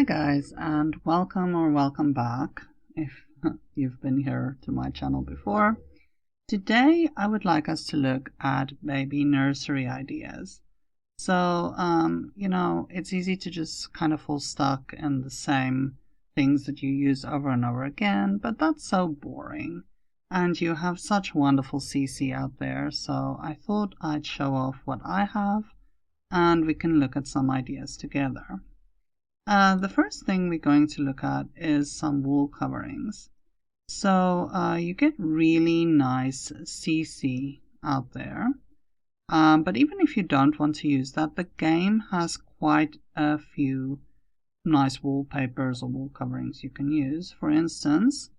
guys, and welcome or welcome back if you've been here to my channel before. Today I would like us to look at baby nursery ideas. So it's easy to just kind of fall stuck in the same things that you use over and over again, but that's so boring. And you have such wonderful CC out there, so I thought I'd show off what I have and we can look at some ideas together. The first thing we're going to look at is some wall coverings. So you get really nice CC out there, but even if you don't want to use that, the game has quite a few nice wallpapers or wall coverings you can use. For instance,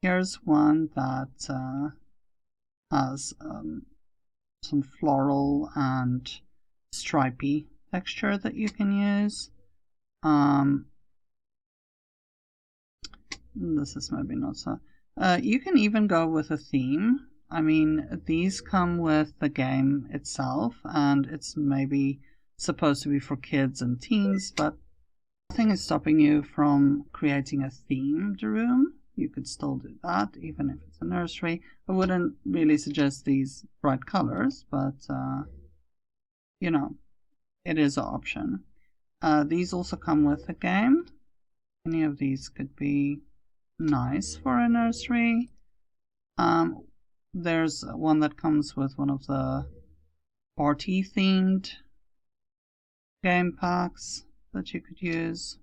here's one that has some floral and stripy texture that you can use. This is maybe not so. You can even go with a theme. I mean, these come with the game itself, and it's maybe supposed to be for kids and teens, but nothing is stopping you from creating a themed room. You could still do that, even if it's a nursery. I wouldn't really suggest these bright colors, but it is an option. These also come with a game. Any of these could be nice for a nursery. There's one that comes with one of the party themed game packs that you could use.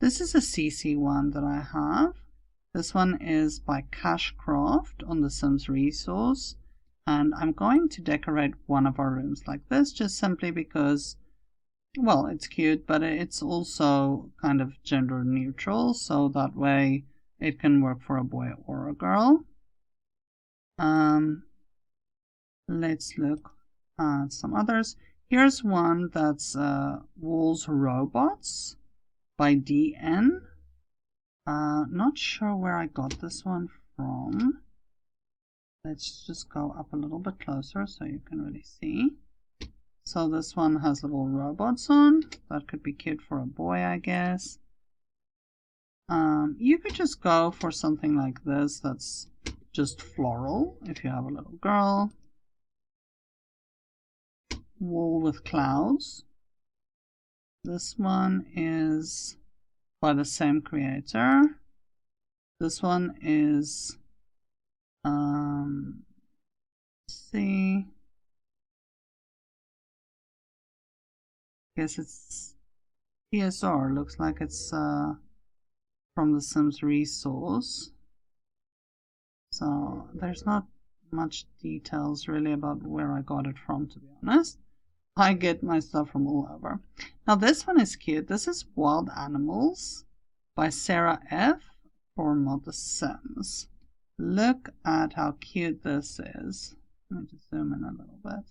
This is a CC one that I have. This one is by Cashcraft on the Sims resource, and I'm going to decorate one of our rooms like this just simply because, well, it's cute, but it's also kind of gender neutral, so that way it can work for a boy or a girl. Let's look at some others. Here's one that's Walls Robots by DN. Not sure where I got this one from. Let's just go up a little bit closer so you can really see. So this one has little robots on. That could be cute for a boy, I guess. You could just go for something like this that's just floral if you have a little girl. Wall with clouds. This one is by the same creator. This one is let's see. Guess it's PSR. Looks like it's from the Sims resource. So there's not much details really about where I got it from, to be honest. I get my stuff from all over. Now this one is cute. This is Wild Animals by Sarah F. for Mod the Sims. Look at how cute this is. Let me just zoom in a little bit.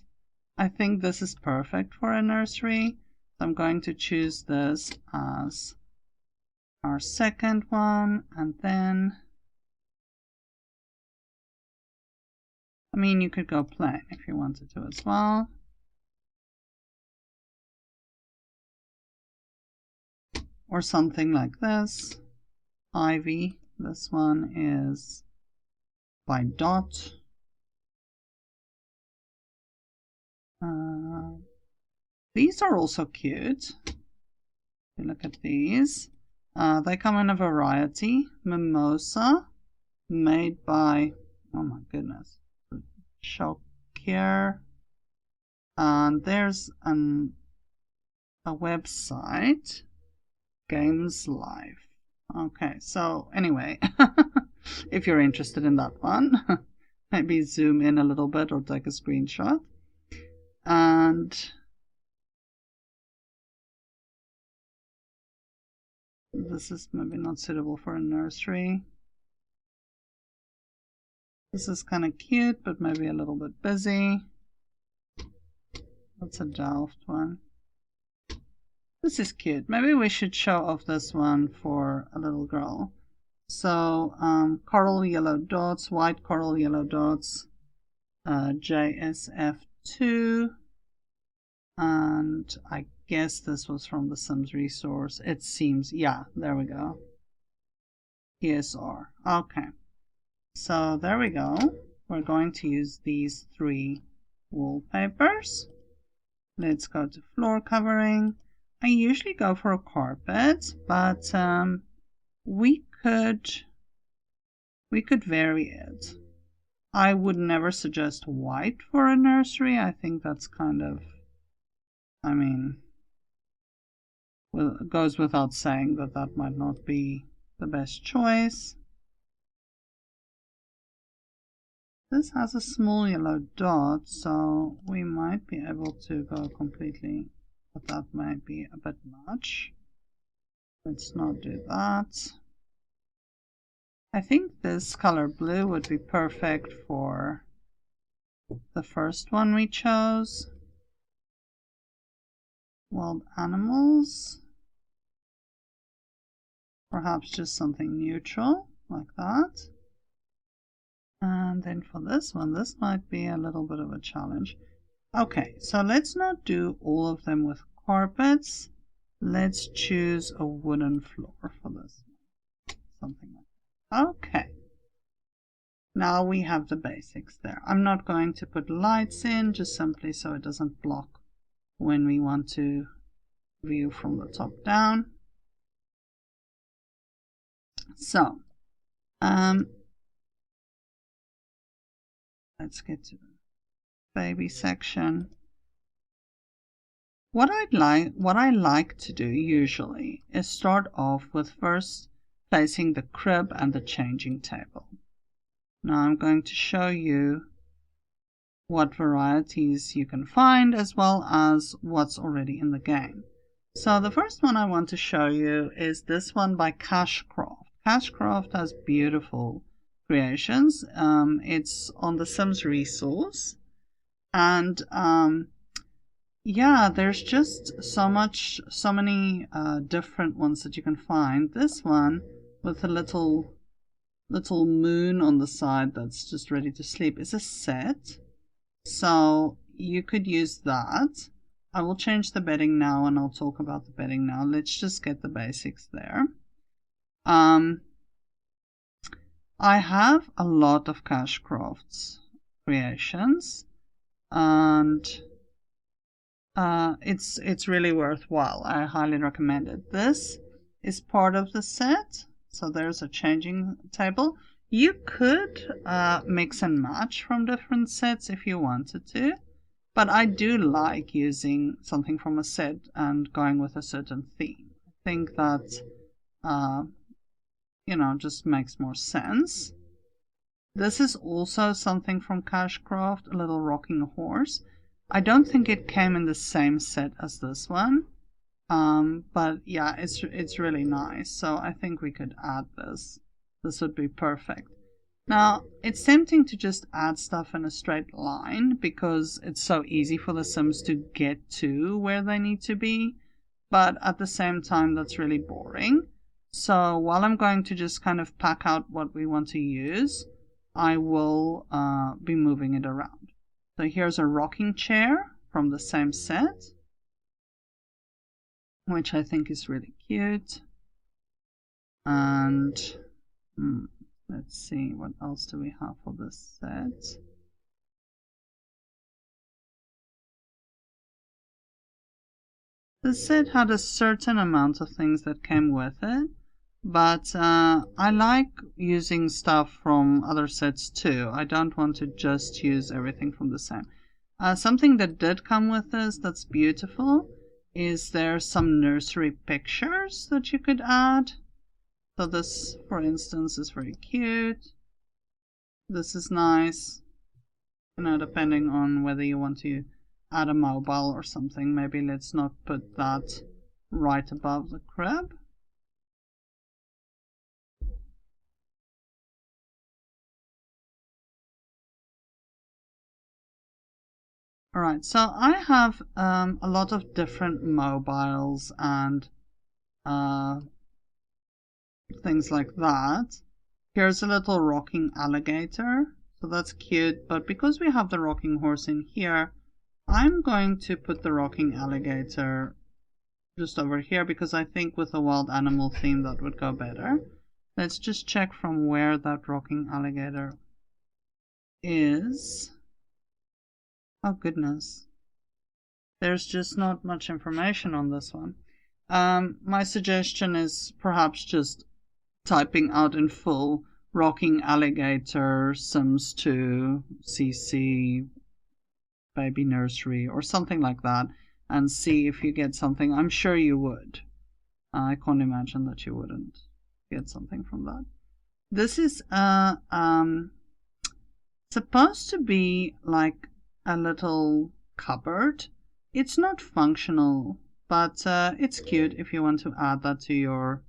I think this is perfect for a nursery. So I'm going to choose this as our second one, and then, I mean, you could go plain if you wanted to as well. Or something like this. Ivy. This one is by Dot. These are also cute. If you look at these, they come in a variety. Mimosa, made by, oh my goodness, Shokir. And there's a website, Games Live. Okay, so anyway, if you're interested in that one, maybe zoom in a little bit or take a screenshot. And this is maybe not suitable for a nursery. This is kind of cute, but maybe a little bit busy. That's a Delft one. This is cute. Maybe we should show off this one for a little girl. So coral yellow dots, white coral yellow dots, JSF2. And I guess this was from the Sims resource. It seems, yeah, there we go. ESR. Okay. So there we go. We're going to use these 3 wallpapers. Let's go to floor covering. I usually go for a carpet, but we could vary it. I would never suggest white for a nursery. I think that's kind of, I mean, well, it goes without saying that that might not be the best choice. This has a small yellow dot, so we might be able to go completely, but that might be a bit much. Let's not do that. I think this color blue would be perfect for the first one we chose. Wild animals. Perhaps just something neutral, like that. And then for this one, this might be a little bit of a challenge. Okay, so let's not do all of them with carpets. Let's choose a wooden floor for this. Something like that. Okay. Now we have the basics there. I'm not going to put lights in, just simply so it doesn't block when we want to view from the top down. So, let's get to the baby section. What I like to do usually is start off with first placing the crib and the changing table. Now I'm going to show you what varieties you can find as well as what's already in the game. So the first one I want to show you is this one by Cashcraft. Cashcraft has beautiful creations. It's on the Sims resource, and yeah, there's just so many different ones that you can find. This one with a little moon on the side that's just ready to sleep is a set, so you could use that. I will change the bedding now and I'll talk about the bedding now. Let's just get the basics there. I have a lot of Cashcraft's creations, and it's really worthwhile. I highly recommend it. This is part of the set, so there's a changing table. You could mix and match from different sets if you wanted to, but I do like using something from a set and going with a certain theme. I think that you know, just makes more sense. This is also something from Cashcraft, a little rocking horse. I don't think it came in the same set as this one, but yeah, it's really nice. So I think we could add this. This would be perfect. Now, it's tempting to just add stuff in a straight line because it's so easy for the Sims to get to where they need to be, but at the same time, that's really boring. So while I'm going to just kind of pack out what we want to use, I will be moving it around. So here's a rocking chair from the same set, which I think is really cute. And let's see, what else do we have for this set? The set had a certain amount of things that came with it, but I like using stuff from other sets too. I don't want to just use everything from the same. Something that did come with this that's beautiful is there some nursery pictures that you could add. So this, for instance, is very cute. This is nice. You know, depending on whether you want to add a mobile or something. Maybe let's not put that right above the crib. Alright, so I have a lot of different mobiles and things like that. Here's a little rocking alligator, so that's cute, but because we have the rocking horse in here, I'm going to put the rocking alligator just over here because I think with a wild animal theme that would go better. Let's just check from where that rocking alligator is. Oh goodness. There's just not much information on this one. My suggestion is perhaps just typing out in full rocking alligator Sims 2 CC baby nursery or something like that and see if you get something. I'm sure you would. I can't imagine that you wouldn't get something from that. This is supposed to be like a little cupboard. It's not functional, but it's cute if you want to add that to your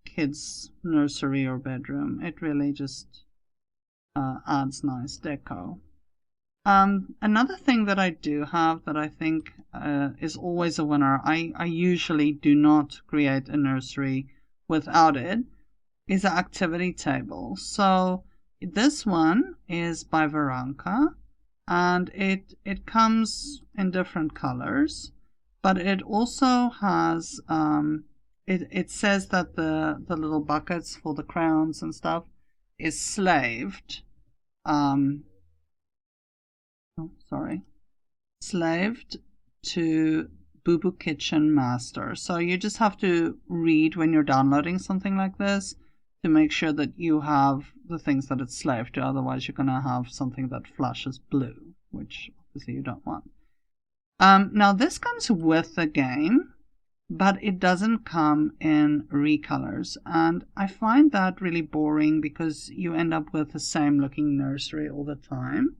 kids' nursery or bedroom. It really just adds nice deco. Another thing that I do have that I think is always a winner, I usually do not create a nursery without it, is an activity table. So this one is by Veranka, and it comes in different colors, but it also has it says that the little buckets for the crowns and stuff is slaved. Slaved to Boo Boo Kitchen Master. So you just have to read when you're downloading something like this to make sure that you have the things that it's slaved to. Otherwise, you're going to have something that flashes blue, which obviously you don't want. Now, this comes with the game, but it doesn't come in recolors. And I find that really boring because you end up with the same looking nursery all the time.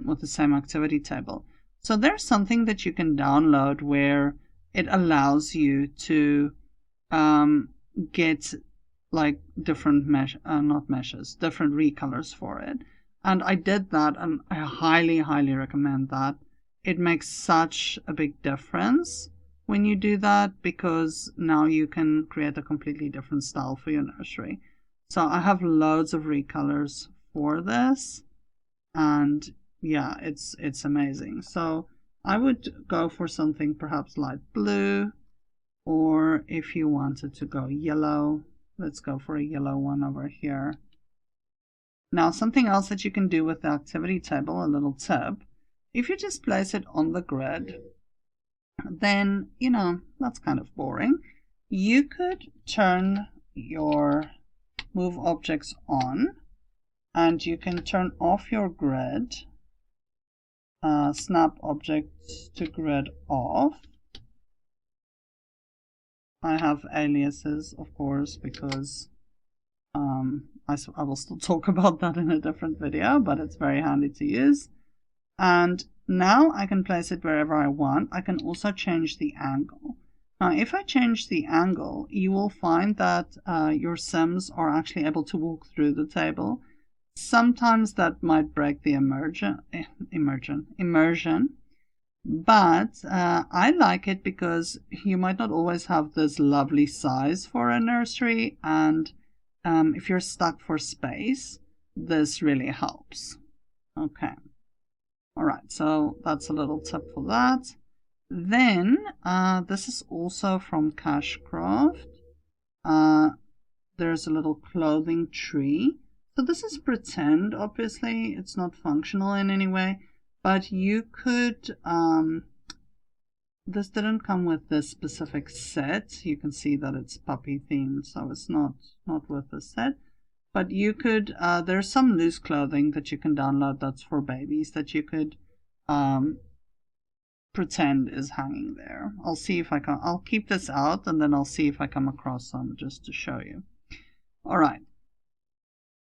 With the same activity table. So there's something that you can download where it allows you to get like different different recolors for it. And I did that, and I highly recommend that. It makes such a big difference when you do that because now you can create a completely different style for your nursery. So I have loads of recolors for this. And yeah, it's amazing. So I would go for something perhaps light blue, or if you wanted to go yellow, let's go for a yellow one over here. Now, something else that you can do with the activity table, a little tip, if you just place it on the grid, then, you know, that's kind of boring. You could turn your move objects on, and you can turn off your grid, snap objects to grid off. I have aliases, of course, because I will still talk about that in a different video, but it's very handy to use. And now I can place it wherever I want. I can also change the angle. Now, if I change the angle, you will find that your Sims are actually able to walk through the table. Sometimes that might break the immersion, but I like it because you might not always have this lovely size for a nursery, and if you're stuck for space, this really helps. Okay. All right, so that's a little tip for that. Then this is also from Cashcraft. There's a little clothing tree. So this is pretend, obviously. It's not functional in any way. But you could, this didn't come with this specific set. You can see that it's puppy themed, so it's not with the set. But you could, there's some loose clothing that you can download that's for babies that you could pretend is hanging there. I'll see if I can, I'll keep this out and then I'll see if I come across some just to show you. All right.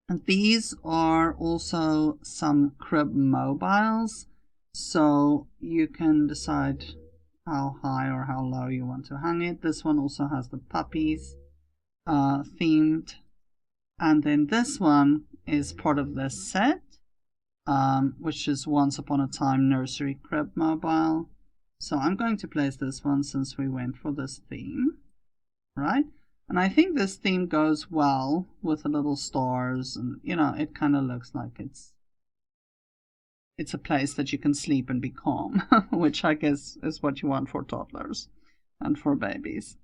And these are also some crib mobiles, so you can decide how high or how low you want to hang it. This one also has the puppies themed, and then this one is part of this set, which is Once Upon a Time Nursery Crib Mobile. So I'm going to place this one since we went for this theme, right? And I think this theme goes well with the little stars, and you know, it kind of looks like it's it's a place that you can sleep and be calm, which I guess is what you want for toddlers and for babies.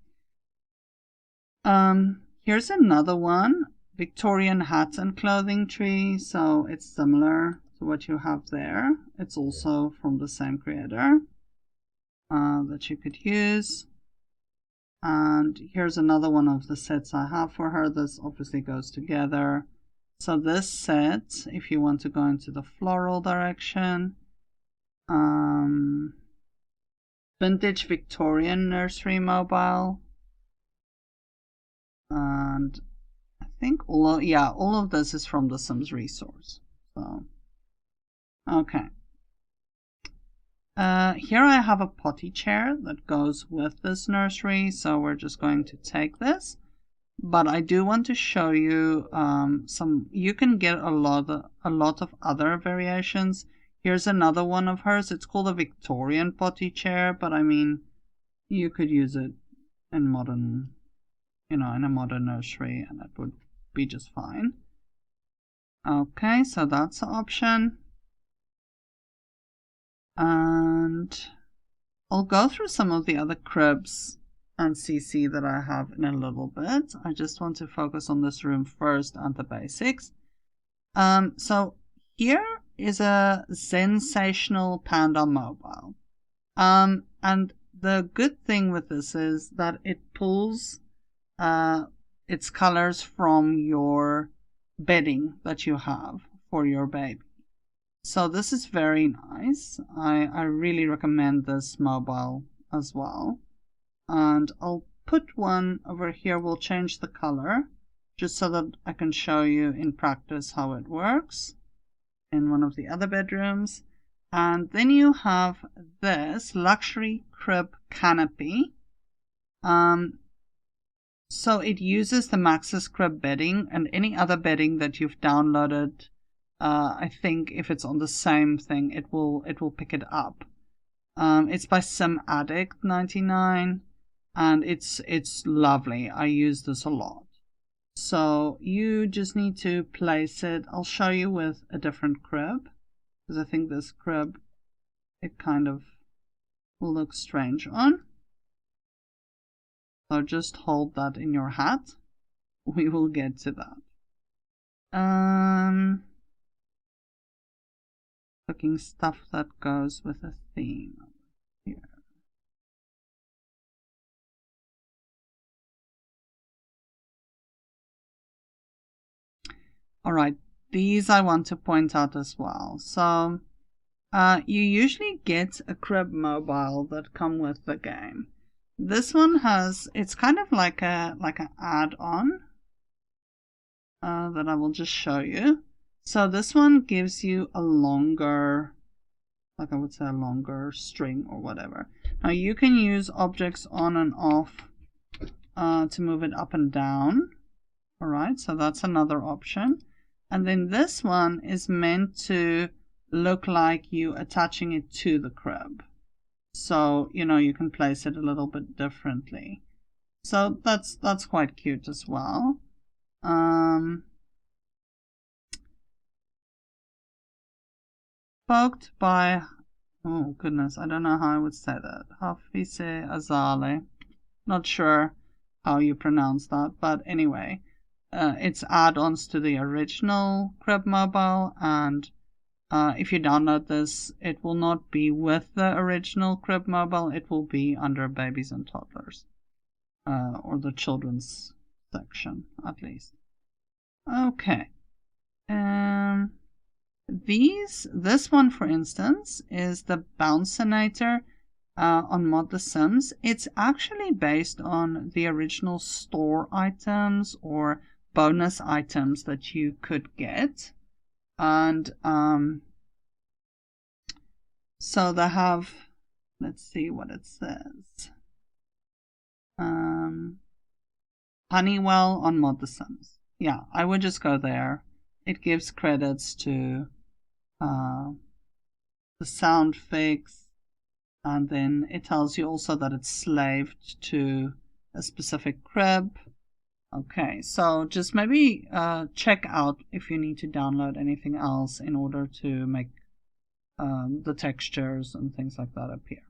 Here's another one, Victorian hat and clothing tree. So it's similar to what you have there. It's also from the same creator that you could use. And here's another one of the sets I have for her. This obviously goes together. So this set, if you want to go into the floral direction, vintage Victorian nursery mobile, and I think all of this is from the Sims resource. So okay. Here I have a potty chair that goes with this nursery, so we're just going to take this. But I do want to show you you can get a lot of other variations. Here's another one of hers. It's called a Victorian potty chair, but I mean, you could use it in modern, in a modern nursery, and it would be just fine. Okay, so that's an option. And I'll go through some of the other cribs and CC that I have in a little bit. I just want to focus on this room first and the basics. So here is a sensational panda mobile. And the good thing with this is that it pulls its colors from your bedding that you have for your baby. So this is very nice. I really recommend this mobile as well. And I'll put one over here. We'll change the color just so that I can show you in practice how it works in one of the other bedrooms. And then you have this luxury crib canopy. So it uses the Maxis crib bedding and any other bedding that you've downloaded. I think if it's on the same thing, it will pick it up. It's by Sim Addict 99, and it's lovely. I use this a lot. So you just need to place it. I'll show you with a different crib, because I think this crib, it kind of will look strange on. So just hold that in your hat. We will get to that. Looking stuff that goes with a theme here. All right, these I want to point out as well. So you usually get a crib mobile that come with the game. This one it's kind of like an add-on that I will just show you. So this one gives you a longer, like I would say, a longer string or whatever. Now you can use objects on and off to move it up and down. All right, so that's another option. And then this one is meant to look like you attaching it to the crib. So, you can place it a little bit differently. So that's quite cute as well. Poked by, oh goodness, I don't know how I would say that. Hafize Azale. Not sure how you pronounce that, but anyway, it's add-ons to the original Crib Mobile, and if you download this, it will not be with the original Crib Mobile, it will be under Babies and Toddlers, or the children's section, at least. Okay. This one, for instance, is the Bouncinator on Mod The Sims. It's actually based on the original store items or bonus items that you could get. And so they have, let's see what it says. Honeywell on Mod The Sims. Yeah, I would just go there. It gives credits to the sound fix, and then it tells you also that it's slaved to a specific crib. Okay, so just maybe check out if you need to download anything else in order to make the textures and things like that appear.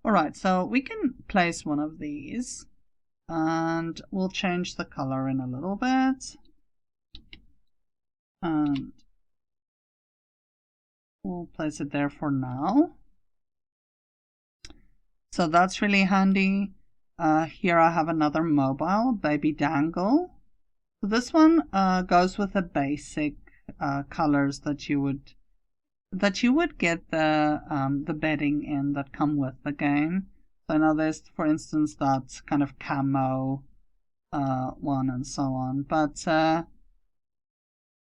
Alright, so we can place one of these and we'll change the color in a little bit. And we'll place it there for now. So that's really handy. Here I have another mobile, baby dangle. So this one goes with the basic colors that you would get the bedding in that come with the game. So I know there's, for instance, that kind of camo one and so on. But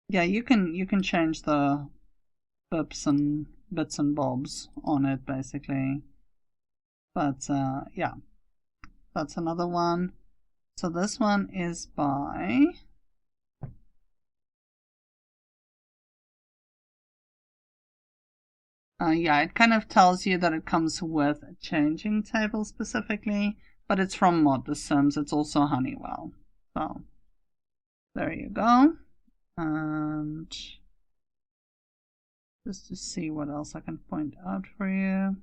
yeah, you can change the bits and bobs on it basically. But yeah, that's another one. So this one is by yeah, it kind of tells you that it comes with a changing table specifically, but it's from Mod The Sims. It's also Honeywell. So there you go. And just to see what else I can point out for you.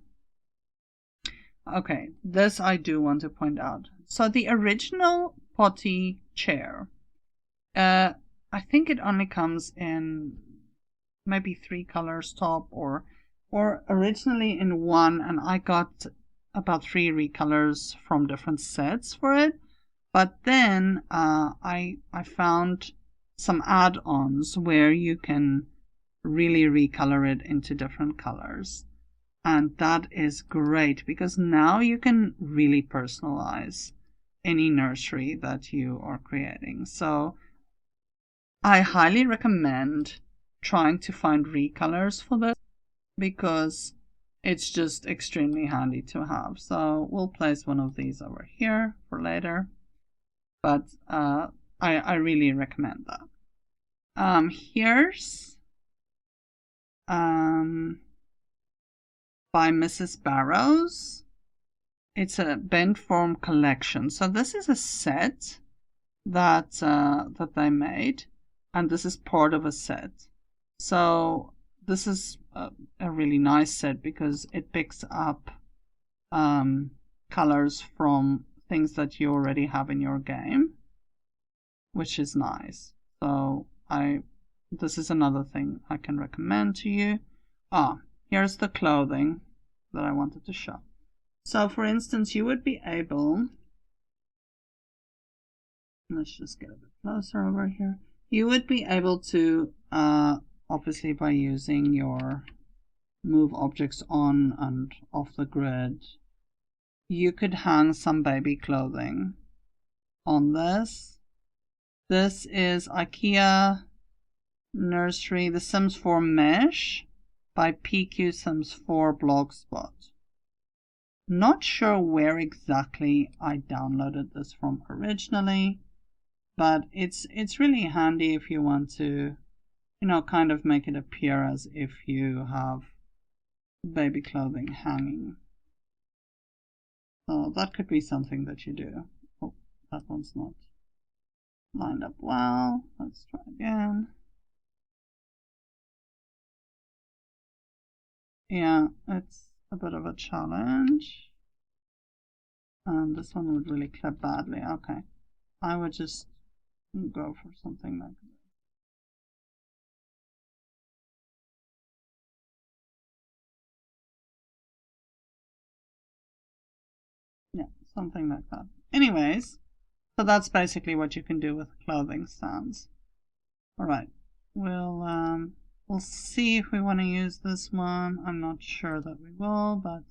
Okay, this I do want to point out. So the original potty chair, I think it only comes in maybe 3 colors top, or originally in 1, and I got about 3 recolors from different sets for it. But then I found some add-ons where you can really recolor it into different colors. And that is great because now you can really personalize any nursery that you are creating. So I highly recommend trying to find recolors for this because it's just extremely handy to have. So we'll place one of these over here for later. But I really recommend that. Here's by Mrs. Barrows. It's a bent form collection. So this is a set that they made, and this is part of a set. So this is a really nice set because it picks up colors from things that you already have in your game, which is nice. So this is another thing I can recommend to you. Here's the clothing that I wanted to show. So for instance, you would be able, let's just get a bit closer over here. You would be able to, obviously by using your move objects on and off the grid, you could hang some baby clothing on this. This is IKEA Nursery, The Sims 4 Mesh by PQ Sims 4 Blogspot. Not sure where exactly I downloaded this from originally, but it's really handy if you want to, kind of make it appear as if you have baby clothing hanging. So that could be something that you do. Oh, that one's not lined up well. Let's try again. Yeah, it's a bit of a challenge. And this one would really clip badly. Okay, I would just go for something like this. Yeah, something like that. Anyways, so that's basically what you can do with clothing stands. Alright, we'll see if we want to use this one. I'm not sure that we will, but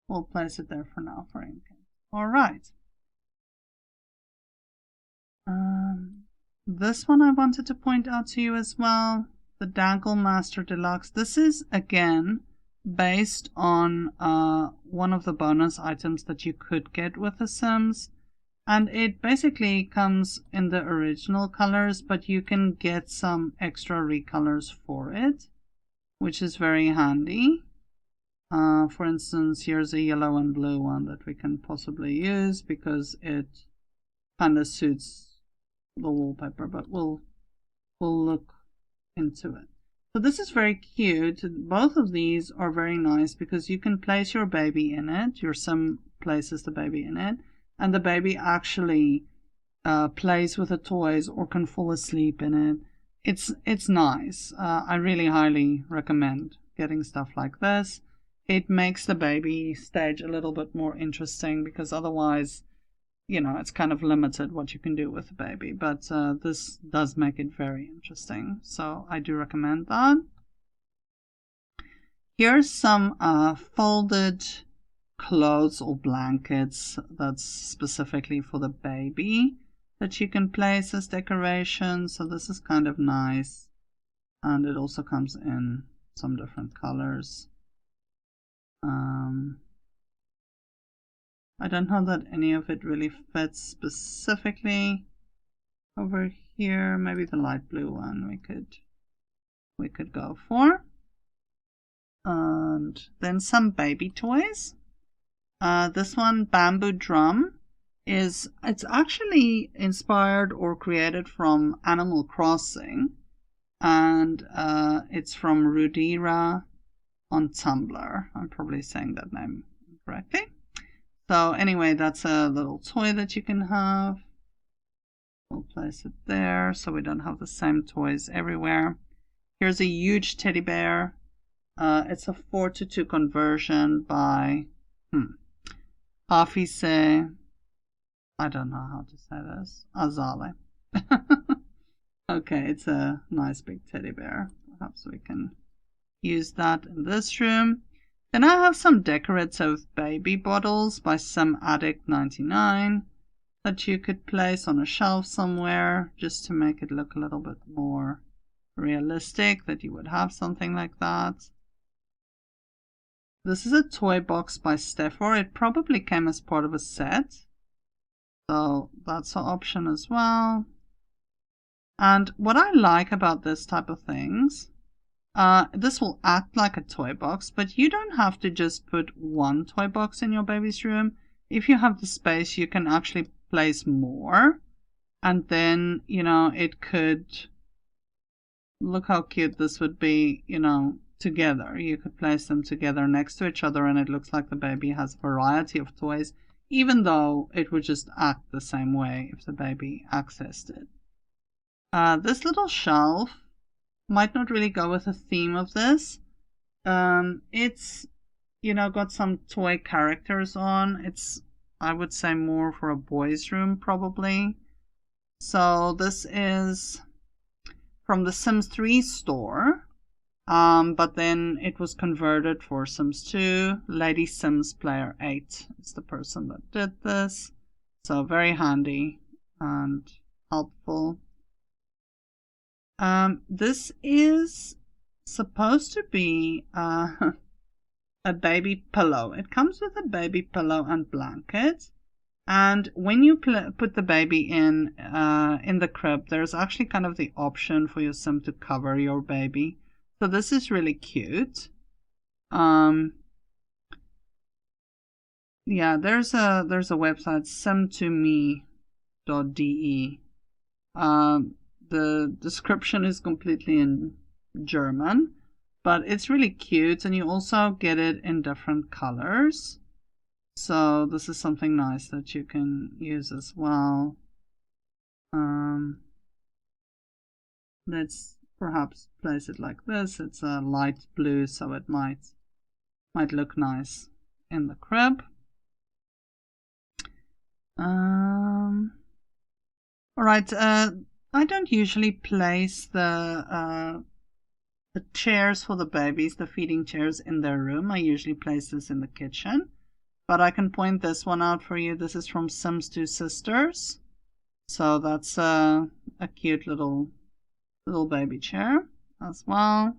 we'll place it there for now for in case. Alright. This one I wanted to point out to you as well, the Dangle Master Deluxe. This is again based on one of the bonus items that you could get with The Sims, and it basically comes in the original colors, but you can get some extra recolors for it, which is very handy. For instance, here's a yellow and blue one that we can possibly use because it kind of suits the wallpaper, but we'll look into it. So this is very cute. Both of these are very nice because you can place your baby in it. Your sim places the baby in it, and the baby actually plays with the toys or can fall asleep in it. It's nice. I really highly recommend getting stuff like this. It makes the baby stage a little bit more interesting because otherwise, you know, it's kind of limited what you can do with the baby. But this does make it very interesting. So I do recommend that. Here's some folded clothes or blankets that's specifically for the baby that you can place as decoration. So this is kind of nice. And it also comes in some different colors. I don't know that any of it really fits specifically over here. Maybe the light blue one we could go for. And then some baby toys. This one, bamboo drum, it's actually inspired or created from Animal Crossing, and it's from Rudira on Tumblr. I'm probably saying that name incorrectly. So anyway, that's a little toy that you can have. We'll place it there so we don't have the same toys everywhere. Here's a huge teddy bear. It's a 4:2 conversion by Afise, I don't know how to say this, Azale. Okay, it's a nice big teddy bear. Perhaps we can use that in this room. Then I have some decorative baby bottles by Some Addict 99 that you could place on a shelf somewhere just to make it look a little bit more realistic that you would have something like that. This is a toy box by Steffor. It probably came as part of a set, so that's an option as well. And what I like about this type of things, this will act like a toy box, but you don't have to just put one toy box in your baby's room. If you have the space, you can actually place more, and then, you know, it could, look how cute this would be, you know, together. You could place them together next to each other and it looks like the baby has a variety of toys, even though it would just act the same way if the baby accessed it. This little shelf might not really go with the theme of this. It's, you know, got some toy characters on. It's, I would say, more for a boy's room probably. So this is from the Sims 3 store. But then it was converted for Sims 2. Lady Sims Player 8 is the person that did this. So very handy and helpful. This is supposed to be a baby pillow. It comes with a baby pillow and blanket. And when you put the baby in the crib, there's actually kind of the option for your sim to cover your baby. So this is really cute. Yeah, there's a website, sim2me.de. The description is completely in German, but it's really cute, and you also get it in different colors. So this is something nice that you can use as well. Let's perhaps place it like this. It's a light blue, so it might look nice in the crib. Alright, I don't usually place the chairs for the babies, the feeding chairs, in their room. I usually place this in the kitchen. But I can point this one out for you. This is from Sims 2 Sisters. So that's a cute little baby chair as well.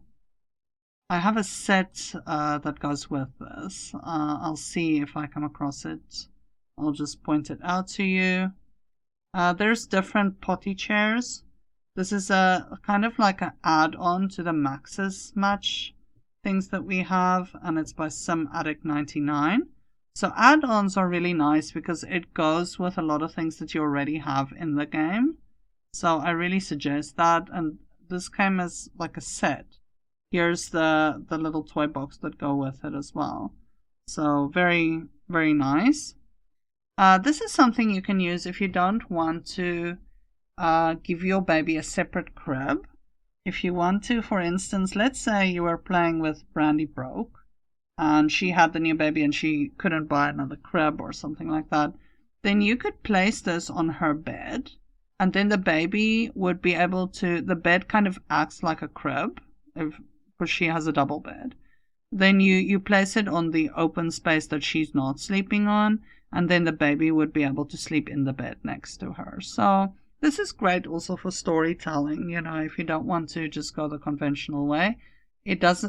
I have a set that goes with this. I'll see if I come across it. I'll just point it out to you. There's different potty chairs. This is a kind of like an add-on to the Maxis Match things that we have, and it's by Some Addict 99. So add-ons are really nice because it goes with a lot of things that you already have in the game. So I really suggest that, and this came as like a set. here's the little toy box that go with it as well. So very, very nice. This is something you can use if you don't want to give your baby a separate crib. If you want to, for instance, let's say you were playing with Brandy broke and she had the new baby and she couldn't buy another crib or something like that, then you could place this on her bed, and then the baby would be able to, the bed kind of acts like a crib, because she has a double bed. Then you place it on the open space that she's not sleeping on, and then the baby would be able to sleep in the bed next to her. So this is great also for storytelling, you know, if you don't want to just go the conventional way. It does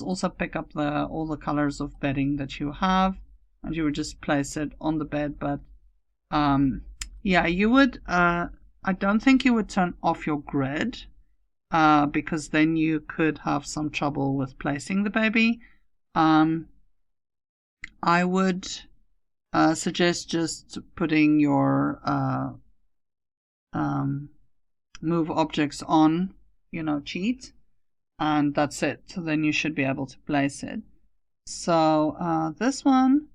also pick up all the colors of bedding that you have, and you would just place it on the bed. But yeah, you would I don't think you would turn off your grid, because then you could have some trouble with placing the baby. I would suggest just putting your move objects on, you know, cheat, and that's it. So then you should be able to place it. So this one,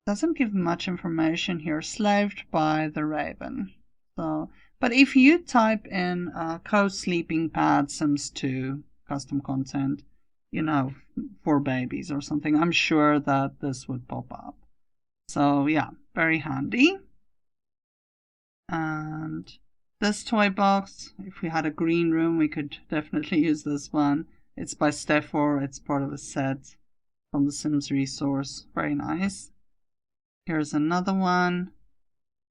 doesn't give much information here. Slaved by the Raven. So, but if you type in co-sleeping pad Sims 2 custom content, you know, for babies or something, I'm sure that this would pop up. So yeah, very handy. And this toy box, if we had a green room, we could definitely use this one. It's by Steffor. It's part of a set from the Sims resource. Very nice. Here's another one.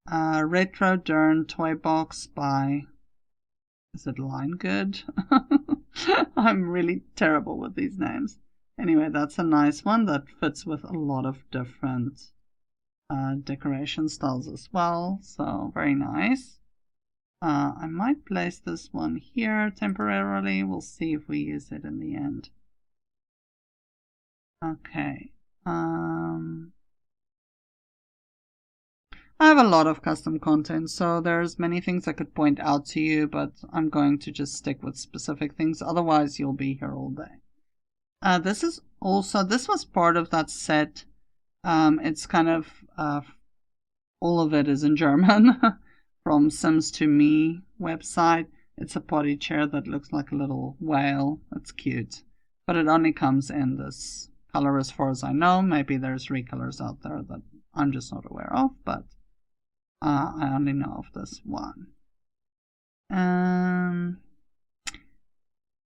Retro Dern toy box by, is it Line Good? I'm really terrible with these names. Anyway, that's a nice one that fits with a lot of different decoration styles as well. So very nice. I might place this one here temporarily. We'll see if we use it in the end. Okay. I have a lot of custom content, so there's many things I could point out to you, but I'm going to just stick with specific things. Otherwise, you'll be here all day. This was part of that set. It's kind of, all of it is in German from Sims to Me website. It's a potty chair that looks like a little whale. That's cute. But it only comes in this color as far as I know. Maybe there's recolors out there that I'm just not aware of, but I only know of this one.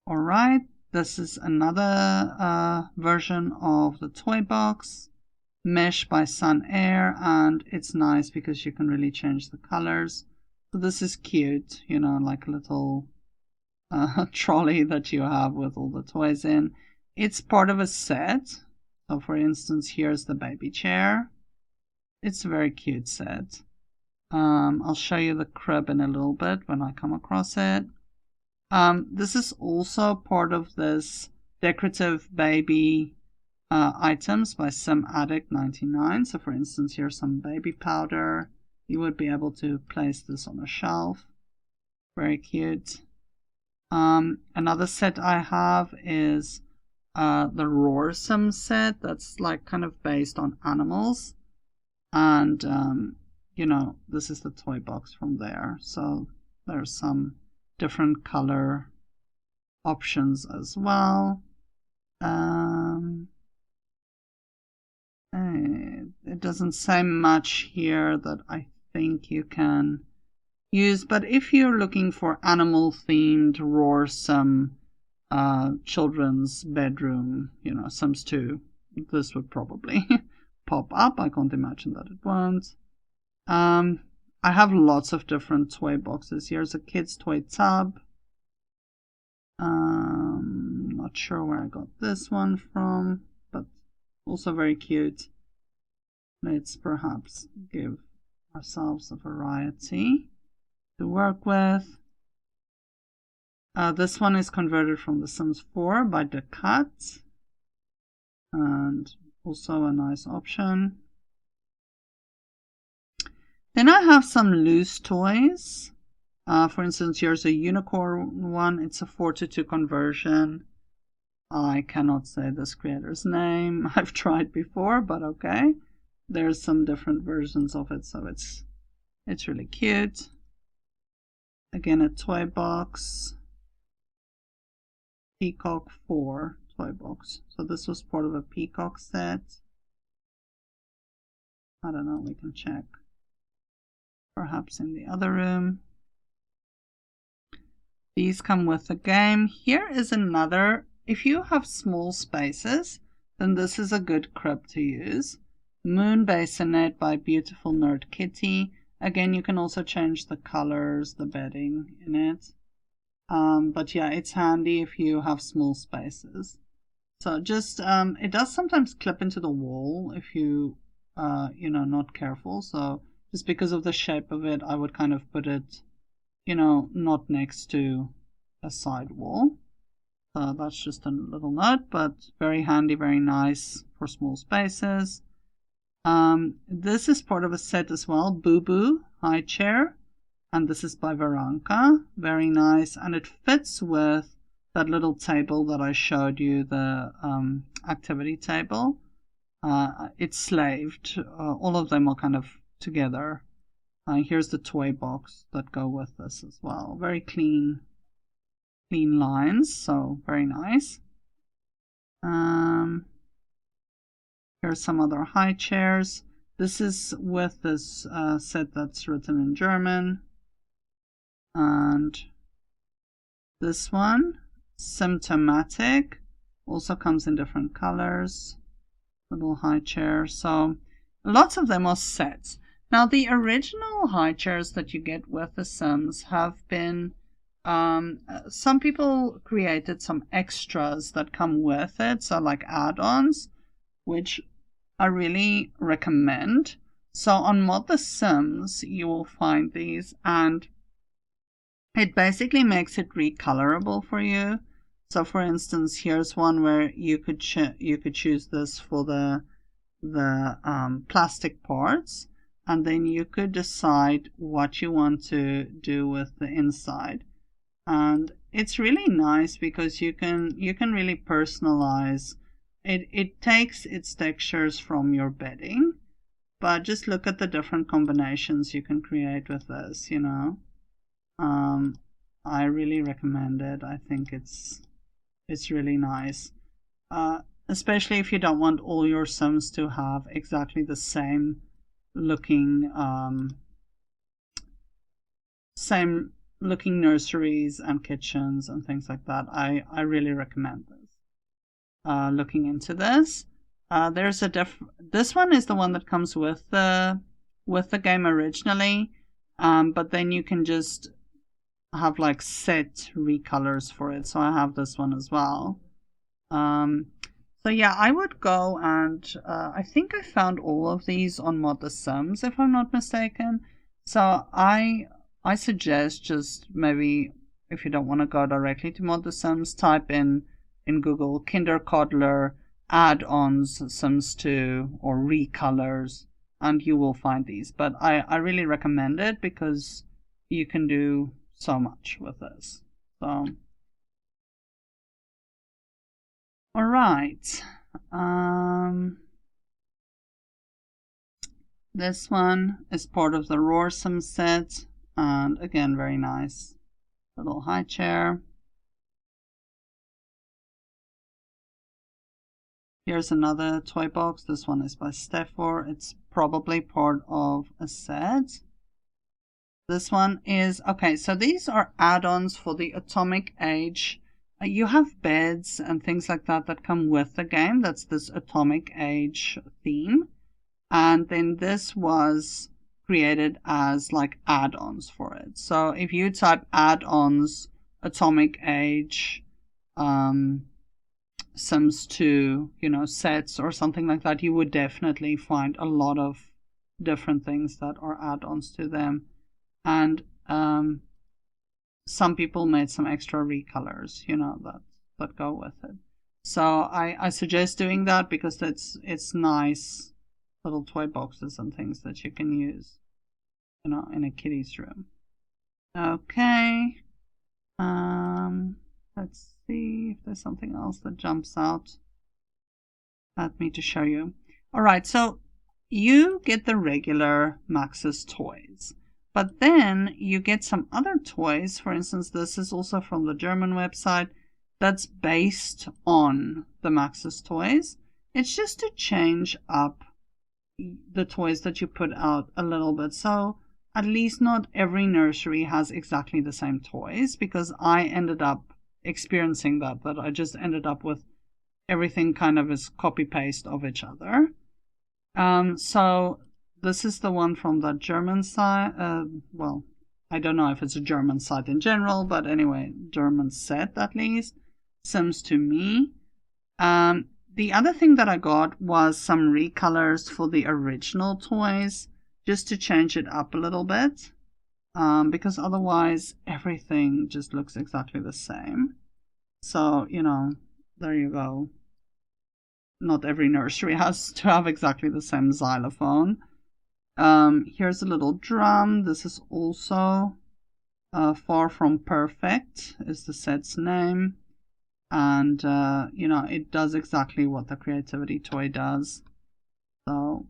Alright, this is another version of the toy box. Mesh by Sun Air, and it's nice because you can really change the colors. So this is cute, you know, like a little trolley that you have with all the toys in. It's part of a set. So for instance, here's the baby chair. It's a very cute set. I'll show you the crib in a little bit when I come across it. This is also part of this decorative baby items by Sim Addict 99. So for instance, here's some baby powder. You would be able to place this on a shelf. Very cute. Another set I have is the Roar Sim set. That's like kind of based on animals. And you know, this is the toy box from there. So there's some different color options as well. It doesn't say much here that I think you can use, but if you're looking for animal themed Roarsome children's bedroom, you know, Sims 2, this would probably pop up. I can't imagine that it won't. I have lots of different toy boxes. Here's a kid's toy tub. Not sure where I got this one from, but also very cute. Let's perhaps give ourselves a variety to work with. This one is converted from The Sims 4 by the Cut, and also a nice option. Then I have some loose toys. For instance, here's a unicorn one. It's a 4:2 conversion. I cannot say this creator's name. I've tried before, but okay. There's some different versions of it, so it's really cute. Again, a toy box. Peacock 4 toy box. So this was part of a peacock set. I don't know, we can check. Perhaps in the other room. These come with the game. Here is another. If you have small spaces, then this is a good crib to use. Moon Bassinet by Beautiful Nerd Kitty. Again, you can also change the colors, the bedding in it. But yeah, it's handy if you have small spaces. So just, it does sometimes clip into the wall if you, not careful. So just because of the shape of it, I would kind of put it, not next to a side wall. So that's just a little note, but very handy, very nice for small spaces. This is part of a set as well, Boo Boo High Chair, and this is by Veranka. Very nice, and it fits with that little table that I showed you, the activity table. It's slaved. All of them are kind of together. Here's the toy box that go with this as well. Very clean lines, so very nice. Here's some other high chairs. This is with this set that's written in German. And this one, Symptomatic, also comes in different colors. Little high chair. So lots of them are sets. Now the original high chairs that you get with the Sims have been, some people created some extras that come with it, so like add-ons, which I really recommend. So on Mod the Sims you will find these, and it basically makes it recolorable for you. So for instance, here's one where you could choose this for the plastic parts, and then you could decide what you want to do with the inside. And it's really nice because you can really personalize it. It takes its textures from your bedding, but just look at the different combinations you can create with this, I really recommend it. I think it's really nice, especially if you don't want all your Sims to have exactly the same looking nurseries and kitchens and things like that. I really recommend this. Looking into this, there's this one is the one that comes with the game originally, but then you can just have like set recolors for it. So I have this one as well. So yeah, I would go and I think I found all of these on Mod the Sims, if I'm not mistaken. So I suggest just maybe, if you don't want to go directly to Mod the Sims, type in Google Kindercoddler add-ons Sims 2 or recolors, and you will find these. But I really recommend it because you can do so much with this. So all right, this one is part of the Roar Sim set, and again, very nice little high chair. Here's another toy box. This one is by Steffor. It's probably part of a set. This one is, okay, so these are add-ons for the Atomic Age. You have beds and things like that that come with the game. That's this Atomic Age theme. And then this was created as like add-ons for it. So if you type add-ons Atomic Age Sims 2, sets or something like that, you would definitely find a lot of different things that are add-ons to them. And some people made some extra recolors, that go with it. So I suggest doing that because it's nice little toy boxes and things that you can use, in a kiddie's room. Okay. Let's see if there's something else that jumps out at me to show you. All right, so you get the regular Maxis toys, but then you get some other toys. For instance, this is also from the German website that's based on the Maxis toys. It's just to change up the toys that you put out a little bit. So at least not every nursery has exactly the same toys, because I ended up experiencing that I just ended up with everything kind of is copy paste of each other. So this is the one from the German side. Well, I don't know if it's a German site in general, but anyway, German set at least. Sims to me. The other thing that I got was some recolors for the original toys, just to change it up a little bit, because otherwise everything just looks exactly the same. So, you know, there you go. Not every nursery has to have exactly the same xylophone. Here's a little drum. This is also Far From Perfect is the set's name. And, you know, it does exactly what the Creativity toy does. So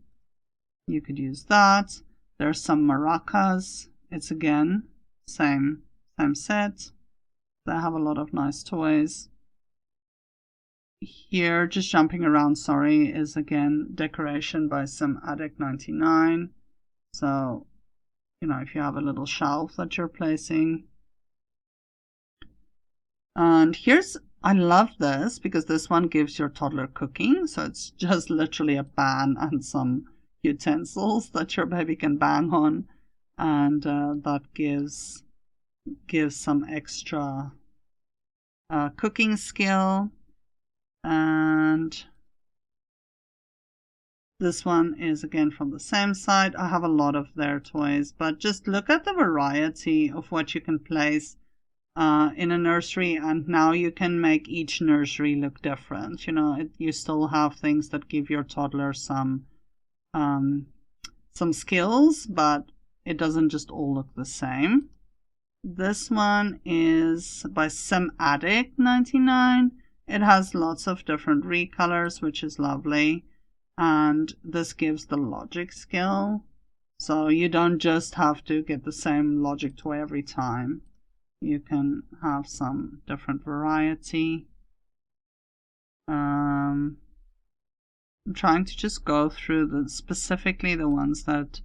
you could use that. There's some maracas. It's again, same set. They have a lot of nice toys. Here, just jumping around, sorry, is again decoration by some Addict 99. So, you know, if you have a little shelf that you're placing. And here's, I love this because this one gives your toddler cooking. So it's just literally a pan and some utensils that your baby can bang on. And that gives some extra cooking skill. And this one is again from the same side. I have a lot of their toys, but just look at the variety of what you can place in a nursery, and now you can make each nursery look different. You know, you still have things that give your toddler some skills, but it doesn't just all look the same. This one is by Some Addict 99. It has lots of different recolors, which is lovely. And this gives the logic skill. So you don't just have to get the same logic toy every time. You can have some different variety. I'm trying to just go through specifically the ones that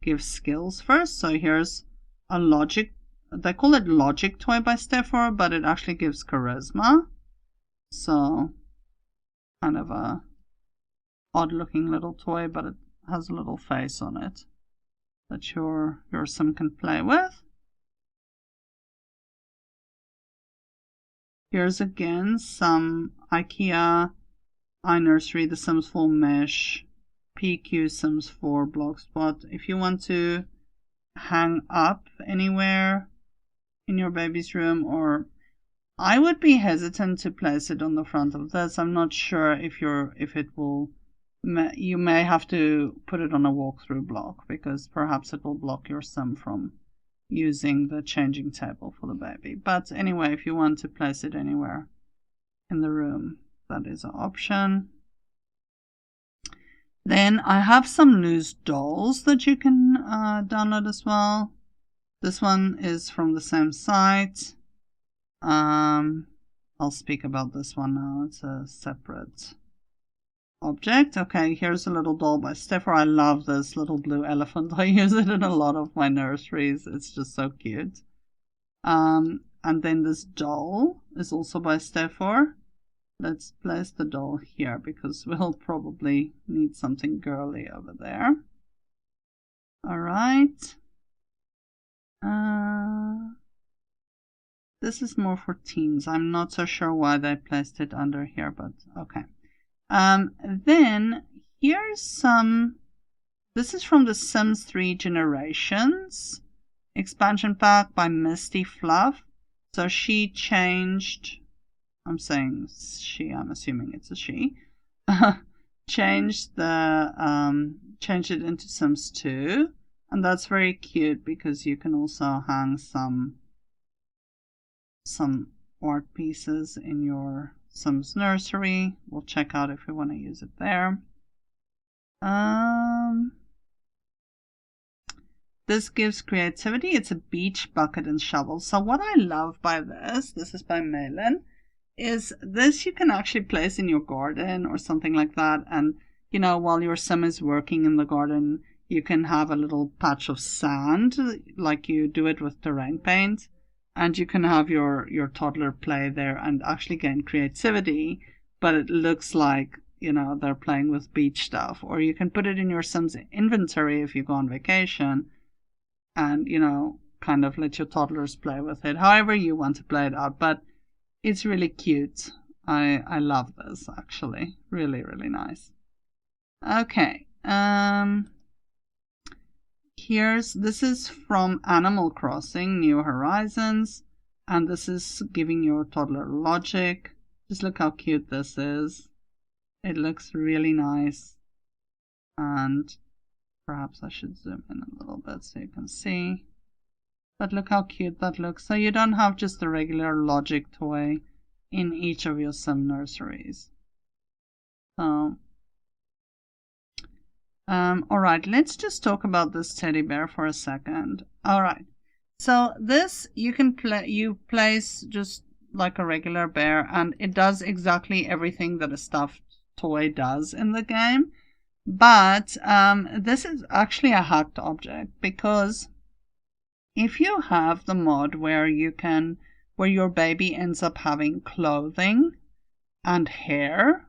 give skills first. So here's a logic. They call it Logic Toy by Steffer, but it actually gives charisma. So kind of a odd looking little toy, but it has a little face on it that your sim can play with. Here's again some IKEA, iNursery, The Sims 4 Mesh, PQ Sims 4 Blogspot. If you want to hang up anywhere in your baby's room, or I would be hesitant to place it on the front of this. I'm not sure if it will. You may have to put it on a walkthrough block, because perhaps it will block your sim from using the changing table for the baby. But anyway, if you want to place it anywhere in the room, that is an option. Then I have some loose dolls that you can download as well. This one is from the same site. I'll speak about this one now. It's a separate object. Okay, here's a little doll by Steffer. I love this little blue elephant. I use it in a lot of my nurseries. It's just so cute. And then this doll is also by Steffer. Let's place the doll here because we'll probably need something girly over there. All right. This is more for teens. I'm not so sure why they placed it under here, but okay. Then here's some. This is from the Sims 3 Generations expansion pack by Misty Fluff. So she changed. I'm saying she. I'm assuming it's a she. changed it into Sims 2, And that's very cute because you can also hang some art pieces in your Sims nursery. We'll check out if we want to use it there. This gives creativity. It's a beach bucket and shovel. So what I love by this is by Malin, is this you can actually place in your garden or something like that. And, you know, while your Sim is working in the garden, you can have a little patch of sand, like you do it with terrain paint. And you can have your toddler play there and actually gain creativity. But it looks like, you know, they're playing with beach stuff. Or you can put it in your Sim's inventory if you go on vacation. And, you know, kind of let your toddlers play with it, however you want to play it out. But it's really cute. I love this, actually. Really, really nice. Okay. This is from Animal Crossing New Horizons. And this is giving your toddler logic. Just look how cute this is. It looks really nice. And perhaps I should zoom in a little bit so you can see. But look how cute that looks. So you don't have just a regular logic toy in each of your Sim nurseries. So, alright, let's just talk about this teddy bear for a second. Alright, so this you place just like a regular bear, and it does exactly everything that a stuffed toy does in the game. But this is actually a hacked object, because if you have the mod where your baby ends up having clothing and hair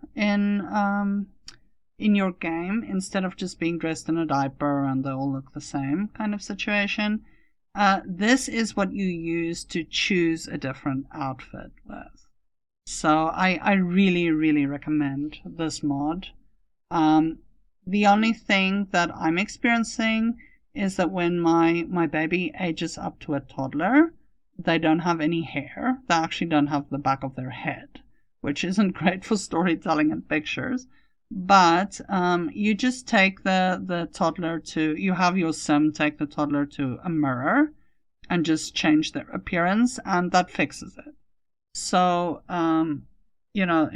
in your game, instead of just being dressed in a diaper and they all look the same kind of situation, this is what you use to choose a different outfit with. So I really, really recommend this mod. The only thing that I'm experiencing is that when my baby ages up to a toddler, they don't have any hair. They actually don't have the back of their head, which isn't great for storytelling and pictures. But you just take the toddler you have your Sim take the toddler to a mirror and just change their appearance, and that fixes it. So, you know,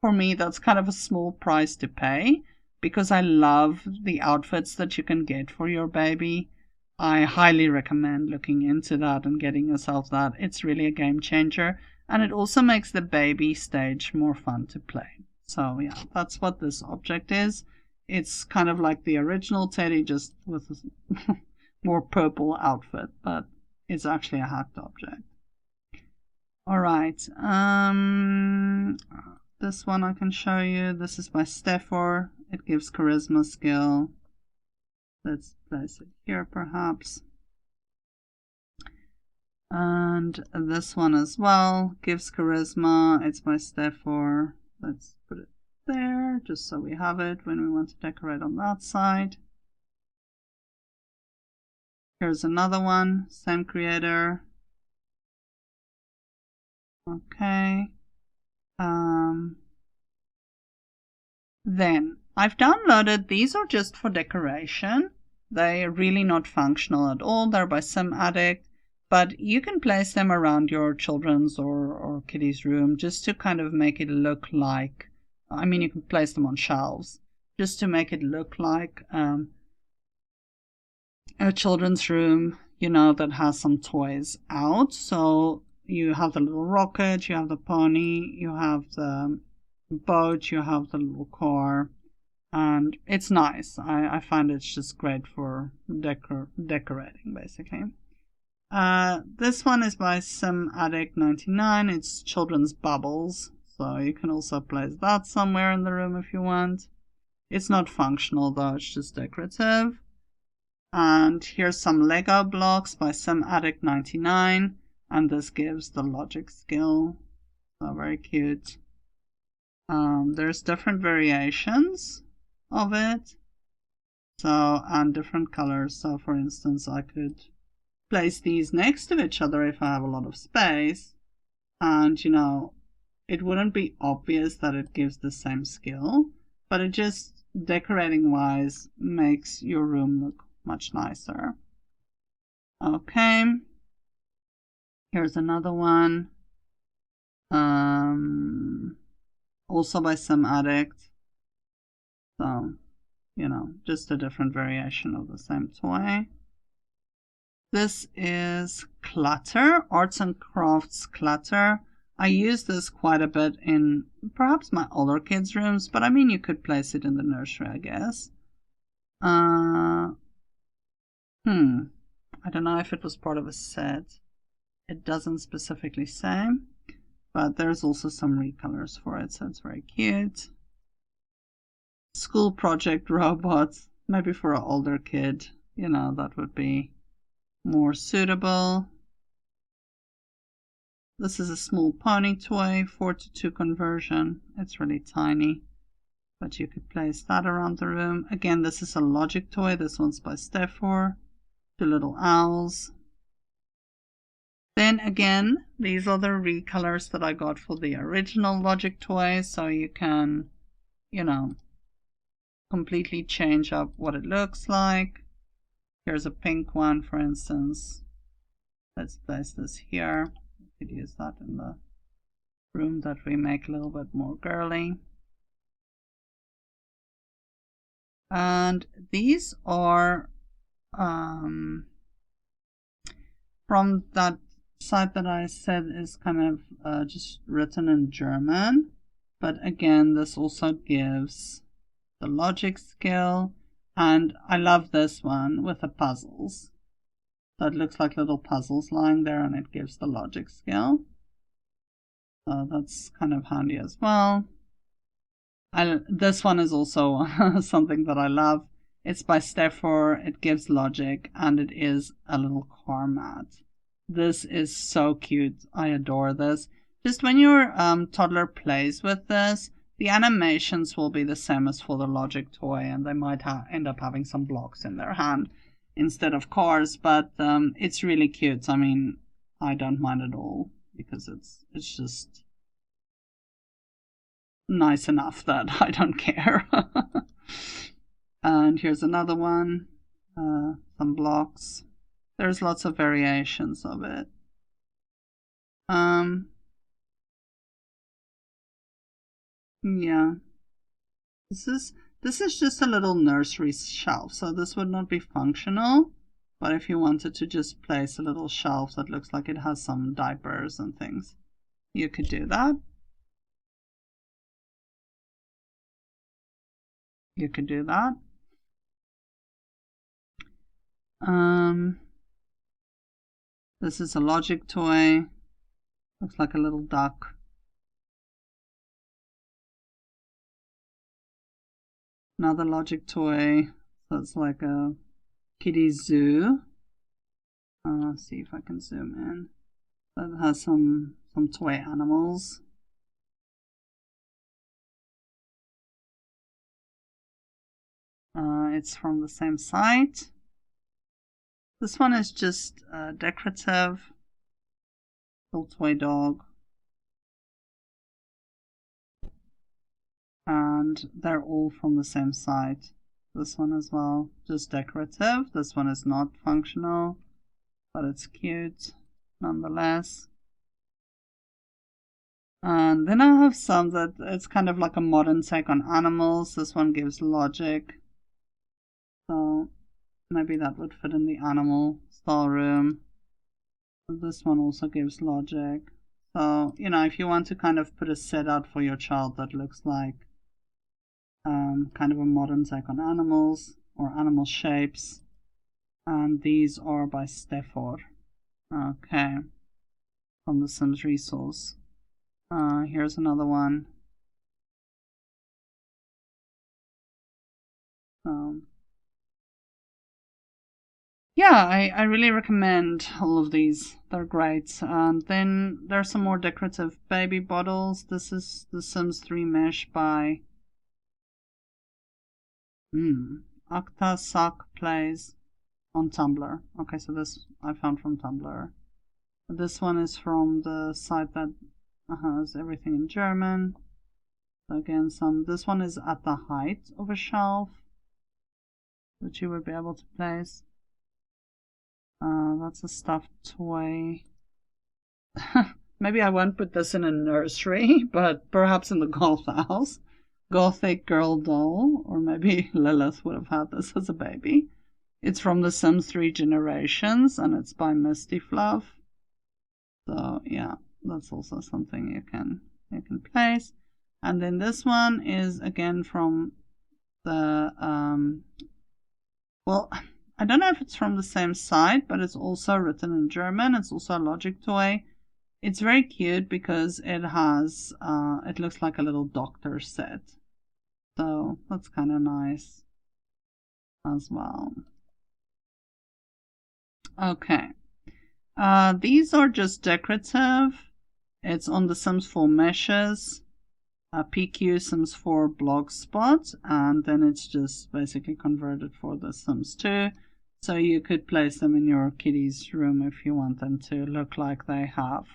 for me, that's kind of a small price to pay, because I love the outfits that you can get for your baby. I highly recommend looking into that and getting yourself that. It's really a game changer, and it also makes the baby stage more fun to play. So yeah, that's what this object is. It's kind of like the original teddy, just with a more purple outfit, but it's actually a hacked object. Alright, this one I can show you. This is by Steffor. It gives charisma skill. Let's place it here perhaps. And this one as well gives charisma. It's by Steffor. Let's put it there just so we have it when we want to decorate on that side. Here's another one, same creator. Okay. Then I've downloaded, these are just for decoration. They're really not functional at all. They're by Sim Addict, but you can place them around your children's or kitty's room just to kind of make it look like, I mean, you can place them on shelves just to make it look like a children's room, you know, that has some toys out. So you have the little rocket, you have the pony, you have the boat, you have the little car, and it's nice. I find it's just great for decorating, basically. This one is by Sim Addict 99. It's children's bubbles, so you can also place that somewhere in the room if you want. It's not functional though, it's just decorative. And here's some Lego blocks by Sim Addict 99, and this gives the logic skill. So very cute. There's different variations of it, so, and different colors. So for instance, I could place these next to each other if I have a lot of space, and you know, it wouldn't be obvious that it gives the same skill, but it just, decorating wise, makes your room look much nicer. Okay, here's another one. Also by Sim Addict. So, you know, just a different variation of the same toy. This is Clutter, Arts and Crafts Clutter. I use this quite a bit in perhaps my older kids' rooms, but I mean, you could place it in the nursery, I guess. I don't know if it was part of a set. It doesn't specifically say, but there's also some recolors for it, so it's very cute. School project robots, maybe for an older kid, you know, that would be more suitable. This is a small pony toy, 4:2 conversion. It's really tiny, but you could place that around the room. Again, this is a Logic toy. This one's by Steffor. 2 little owls. Then again, these are the recolors that I got for the original Logic toy, so you can, you know, completely change up what it looks like. Here's a pink one, for instance. Let's place this here. We could use that in the room that we make a little bit more girly. And these are from that site that I said is kind of just written in German. But again, this also gives the logic skill. And I love this one with the puzzles. So it looks like little puzzles lying there, and it gives the logic skill. So that's kind of handy as well. This one is also something that I love. It's by Steffor, it gives logic, and it is a little car mat. This is so cute. I adore this. Just when your toddler plays with this, the animations will be the same as for the Logic toy, and they might end up having some blocks in their hand instead of cars, but it's really cute. I mean, I don't mind at all because it's just nice enough that I don't care. And here's another one, some blocks. There's lots of variations of it. Yeah, this is just a little nursery shelf, so this would not be functional. But if you wanted to just place a little shelf that looks like it has some diapers and things, you could do that. You could do that. This is a Logic toy. Looks like a little duck. Another Logic toy. So it's like a kiddie zoo. See if I can zoom in. That has some toy animals. It's from the same site. This one is just decorative. Little toy dog. And they're all from the same site. This one as well, just decorative. This one is not functional, but it's cute nonetheless. And then I have some that it's kind of like a modern take on animals. This one gives logic, so maybe that would fit in the animal style room. This one also gives logic. So, you know, if you want to kind of put a set out for your child that looks like kind of a modern take on animals or animal shapes. And these are by Steffor. Okay, from the Sims resource. Here's another one. Yeah, I really recommend all of these. They're great. And then there's some more decorative baby bottles. This is the Sims 3 mesh by Akta Sak Plays on Tumblr. Okay, so this I found from Tumblr. This one is from the site that has everything in German. So again, this one is at the height of a shelf. that you would be able to place. That's a stuffed toy. Maybe I won't put this in a nursery, but perhaps in the golf house. Gothic girl doll, or maybe Lilith would have had this as a baby. It's from The Sims 3 Generations, and it's by Misty Fluff. So yeah, that's also something you can place. And then this one is again from the well, I don't know if it's from the same site, but it's also written in German. It's also a logic toy. It's very cute because it has it looks like a little doctor set. So that's kind of nice as well. Okay. These are just decorative. It's on the Sims 4 meshes, PQ Sims 4 blogspot, and then it's just basically converted for the Sims 2. So you could place them in your kitty's room if you want them to look like they have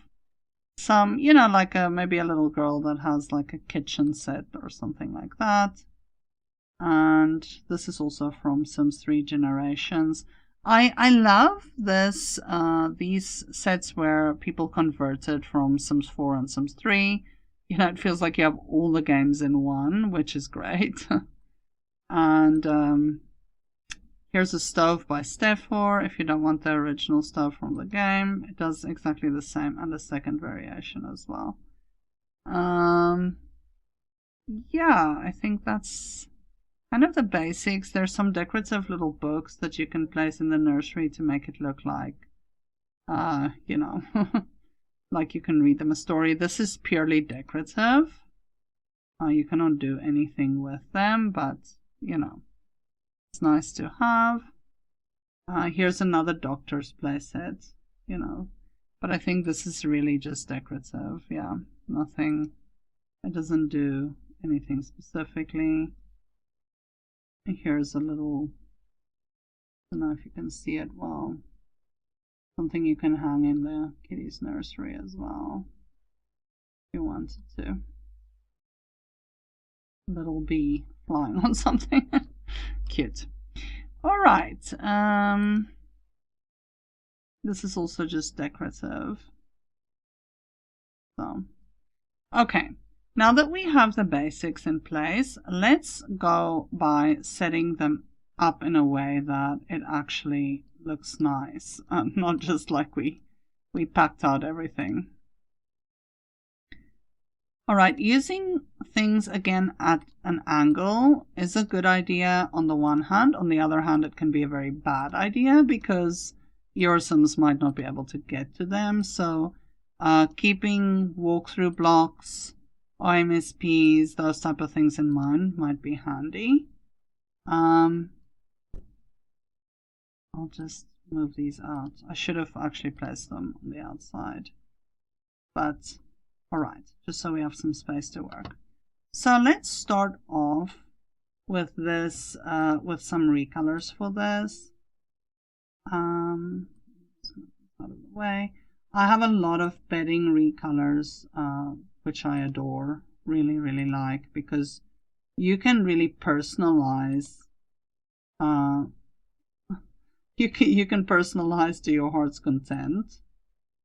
some, you know, like maybe a little girl that has like a kitchen set or something like that. And this is also from Sims 3 Generations. I love this these sets where people converted from Sims 4 and Sims 3. You know, it feels like you have all the games in one, which is great. And here's a stove by Stepfor. If you don't want the original stove from the game, it does exactly the same, and the second variation as well. Yeah, I think that's kind of the basics. There's some decorative little books that you can place in the nursery to make it look like, you know, like you can read them a story. This is purely decorative. You cannot do anything with them, but, you know, it's nice to have. Here's another doctor's playset, you know, but I think this is really just decorative. Yeah, nothing, it doesn't do anything specifically. Here's a little, I don't know if you can see it well, something you can hang in the kitty's nursery as well, if you wanted to. Little bee flying on something. Cute. All right. This is also just decorative. So, okay. Now that we have the basics in place, let's go by setting them up in a way that it actually looks nice, not just like we packed out everything. All right, using things again at an angle is a good idea on the one hand. On the other hand, it can be a very bad idea because your Sims might not be able to get to them. So keeping walkthrough blocks, OMSPs, those type of things in mind might be handy. I'll just move these out. I should have actually placed them on the outside, but all right, just so we have some space to work. So let's start off with this, with some recolors for this. Out of the way. I have a lot of bedding recolors, which I adore, really, really like, because you can really personalize. You can personalize to your heart's content,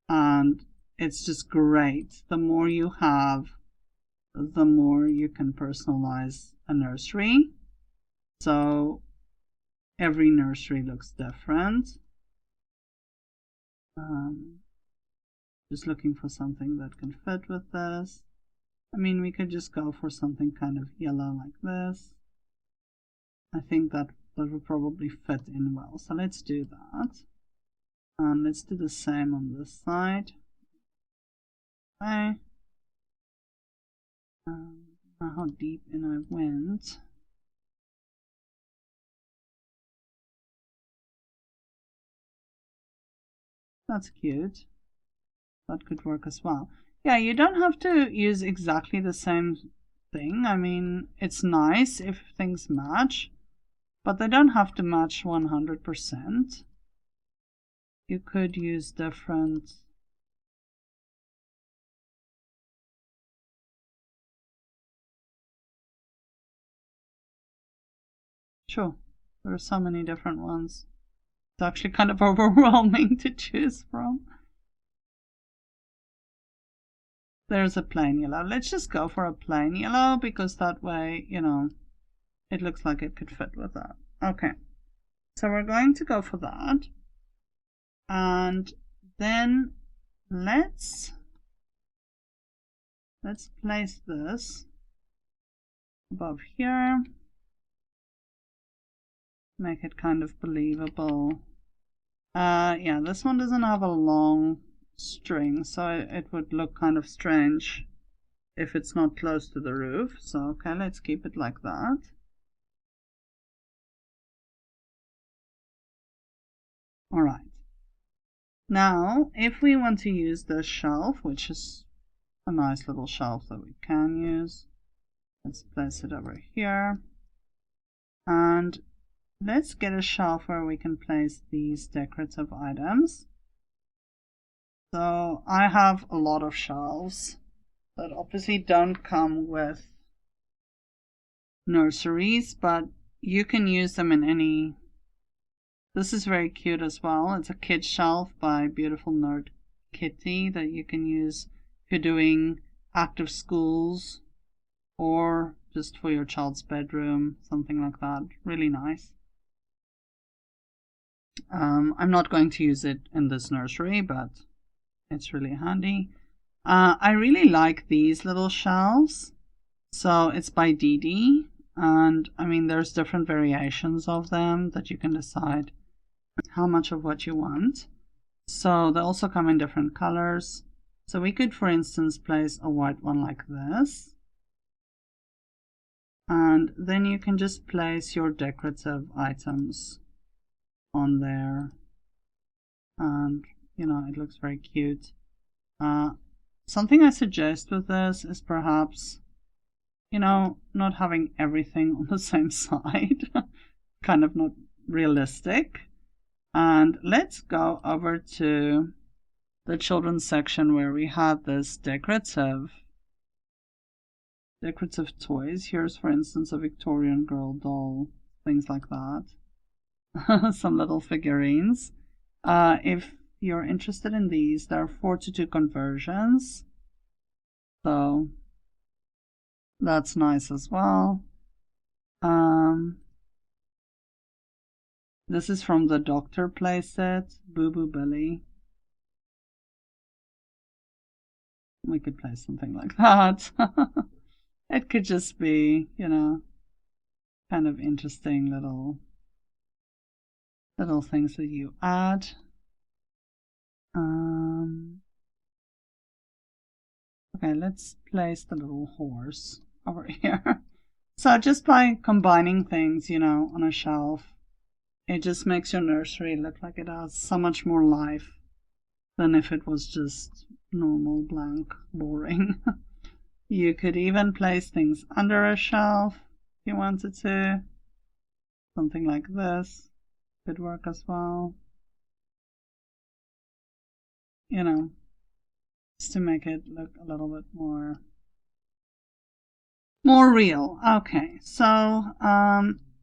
and it's just great. The more you have, the more you can personalize a nursery. So every nursery looks different. Just looking for something that can fit with this. I mean, we could just go for something kind of yellow like this. I think that would probably fit in well. So let's do that. And let's do the same on this side. Okay. Now how deep in I went. That's cute. That could work as well. Yeah, you don't have to use exactly the same thing. I mean, it's nice if things match, but they don't have to match 100%. You could use different. Sure, There are so many different ones. It's actually kind of overwhelming to choose from. There's a plain yellow. Let's just go for a plain yellow because that way, you know, it looks like it could fit with that. Okay, so we're going to go for that. And then let's place this above here. Make it kind of believable. Yeah, this one doesn't have a long string, so it would look kind of strange if it's not close to the roof. So okay, let's keep it like that. All right. Now, if we want to use this shelf, which is a nice little shelf that we can use, let's place it over here. And let's get a shelf where we can place these decorative items. So I have a lot of shelves that obviously don't come with nurseries, but you can use them in any. This is very cute as well. It's a kid shelf by Beautiful Nerd Kitty that you can use if you're doing active schools or just for your child's bedroom, something like that. Really nice. I'm not going to use it in this nursery, but it's really handy. I really like these little shelves. So it's by Dee, and I mean there's different variations of them that you can decide how much of what you want. So they also come in different colors. So we could, for instance, place a white one like this. And then you can just place your decorative items on there. And, you know, it looks very cute. Something I suggest with this is perhaps, you know, not having everything on the same side. Kind of not realistic. And let's go over to the children's section where we had this decorative toys. Here's, for instance, a Victorian girl doll, things like that. Some little figurines. If you're interested in these, there are 4:2 conversions. So that's nice as well. This is from the Doctor playset, Boo Boo Billy. We could play something like that. It could just be, you know, kind of interesting little things that you add. Okay, let's place the little horse over here. So just by combining things, you know, on a shelf, it just makes your nursery look like it has so much more life than if it was just normal, blank, boring. You could even place things under a shelf if you wanted to. Something like this could work as well. You know, just to make it look a little bit more real. Okay, so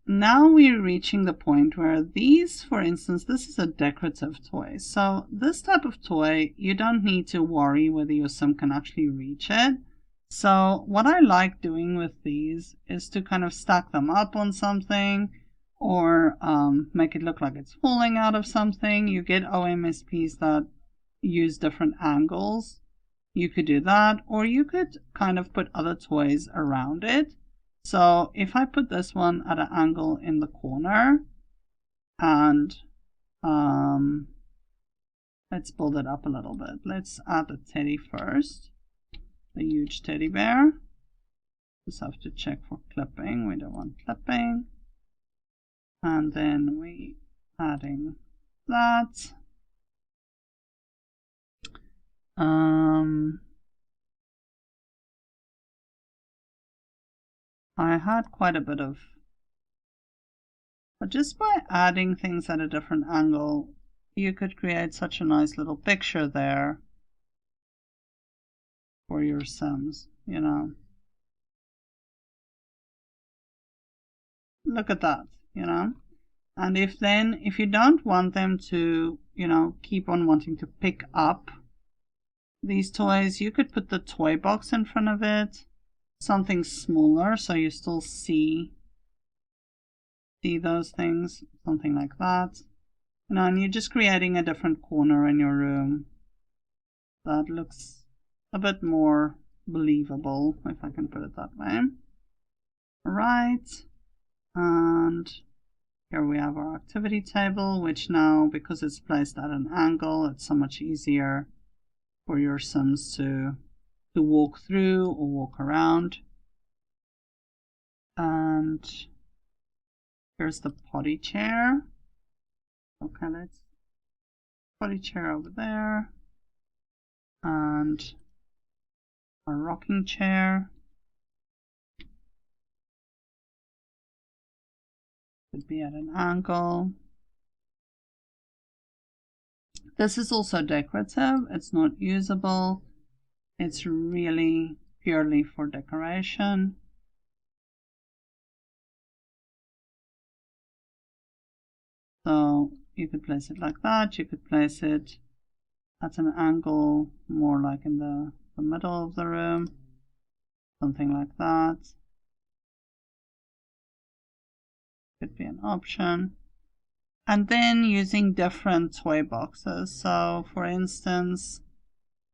now we're reaching the point where these, for instance, this is a decorative toy. So this type of toy, you don't need to worry whether your sim can actually reach it. So what I like doing with these is to kind of stack them up on something or make it look like it's falling out of something. You get OMSPs that use different angles. You could do that, or you could kind of put other toys around it. So if I put this one at an angle in the corner and let's build it up a little bit. Let's add the teddy first, the huge teddy bear. Just have to check for clipping. We don't want clipping. And then we adding that. I had quite a bit of, but just by adding things at a different angle, you could create such a nice little picture there for your sims, you know. Look at that, you know. And if you don't want them to, keep on wanting to pick up these toys, you could put the toy box in front of it, something smaller so you still see those things, something like that. And you're just creating a different corner in your room that looks a bit more believable, if I can put it that way. Alright, and here we have our activity table, which now, because it's placed at an angle, it's so much easier for your Sims to walk through or walk around. And here's the potty chair. Okay, let's potty chair over there. And our rocking chair. Could be at an angle. This is also decorative. It's not usable. It's really purely for decoration. So you could place it like that. You could place it at an angle more like in the middle of the room. Something like that. Could be an option. And then using different toy boxes. So for instance,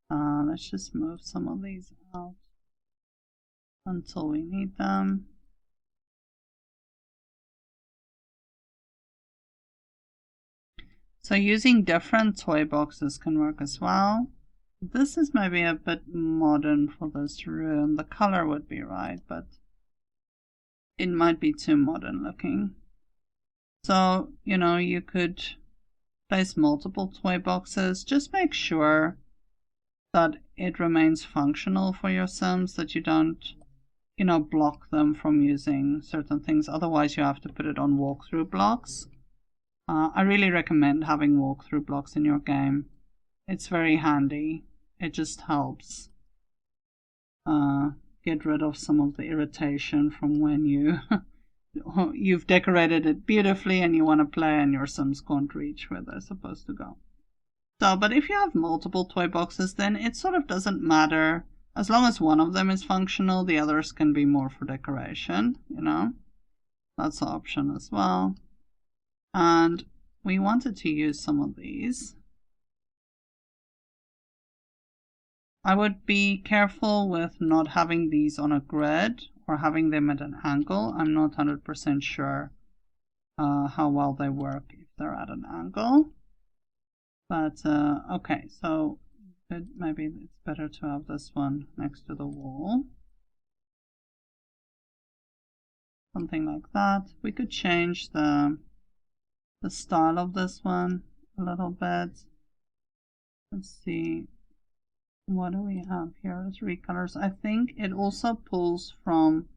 let's just move some of these out until we need them. So using different toy boxes can work as well. This is maybe a bit modern for this room. The color would be right, but it might be too modern looking. So, you could place multiple toy boxes. Just make sure that it remains functional for your Sims, that you don't, block them from using certain things. Otherwise, you have to put it on walkthrough blocks. I really recommend having walkthrough blocks in your game. It's very handy. It just helps get rid of some of the irritation from when you've decorated it beautifully and you want to play and your Sims can't reach where they're supposed to go. So, but if you have multiple toy boxes, then it sort of doesn't matter. As long as one of them is functional, the others can be more for decoration, That's an option as well. And we wanted to use some of these. I would be careful with not having these on a grid or having them at an angle. I'm not 100% sure how well they work if they're at an angle. But okay, so maybe it's better to have this one next to the wall. Something like that. We could change the style of this one a little bit. Let's see. What do we have here as recolors? I think it also pulls from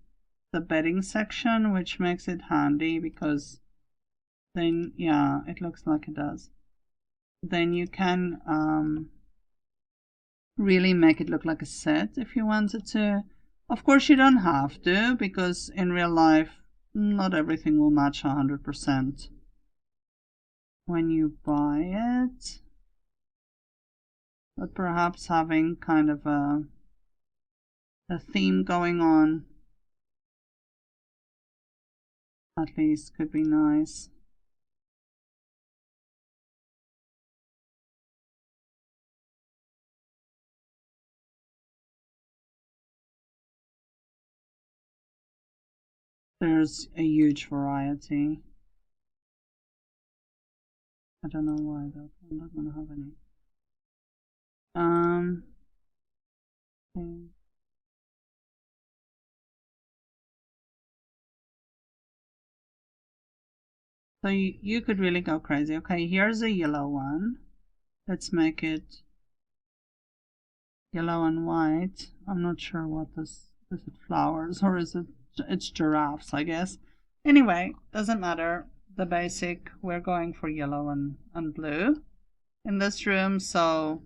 the bedding section, which makes it handy because then, yeah, it looks like it does. Then you can really make it look like a set if you wanted to. Of course, you don't have to, because in real life, not everything will match 100% when you buy it. But perhaps having kind of a theme going on at least could be nice. There's a huge variety. I don't know why that one doesn't have any. So you could really go crazy. Okay, here's a yellow one. Let's make it yellow and white. I'm not sure what this is. It flowers or is it? It's giraffes, I guess. Anyway, doesn't matter. The basic, we're going for yellow and blue in this room, so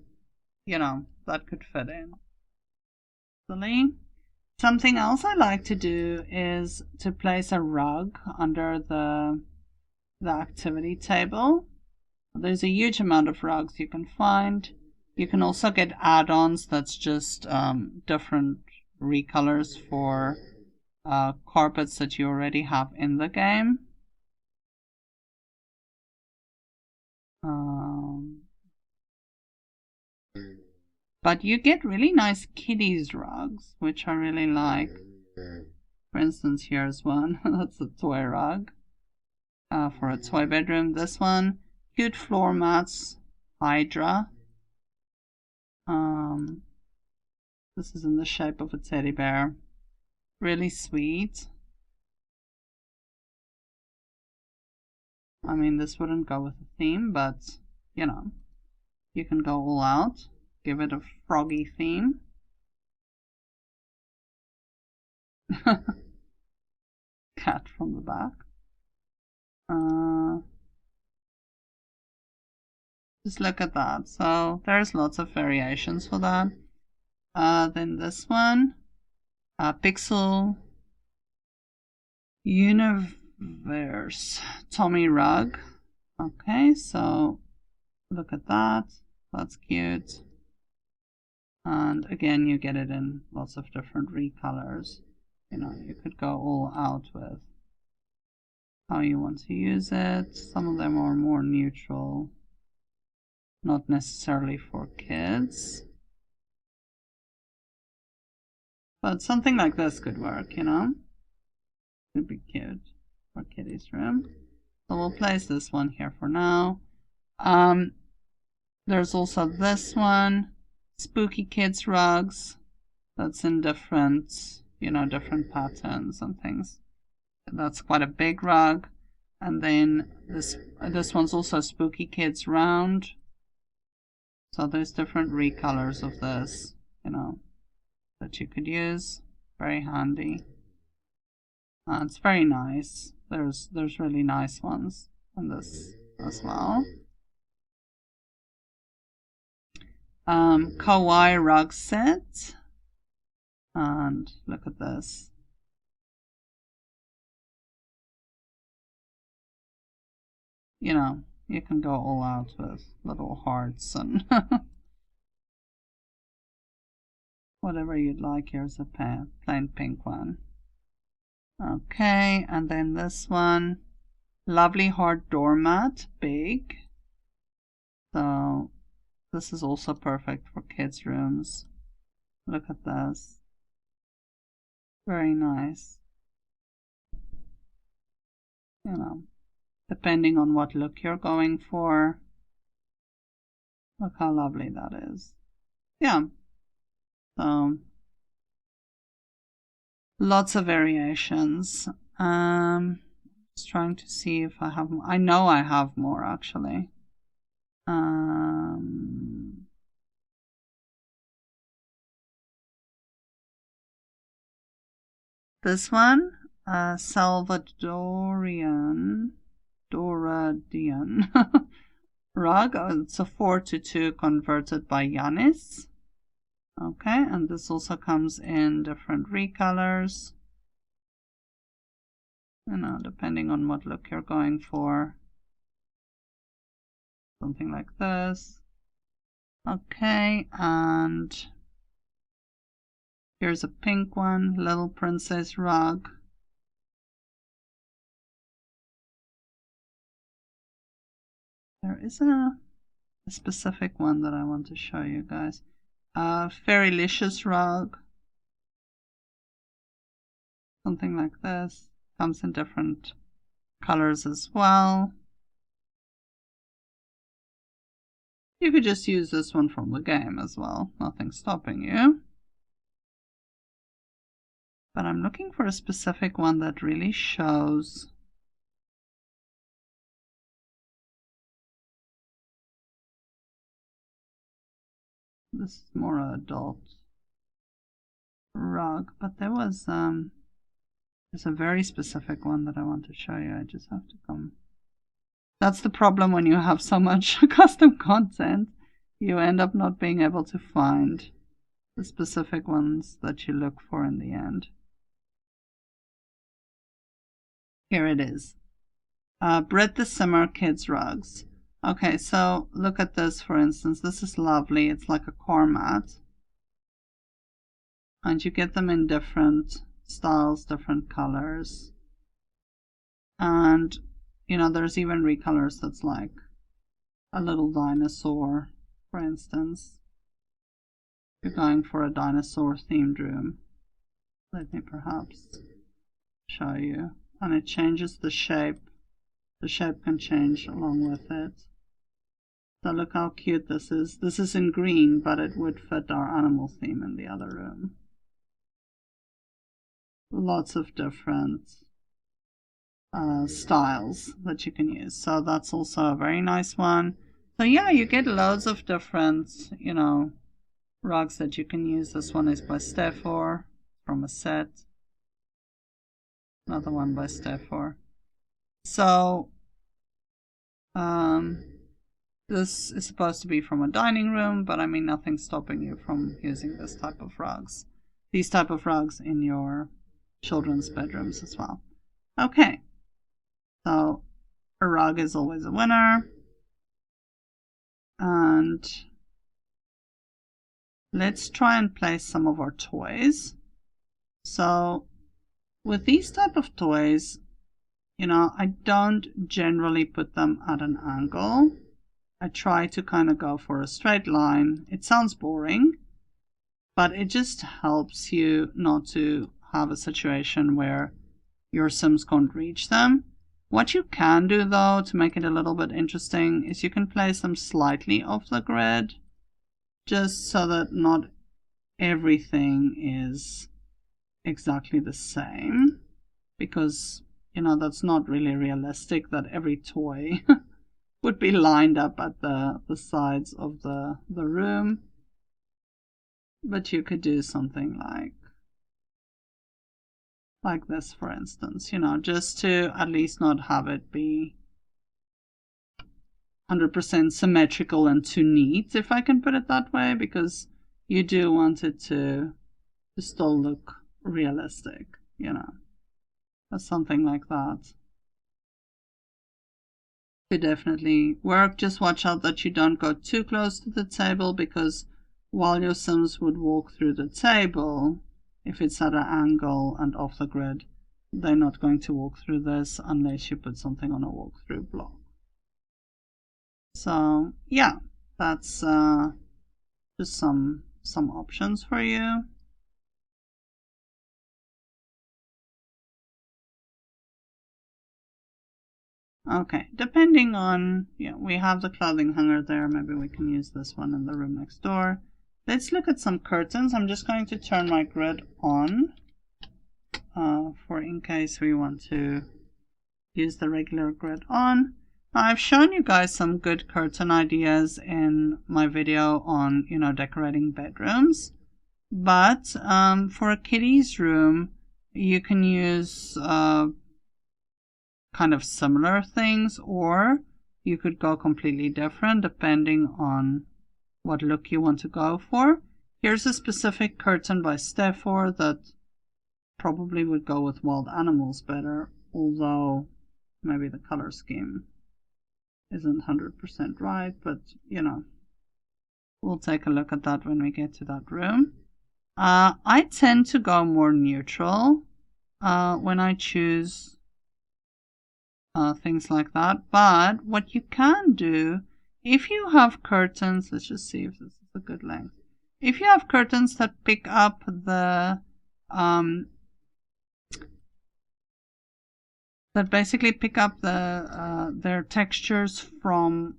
that could fit in. Something else I like to do is to place a rug under the the activity table. There's a huge amount of rugs you can find. You can also get add-ons that's just different recolors for carpets that you already have in the game. But you get really nice kiddies rugs, which I really like. For instance, here's one. That's a toy rug for a toy bedroom. This one, cute floor mats, Hydra. This is in the shape of a teddy bear. Really sweet. I mean, this wouldn't go with the theme, but you know, you can go all out. Give it a froggy theme. Cat from the back. Just look at that. So there's lots of variations for that. Then this one, Pixel Universe Tommy rug. Okay, so look at that. That's cute. And again, you get it in lots of different recolors. You know, you could go all out with how you want to use it. Some of them are more neutral, not necessarily for kids. But something like this could work, you know? Could be cute for Kitty's room. So we'll place this one here for now. There's also this one, Spooky Kids rugs. That's in different, you know, different patterns and things. That's quite a big rug. And then this one's also Spooky Kids round. So there's different recolors of this, you know, that you could use. Very handy. It's very nice. There's really nice ones in this as well. Kawaii rug set. And look at this. You know, you can go all out with little hearts and whatever you'd like. Here's a plain pink one. Okay, and then this one, lovely heart doormat, big. So this is also perfect for kids' rooms. Look at this. Very nice. You know, depending on what look you're going for. Look how lovely that is. Yeah. So lots of variations. Just trying to see if I have more. I know I have more actually. This one, Salvadorian rug. It's a 4:2 converted by Yanis. Okay, and this also comes in different recolors. You know, depending on what look you're going for. Something like this. Okay, and here's a pink one, Little Princess rug. There is a specific one that I want to show you guys. Fairylicious rug. Something like this. Comes in different colors as well. You could just use this one from the game as well. Nothing's stopping you. But I'm looking for a specific one that really shows. This is more adult rug, but there was there's a very specific one that I want to show you. I just have to come. That's the problem when you have so much custom content. You end up not being able to find the specific ones that you look for in the end. Here it is. Brit the Simmer Kids Rugs. Okay, so look at this, for instance. This is lovely. It's like a core mat. And you get them in different styles, different colors. And, you know, there's even recolors that's like a little dinosaur, for instance. If you're going for a dinosaur themed room, let me perhaps show you. And it changes the shape. The shape can change along with it. So look how cute this is. This is in green, but it would fit our animal theme in the other room. Lots of different styles that you can use. So that's also a very nice one. So yeah, you get loads of different, you know, rugs that you can use. This one is by Steffor from a set. Another one by Steffor. So this is supposed to be from a dining room, but I mean, nothing's stopping you from using this type of rugs. These type of rugs in your children's bedrooms as well. Okay, so a rug is always a winner. And let's try and place some of our toys. So with these type of toys, you know, I don't generally put them at an angle. I try to kind of go for a straight line. It sounds boring, but it just helps you not to have a situation where your Sims can't reach them. What you can do though to make it a little bit interesting is you can place them slightly off the grid, just so that not everything is exactly the same, because you know that's not really realistic that every toy would be lined up at the sides of the room. But you could do something like this, for instance, you know, just to at least not have it be 100% symmetrical and too neat, if I can put it that way, because you do want it to still look realistic, you know, or something like that. Could definitely work. Just watch out that you don't go too close to the table, because while your Sims would walk through the table, if it's at an angle and off the grid, they're not going to walk through this unless you put something on a walk-through block. So yeah, that's just some options for you. Okay, depending on, yeah, we have the clothing hanger there. Maybe we can use this one in the room next door. Let's look at some curtains. I'm just going to turn my grid on for in case we want to use the regular grid on. I've shown you guys some good curtain ideas in my video on, you know, decorating bedrooms. But for a kiddie's room, you can use kind of similar things, or you could go completely different depending on what look you want to go for. Here's a specific curtain by Steffor that probably would go with wild animals better, although maybe the color scheme isn't 100% right, but you know, we'll take a look at that when we get to that room. I tend to go more neutral when I choose things like that, but what you can do, if you have curtains, let's just see if this is a good length. If you have curtains that pick up the that basically pick up the their textures from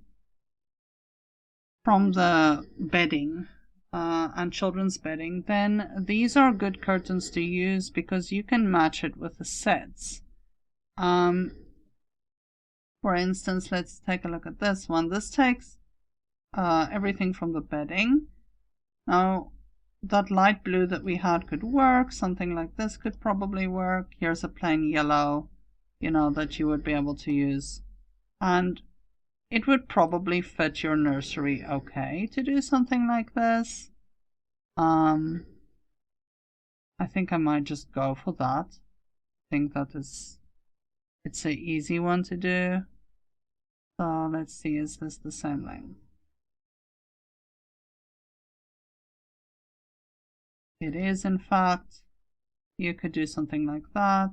the bedding and children's bedding, then these are good curtains to use because you can match it with the sets. For instance, let's take a look at this one. This takes everything from the bedding. Now, that light blue that we had could work. Something like this could probably work. Here's a plain yellow, you know, that you would be able to use. And it would probably fit your nursery okay to do something like this. I think I might just go for that. I think that is It's an easy one to do. So let's see, is this the same length? It is, in fact. You could do something like that.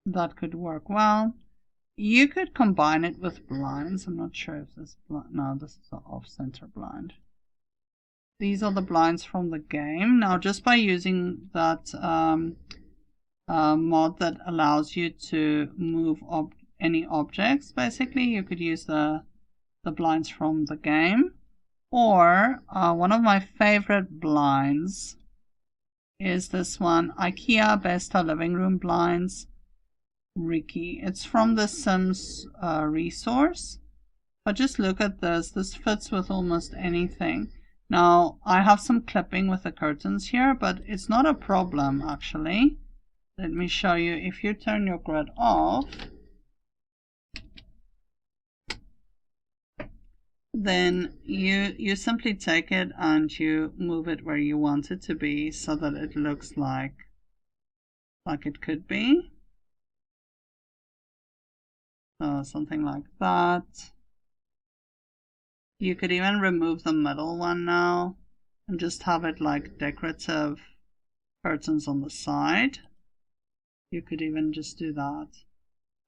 That could work well. You could combine it with blinds. I'm not sure if this blind, no, this is an off-center blind. These are the blinds from the game. Now, just by using that mod that allows you to move any objects, basically, you could use the blinds from the game. Or one of my favorite blinds is this one, IKEA Besta Living Room Blinds Ricky. It's from the Sims resource. But just look at this. This fits with almost anything. Now, I have some clipping with the curtains here, but it's not a problem, actually. Let me show you. If you turn your grid off, then you simply take it and you move it where you want it to be so that it looks like it could be. So something like that. You could even remove the middle one now and just have it like decorative curtains on the side. You could even just do that.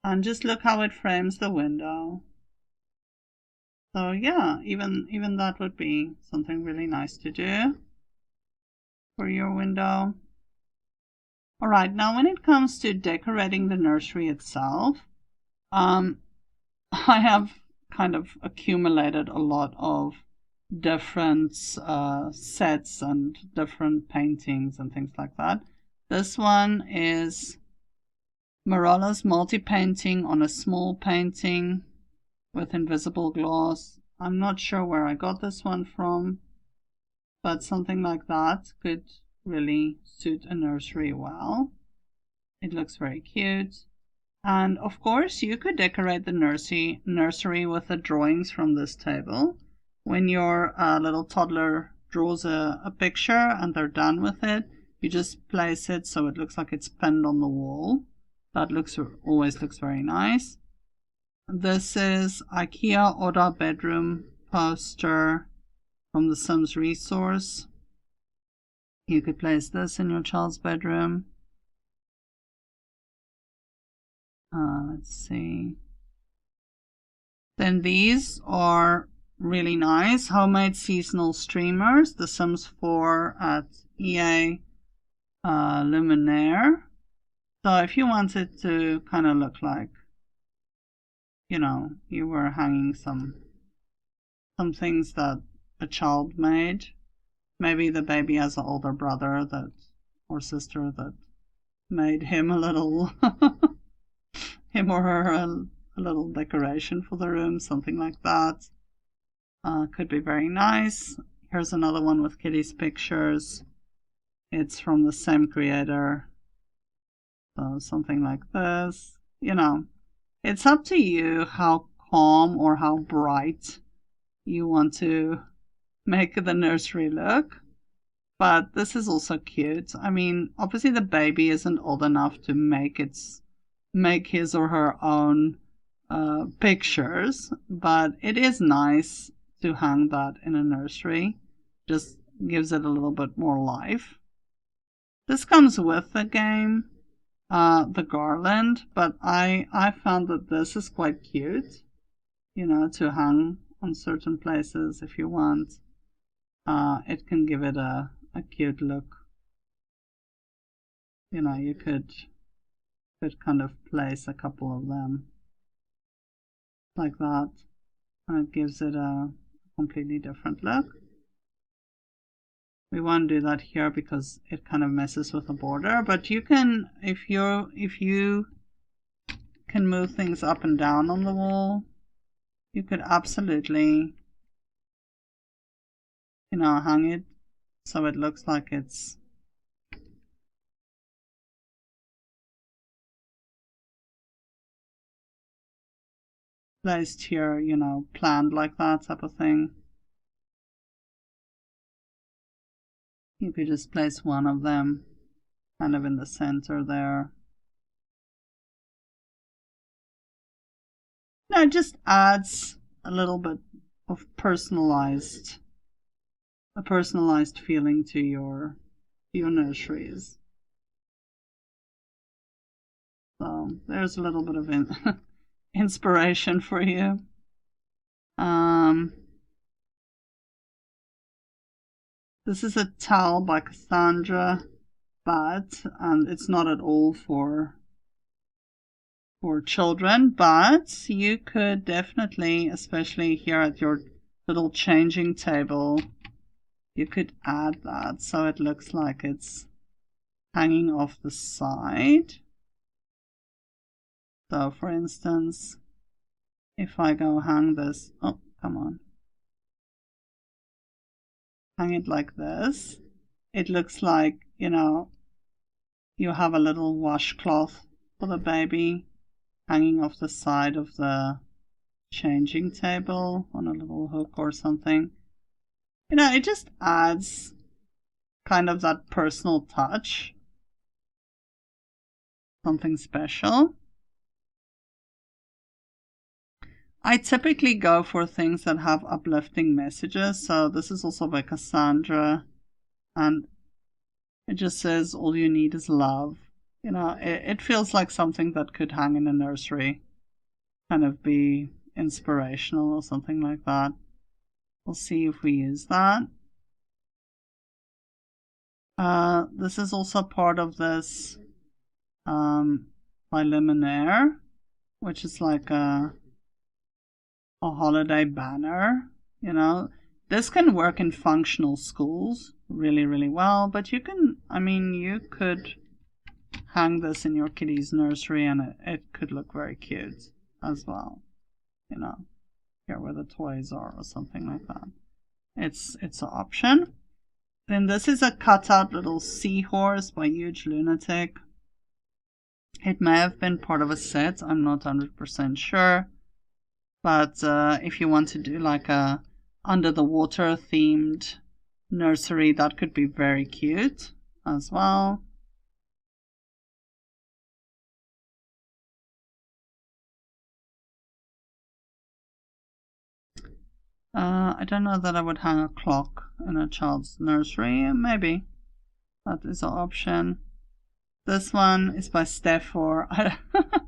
And just look how it frames the window. So yeah, even that would be something really nice to do for your window. Alright, now when it comes to decorating the nursery itself, I have kind of accumulated a lot of different sets and different paintings and things like that. This one is Marolla's multi-painting on a small painting with invisible gloss. I'm not sure where I got this one from, but something like that could really suit a nursery well. It looks very cute. And of course, you could decorate the nursery with the drawings from this table. When your little toddler draws a picture and they're done with it, you just place it so it looks like it's pinned on the wall. That always looks very nice. This is IKEA Oda bedroom poster from the Sims resource. You could place this in your child's bedroom. Let's see. Then these are really nice homemade seasonal streamers, the Sims 4 at EA Luminaire. So if you wanted to kind of look like, you know, you were hanging some things that a child made. Maybe the baby has an older brother or sister that made him a little him or her a little decoration for the room, something like that. Could be very nice. Here's another one with Kitty's pictures. It's from the same creator. So something like this. You know, it's up to you how calm or how bright you want to make the nursery look. But this is also cute. I mean, obviously the baby isn't old enough to make his or her own pictures, but it is nice to hang that in a nursery. Just gives it a little bit more life. This comes with the game, the garland, but I found that this is quite cute, you know, to hang on certain places if you want. It can give it a cute look. You know, you could kind of place a couple of them like that, and it gives it a completely different look. We won't do that here because it kind of messes with the border, but you can, if you can move things up and down on the wall, you could absolutely, you know, hang it so it looks like it's placed here, you know, planned like that type of thing. You could just place one of them kind of in the center there. it just adds a little bit of a personalized feeling to your nurseries. So there's a little bit of inspiration for you. This is a towel by Cassandra, and it's not at all for children, but you could definitely, especially here at your little changing table, you could add that so it looks like it's hanging off the side. So for instance, if I go hang this, oh, come on, hang it like this, it looks like, you know, you have a little washcloth for the baby hanging off the side of the changing table on a little hook or something. You know, it just adds kind of that personal touch, something special. I typically go for things that have uplifting messages. So this is also by Cassandra, and it just says all you need is love. You know, it feels like something that could hang in a nursery, kind of be inspirational or something like that. We'll see if we use that. This is also part of this by Luminaire, which is like a holiday banner. You know, this can work in functional schools really, really well, but you can, I mean, you could hang this in your kiddie's nursery and it could look very cute as well. You know, here where the toys are or something like that. It's an option. Then this is a cutout little seahorse by Huge Lunatic. It may have been part of a set, I'm not 100% sure. But if you want to do like a under the water themed nursery, that could be very cute as well. I don't know that I would hang a clock in a child's nursery. Maybe that is an option. This one is by Steph-Or.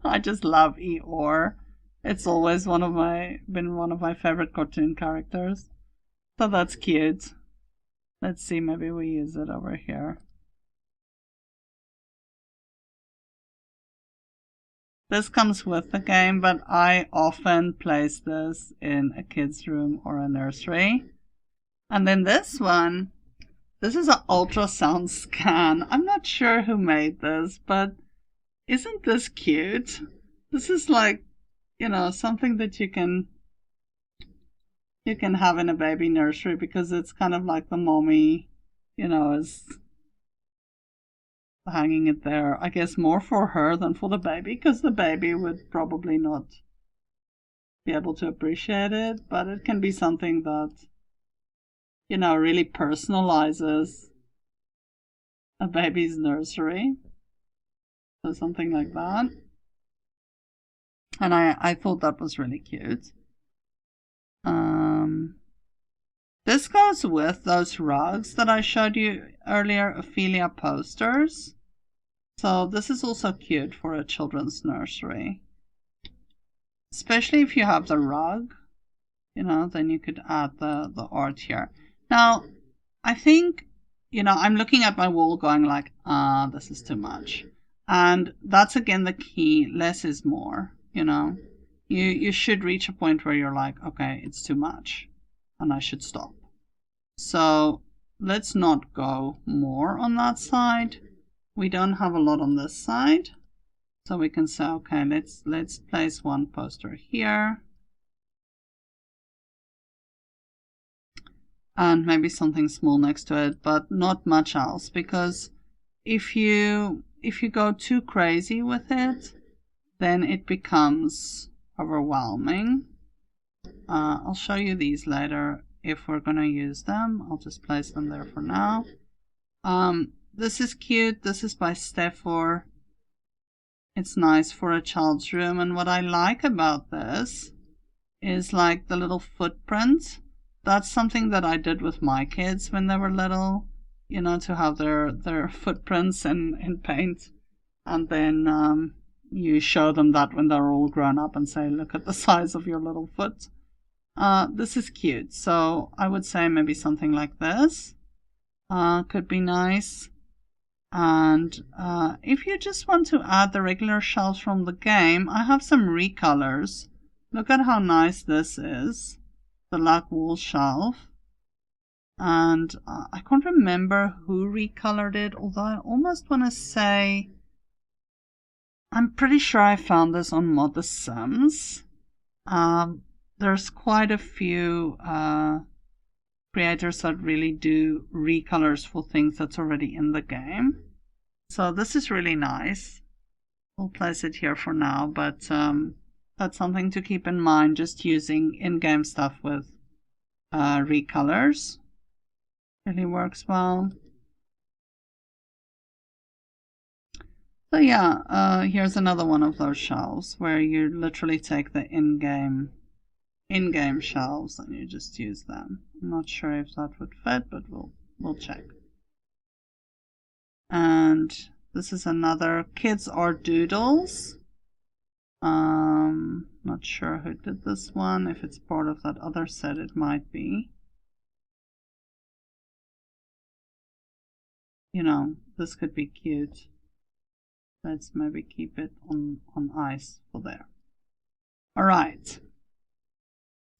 I just love Eeyore. It's always been one of my favorite cartoon characters. So that's cute. Let's see, maybe we use it over here. This comes with the game, but I often place this in a kid's room or a nursery. And then this one, this is an ultrasound scan. I'm not sure who made this, but isn't this cute? This is like, you know, something that you can have in a baby nursery because it's kind of like the mommy, you know, is hanging it there. I guess more for her than for the baby, because the baby would probably not be able to appreciate it, but it can be something that, you know, really personalizes a baby's nursery. So something like that. And I thought that was really cute. This goes with those rugs that I showed you earlier, Ophelia posters. So this is also cute for a children's nursery. Especially if you have the rug, you know, then you could add the art here. Now, I think, you know, I'm looking at my wall going like, this is too much. And that's again the key, less is more, you know. You should reach a point where you're like, okay, it's too much and I should stop. So let's not go more on that side. We don't have a lot on this side. So we can say, okay, let's place one poster here. And maybe something small next to it, but not much else, because if you go too crazy with it, then it becomes overwhelming. I'll show you these later if we're gonna use them. I'll just place them there for now. This is cute. This is by Steph-Or. It's nice for a child's room, and what I like about this is like the little footprint. That's something that I did with my kids when they were little, you know, to have their footprints in paint. And then you show them that when they're all grown up and say, look at the size of your little foot. This is cute. So I would say maybe something like this could be nice. And if you just want to add the regular shelves from the game, I have some recolors. Look at how nice this is. The black wool shelf. And I can't remember who recolored it, although I almost want to say, I'm pretty sure I found this on Mod The Sims. There's quite a few creators that really do recolors for things that's already in the game. So this is really nice. We'll place it here for now, but that's something to keep in mind, just using in-game stuff with recolors. Really works well. So yeah, here's another one of those shelves where you literally take the in-game shelves and you just use them. I'm not sure if that would fit, but we'll check. And this is another Kids Are Doodles. Not sure who did this one. If it's part of that other set, it might be. You know, this could be cute. Let's maybe keep it on ice for there. All right.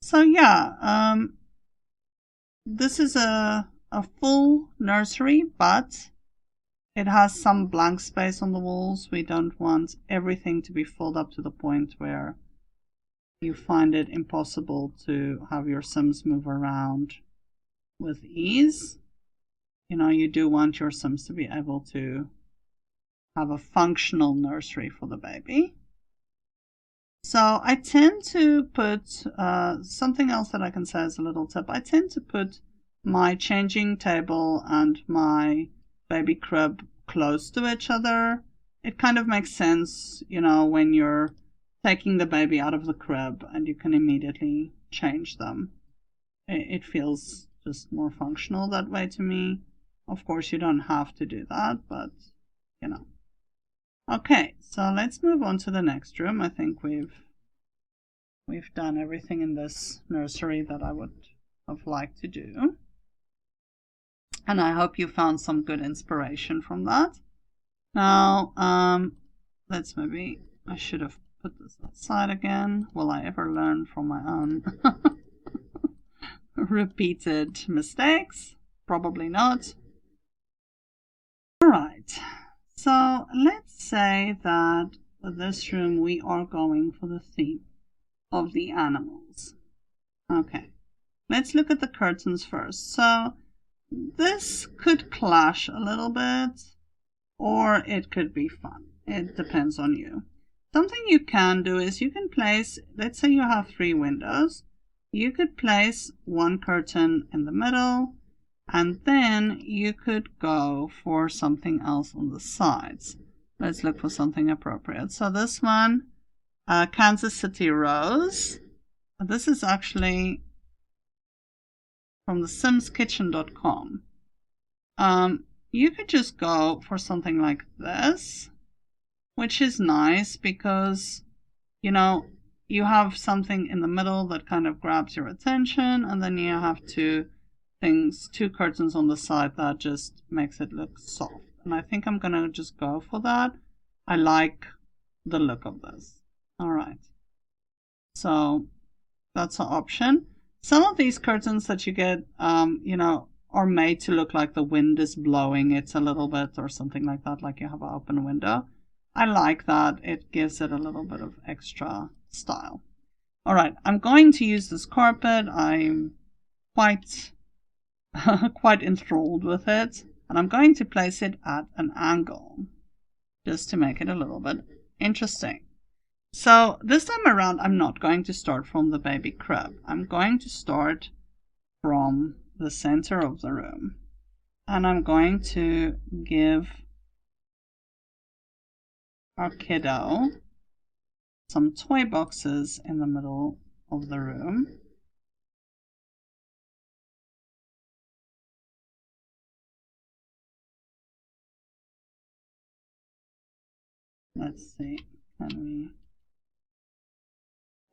So yeah, this is a full nursery, but it has some blank space on the walls. We don't want everything to be filled up to the point where you find it impossible to have your Sims move around with ease. You know, you do want your Sims to be able to have a functional nursery for the baby. So I tend to put something else that I can say as a little tip. I tend to put my changing table and my baby crib close to each other. It kind of makes sense, you know, when you're taking the baby out of the crib and you can immediately change them. It feels just more functional that way to me. Of course, you don't have to do that, but, you know. Okay, so let's move on to the next room. I think we've done everything in this nursery that I would have liked to do. And I hope you found some good inspiration from that. Now, let's maybe, I should have put this outside again. Will I ever learn from my own repeated mistakes? Probably not. All right. So let's say that for this room we are going for the theme of the animals. Okay, let's look at the curtains first. So this could clash a little bit, or it could be fun. It depends on you. Something you can do is you can place, let's say you have 3 windows, you could place one curtain in the middle, and then you could go for something else on the sides. Let's look for something appropriate. So this one, Kansas City Rose. This is actually from the simskitchen.com. You could just go for something like this, which is nice because, you know, you have something in the middle that kind of grabs your attention, and then you have 2 curtains on the side that just makes it look soft. And I think I'm gonna just go for that. I like the look of this. All right, so that's an option. Some of these curtains that you get, you know, are made to look like the wind is blowing it a little bit or something like that, like you have an open window. I like that. It gives it a little bit of extra style. All right, I'm going to use this carpet. I'm quite enthralled with it, and I'm going to place it at an angle just to make it a little bit interesting. So this time around, I'm not going to start from the baby crib. I'm going to start from the center of the room, and I'm going to give our kiddo some toy boxes in the middle of the room. Let's see, can we...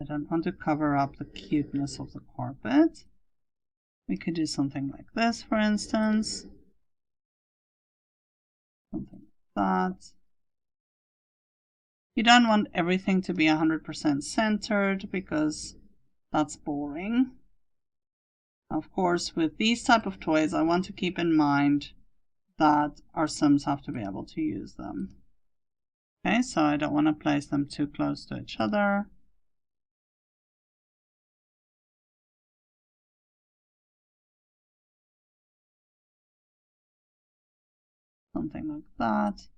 I don't want to cover up the cuteness of the carpet. We could do something like this, for instance. Something like that. You don't want everything to be 100% centered because that's boring. Of course, with these type of toys, I want to keep in mind that our Sims have to be able to use them. Okay, so I don't want to place them too close to each other. Something like that.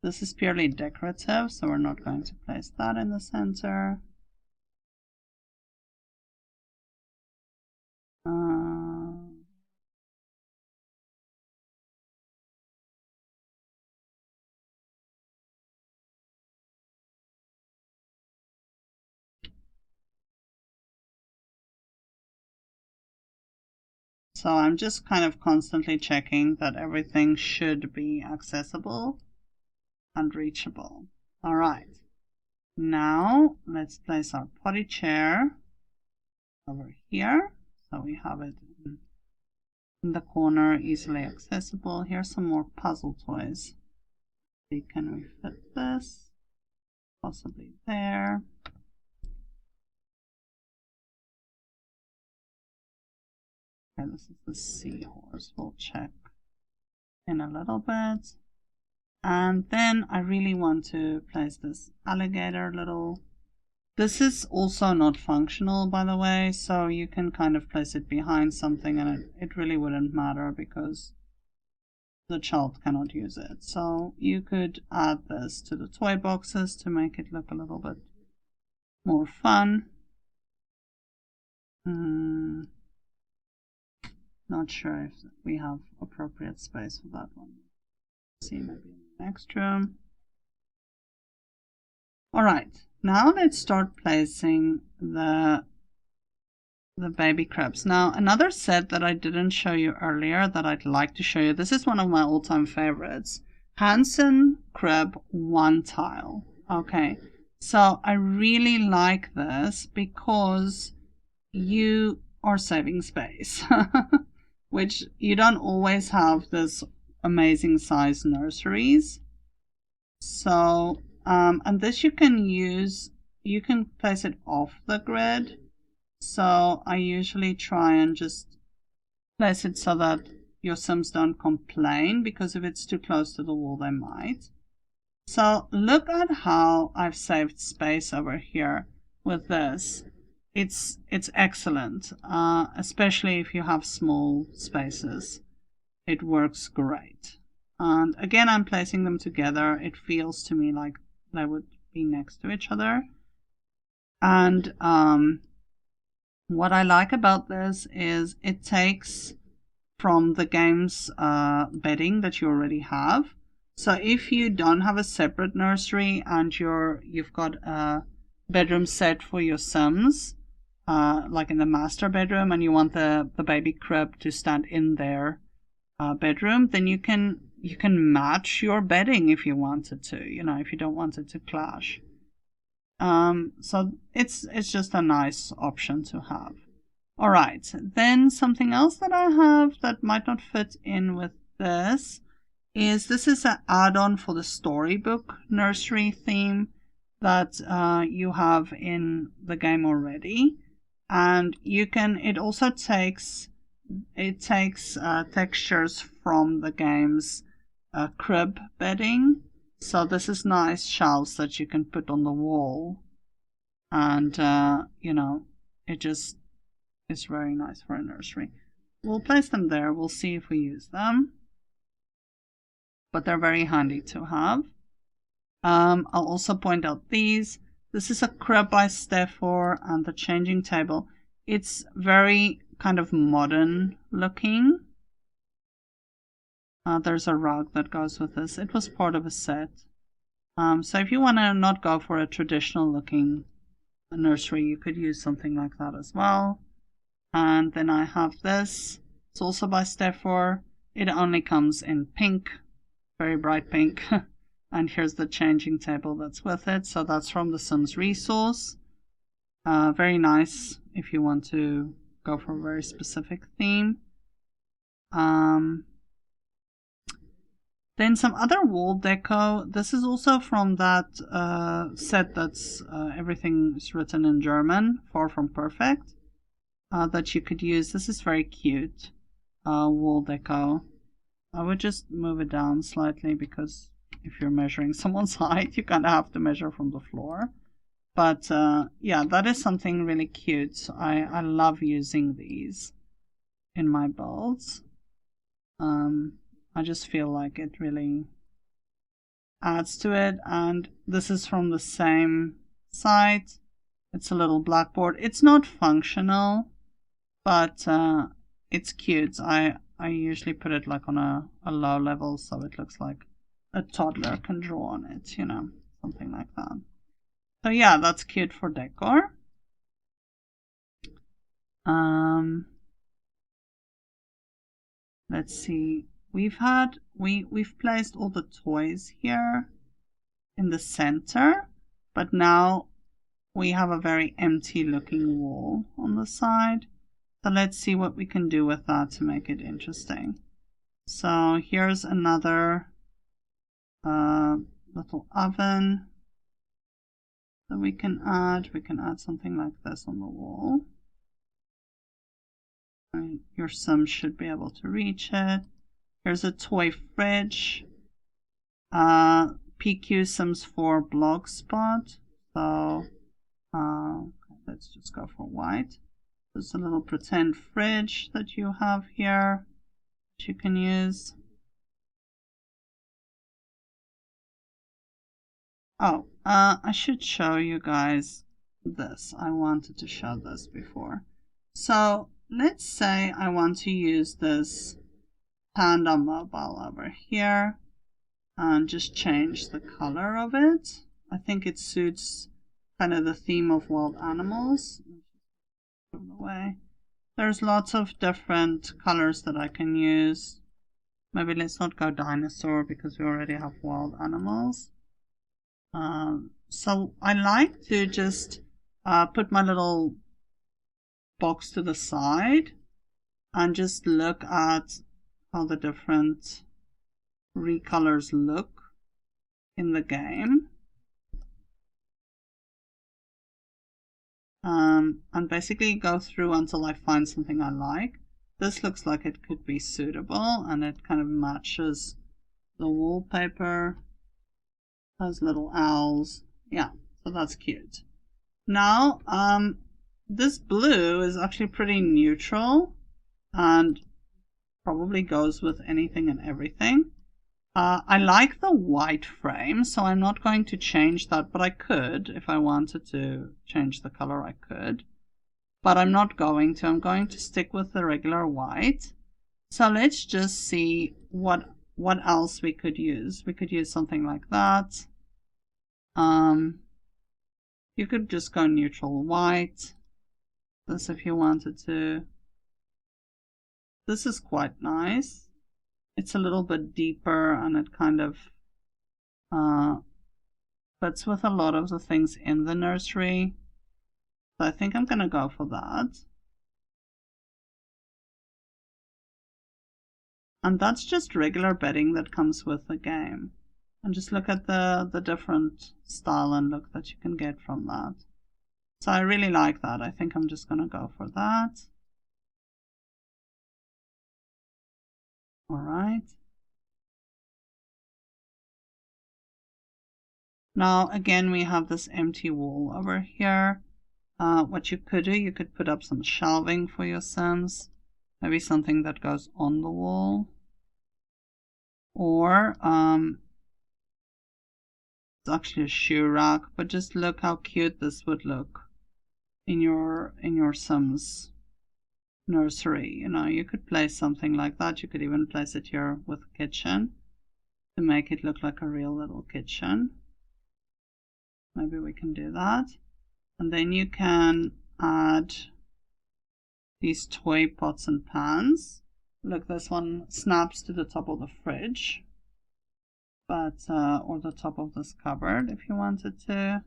This is purely decorative, so we're not going to place that in the center. So I'm just kind of constantly checking that everything should be accessible and reachable. All right. Now let's place our potty chair over here. So we have it in the corner, easily accessible. Here's some more puzzle toys. See, can we fit this? Possibly there. Okay, this is the seahorse. We'll check in a little bit. And then I really want to place this alligator little... This is also not functional, by the way, so you can kind of place it behind something and it really wouldn't matter because the child cannot use it. So you could add this to the toy boxes to make it look a little bit more fun. Not sure if we have appropriate space for that one. Let's see, maybe in the next room. All right, now let's start placing the baby cribs. Now, another set that I didn't show you earlier that I'd like to show you. This is one of my all-time favorites. Hansen crib one tile. Okay, so I really like this because you are saving space, which you don't always have this amazing size nurseries. So, and this you can use, you can place it off the grid. So I usually try and just place it so that your Sims don't complain, because if it's too close to the wall, they might. So look at how I've saved space over here with this. It's excellent, especially if you have small spaces. It works great. And again, I'm placing them together. It feels to me like they would be next to each other. And what I like about this is it takes from the game's bedding that you already have. So if you don't have a separate nursery and you've got a bedroom set for your Sims, like in the master bedroom, and you want the baby crib to stand in their bedroom, then you can match your bedding if you wanted to, you know, if you don't want it to clash. So it's just a nice option to have. All right, then something else that I have that might not fit in with this is an add-on for the storybook nursery theme that you have in the game already, and it also takes textures from the game's crib bedding. So this is nice shelves that you can put on the wall, and you know, it just is very nice for a nursery. We'll place them there. We'll see if we use them, but they're very handy to have. I'll also point out these. This is a crib by Steffor and the changing table. It's very kind of modern looking. There's a rug that goes with this. It was part of a set. So if you want to not go for a traditional looking a nursery, you could use something like that as well. And then I have this. It's also by Steffor. It only comes in pink, very bright pink. And here's the changing table that's with it. So that's from the Sims resource. Very nice if you want to go for a very specific theme. Then some other wall deco. This is also from that set that's everything is written in German, Far From Perfect, that you could use. This is very cute wall deco. I would just move it down slightly because if you're measuring someone's height, you kind of have to measure from the floor. But yeah, that is something really cute. I love using these in my builds. I just feel like it really adds to it. And this is from the same site. It's a little blackboard. It's not functional, but it's cute. I usually put it like on a low level so it looks like a toddler can draw on it, you know, something like that. So yeah, that's cute for decor. Let's see. We've placed all the toys here in the center, but now we have a very empty looking wall on the side. So let's see what we can do with that to make it interesting. So here's another little oven that we can add. We can add something like this on the wall. Your Sims should be able to reach it. Here's a toy fridge. PQ Sims 4 blog spot. So let's just go for white. There's a little pretend fridge that you have here that you can use. Oh, I should show you guys this. I wanted to show this before. So let's say I want to use this Panda mobile over here and just change the color of it. I think it suits kind of the theme of wild animals. There's lots of different colors that I can use. Maybe let's not go dinosaur because we already have wild animals. So I like to just put my little box to the side and just look at how the different recolors look in the game. And basically go through until I find something I like. This looks like it could be suitable and it kind of matches the wallpaper. Those little owls. Yeah, so that's cute. Now, this blue is actually pretty neutral and probably goes with anything and everything. I like the white frame, so I'm not going to change that, but I could. If I wanted to change the color, I could. But I'm not going to. I'm going to stick with the regular white. So let's just see what else we could use. We could use something like that. You could just go neutral white. This if you wanted to. This is quite nice. It's a little bit deeper and it kind of fits with a lot of the things in the nursery. So I think I'm going to go for that. And that's just regular bedding that comes with the game. And just look at the different style and look that you can get from that. So I really like that. I think I'm just going to go for that. All right. Now again we have this empty wall over here. What you could do, you could put up some shelving for your Sims. Maybe something that goes on the wall. Or it's actually a shoe rack, but just look how cute this would look in your Sims nursery. You know, you could place something like that. You could even place it here with a kitchen to make it look like a real little kitchen. Maybe we can do that. And then you can add these toy pots and pans. Look, this one snaps to the top of the fridge, but or the top of this cupboard if you wanted to.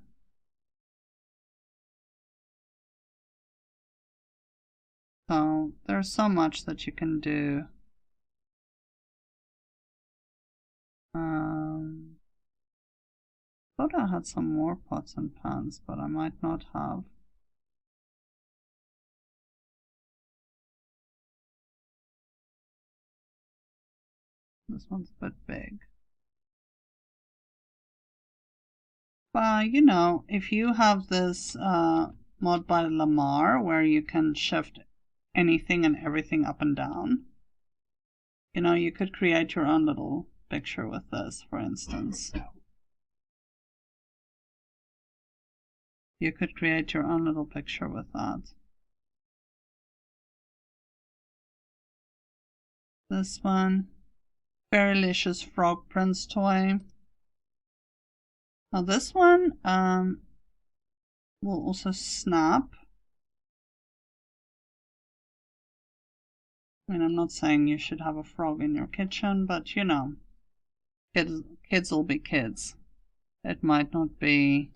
So there's so much that you can do. Thought I had some more pots and pans, but I might not have. This one's a bit big. But you know, if you have this mod by Lamar where you can shift anything and everything up and down, you know, you could create your own little picture with this, for instance. You could create your own little picture with that. This one, Feralicious Frog Prince toy. Now this one will also snap. I mean, I'm not saying you should have a frog in your kitchen, but you know, kids will be kids. It might not be.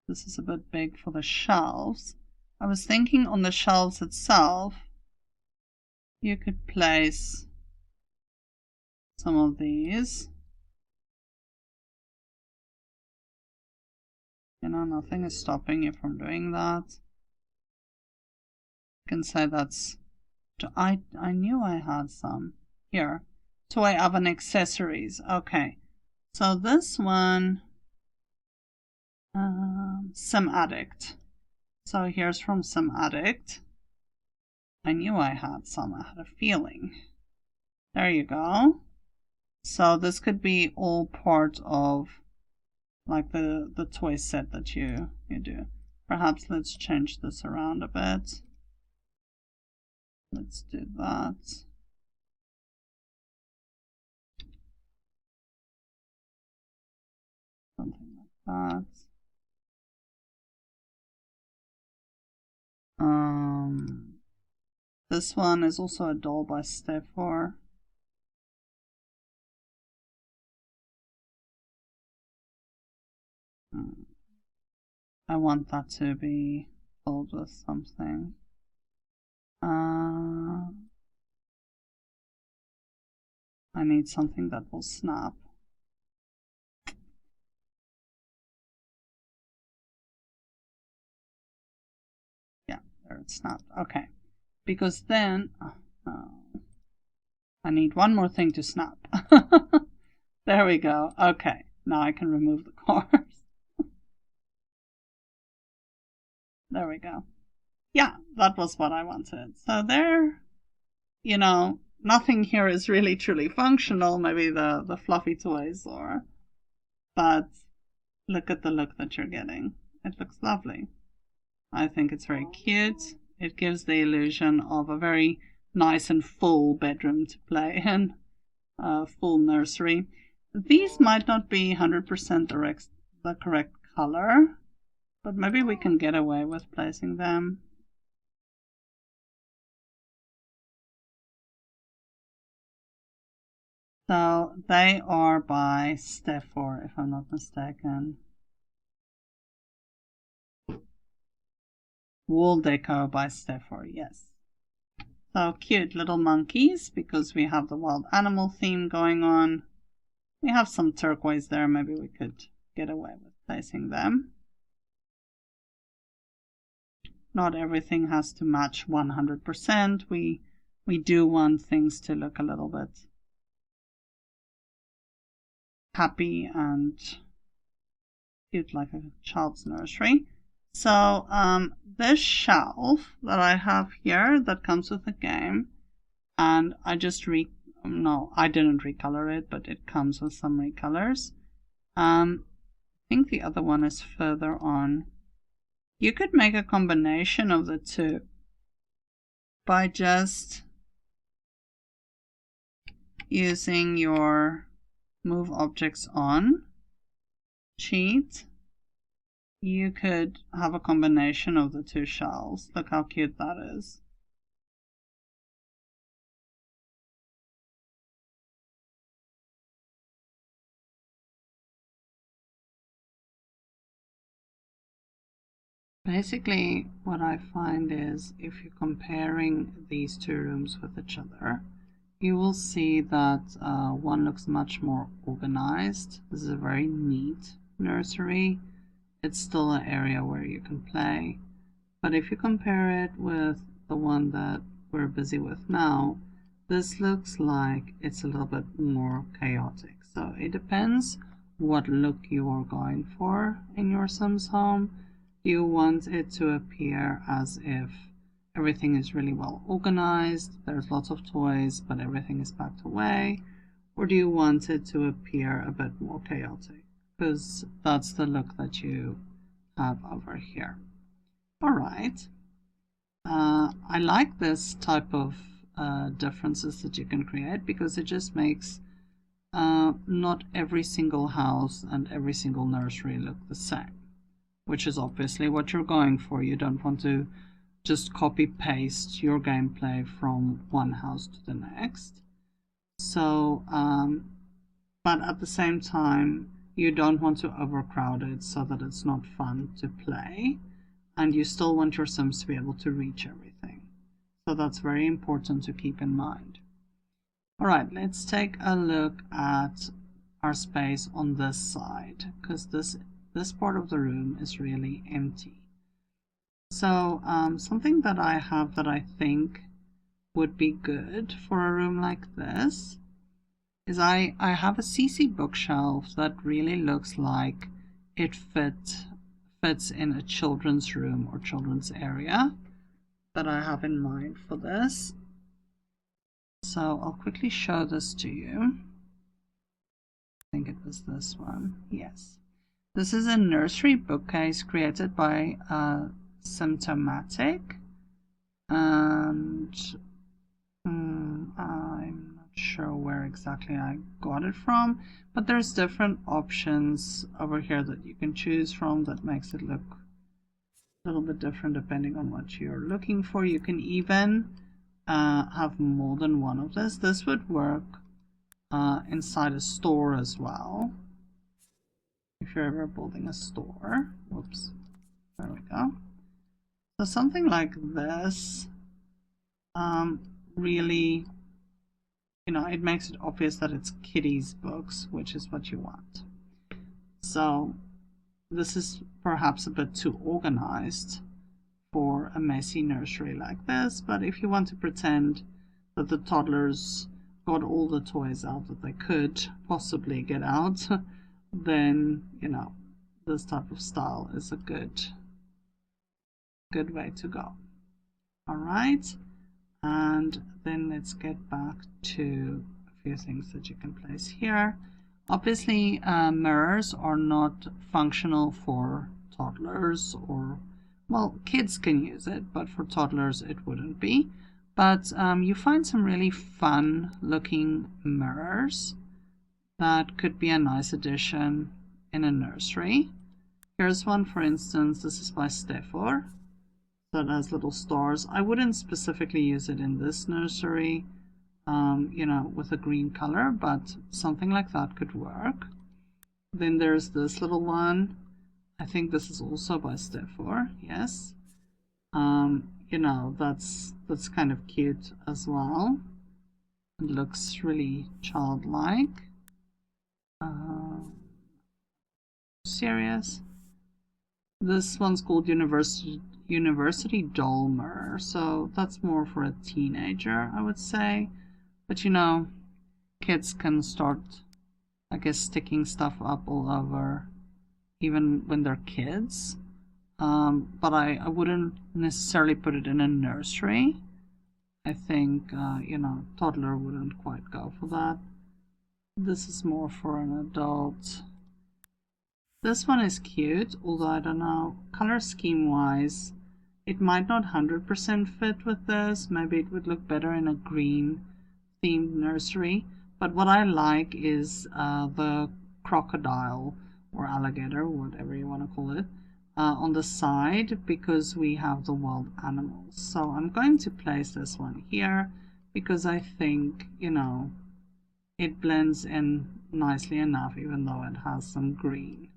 This is a bit big for the shelves. I was thinking on the shelves itself, you could place some of these. You know, nothing is stopping you from doing that. You can say that's. I knew I had some. Here, toy oven accessories. Okay, so this one, Sim Addict. So here's from Sim Addict. I knew I had some. I had a feeling. There you go. So this could be all part of like the toy set that you do. Perhaps let's change this around a bit. Let's do that. Something like that. This one is also a doll by Stefan. I want that to be filled with something. I need something that will snap. Yeah, there it snapped. Okay. Because then I need one more thing to snap. There we go. Okay. Now I can remove the cars. There we go. Yeah, that was what I wanted. So there, you know, nothing here is really truly functional. Maybe the fluffy toys but look at the look that you're getting. It looks lovely. I think it's very cute. It gives the illusion of a very nice and full bedroom to play in, a full nursery. These might not be 100% the correct color, but maybe we can get away with placing them. So they are by Stefan, if I'm not mistaken. Wall Deco by Stefan, yes. So cute little monkeys, because we have the wild animal theme going on. We have some turquoise there, maybe we could get away with placing them. Not everything has to match 100%. We do want things to look a little bit happy and cute, like a child's nursery. So this shelf that I have here that comes with the game, and I just no, I didn't recolor it, but it comes with some recolors. I think the other one is further on. You could make a combination of the two by just using your move objects on cheat, you could have a combination of the two shelves. Look how cute that is. Basically, what I find is if you're comparing these two rooms with each other, you will see that one looks much more organized. This is a very neat nursery. It's still an area where you can play. But if you compare it with the one that we're busy with now, this looks like it's a little bit more chaotic. So it depends what look you are going for in your Sims home. Do you want it to appear as if everything is really well organized, there's lots of toys, but everything is packed away? Or do you want it to appear a bit more chaotic? Because that's the look that you have over here. Alright. I like this type of differences that you can create because it just makes not every single house and every single nursery look the same, which is obviously what you're going for. You don't want to just copy paste your gameplay from one house to the next. So, but at the same time, you don't want to overcrowd it so that it's not fun to play, and you still want your Sims to be able to reach everything. So that's very important to keep in mind. All right, let's take a look at our space on this side, because this part of the room is really empty. So something that I have that I think would be good for a room like this is I have a CC bookshelf that really looks like it fits in a children's room or children's area that I have in mind for this. So I'll quickly show this to you. I think it was this one. Yes. This is a nursery bookcase created by Symptomatic, and I'm not sure where exactly I got it from, but there's different options over here that you can choose from that makes it look a little bit different depending on what you're looking for. You can even have more than one of this. This would work inside a store as well. If you're ever building a store. Whoops. There we go. So something like this really, it makes it obvious that it's kiddies books, which is what you want. So this is perhaps a bit too organized for a messy nursery like this, but if you want to pretend that the toddlers got all the toys out that they could possibly get out, then, this type of style is a good way to go. All right, and then let's get back to a few things that you can place here. Obviously, mirrors are not functional for toddlers, or, well, kids can use it, but for toddlers it wouldn't be. But you find some really fun looking mirrors that could be a nice addition in a nursery. Here's one, for instance. This is by Stefor. That has little stars. I wouldn't specifically use it in this nursery, with a green color, but something like that could work. Then there's this little one. I think this is also by Stefor. Yes. That's kind of cute as well. It looks really childlike. Serious. This one's called University Doll Mirror, so that's more for a teenager, I would say. But kids can start, I guess, sticking stuff up all over even when they're kids. But I wouldn't necessarily put it in a nursery. I think, toddler wouldn't quite go for that. This is more for an adult. This one is cute, although I don't know, color scheme wise, it might not 100% fit with this. Maybe it would look better in a green themed nursery. But what I like is the crocodile or alligator, whatever you want to call it, on the side because we have the wild animals. So I'm going to place this one here because I think, you know, it blends in nicely enough even though it has some green.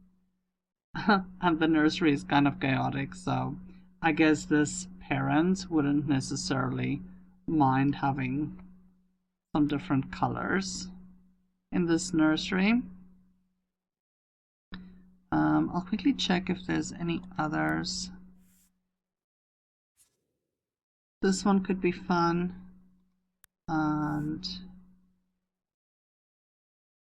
And the nursery is kind of chaotic, so I guess this parent wouldn't necessarily mind having some different colors in this nursery. I'll quickly check if there's any others. This one could be fun, and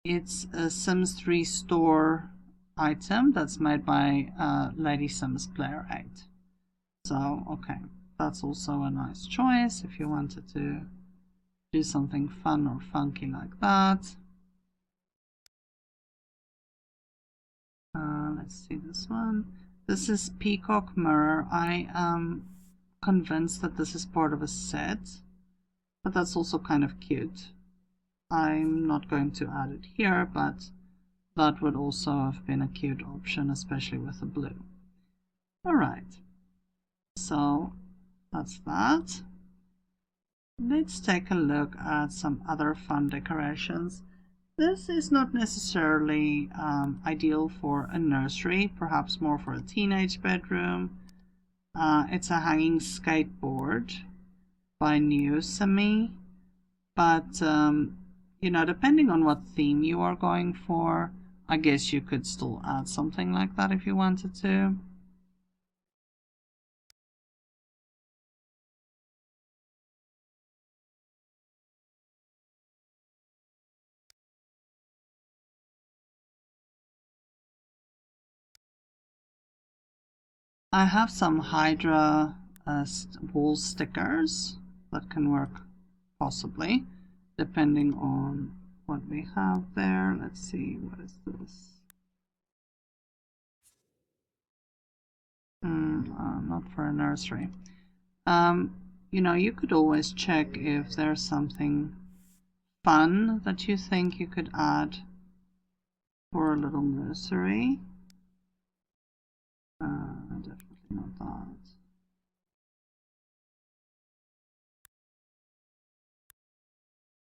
it's a Sims 3 store item that's made by Lady Sims Player 8. So, okay, that's also a nice choice if you wanted to do something fun or funky like that. Let's see this one. This is Peacock Mirror. I am convinced that this is part of a set, but that's also kind of cute. I'm not going to add it here, but that would also have been a cute option, especially with the blue. Alright, so that's that. Let's take a look at some other fun decorations. This is not necessarily ideal for a nursery, perhaps more for a teenage bedroom. It's a hanging skateboard by Nursery, but you know, depending on what theme you are going for, I guess you could still add something like that if you wanted to. I have some Hydra wall stickers that can work possibly, depending on what we have there. Let's see, what is this? Not for a nursery. You know, you could always check if there's something fun that you think you could add for a little nursery. Definitely not that.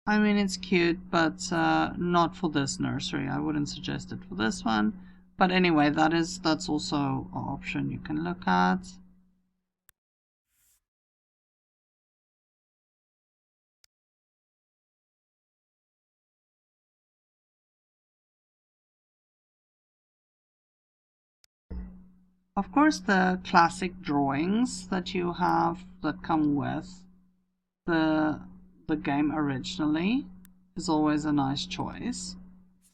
I mean, it's cute, but not for this nursery. I wouldn't suggest it for this one. But anyway, that's also an option you can look at. Of course, the classic drawings that you have that come with the game originally is always a nice choice.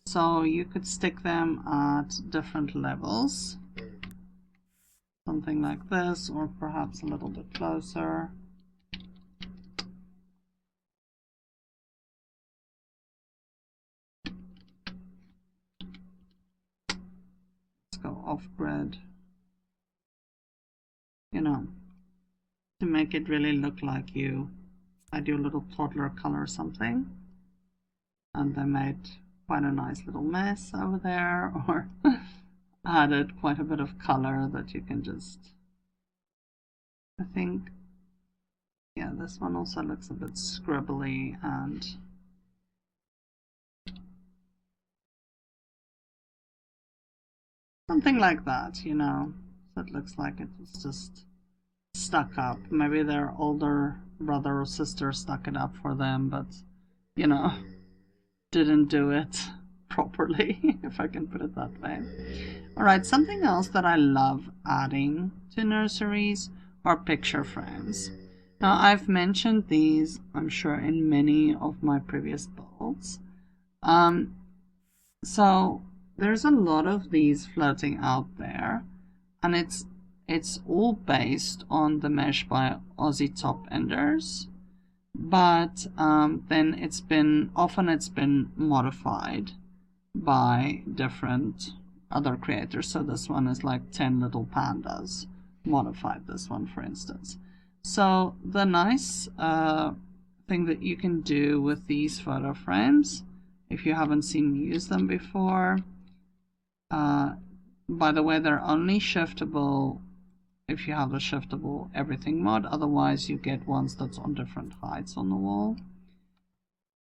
So you could stick them at different levels. Something like this, or perhaps a little bit closer. Let's go off-grid. You know, to make it really look like I do a little toddler color or something. And they made quite a nice little mess over there, or added quite a bit of color that you can just, I think, yeah, this one also looks a bit scribbly and something like that, you know. So it looks like it was just stuck up. Maybe their older brother or sister stuck it up for them, but, you know, didn't do it properly, if I can put it that way. Alright, something else that I love adding to nurseries are picture frames. Now, I've mentioned these, I'm sure, in many of my previous builds. So there's a lot of these floating out there, and it's all based on the mesh by Aussie Top Enders, but then it's been modified by different other creators. So this one is like 10 Little Pandas modified this one, for instance. So the nice thing that you can do with these photo frames, if you haven't seen me use them before, By the way, they're only shiftable if you have the shiftable everything mode. Otherwise, you get ones that's on different heights on the wall.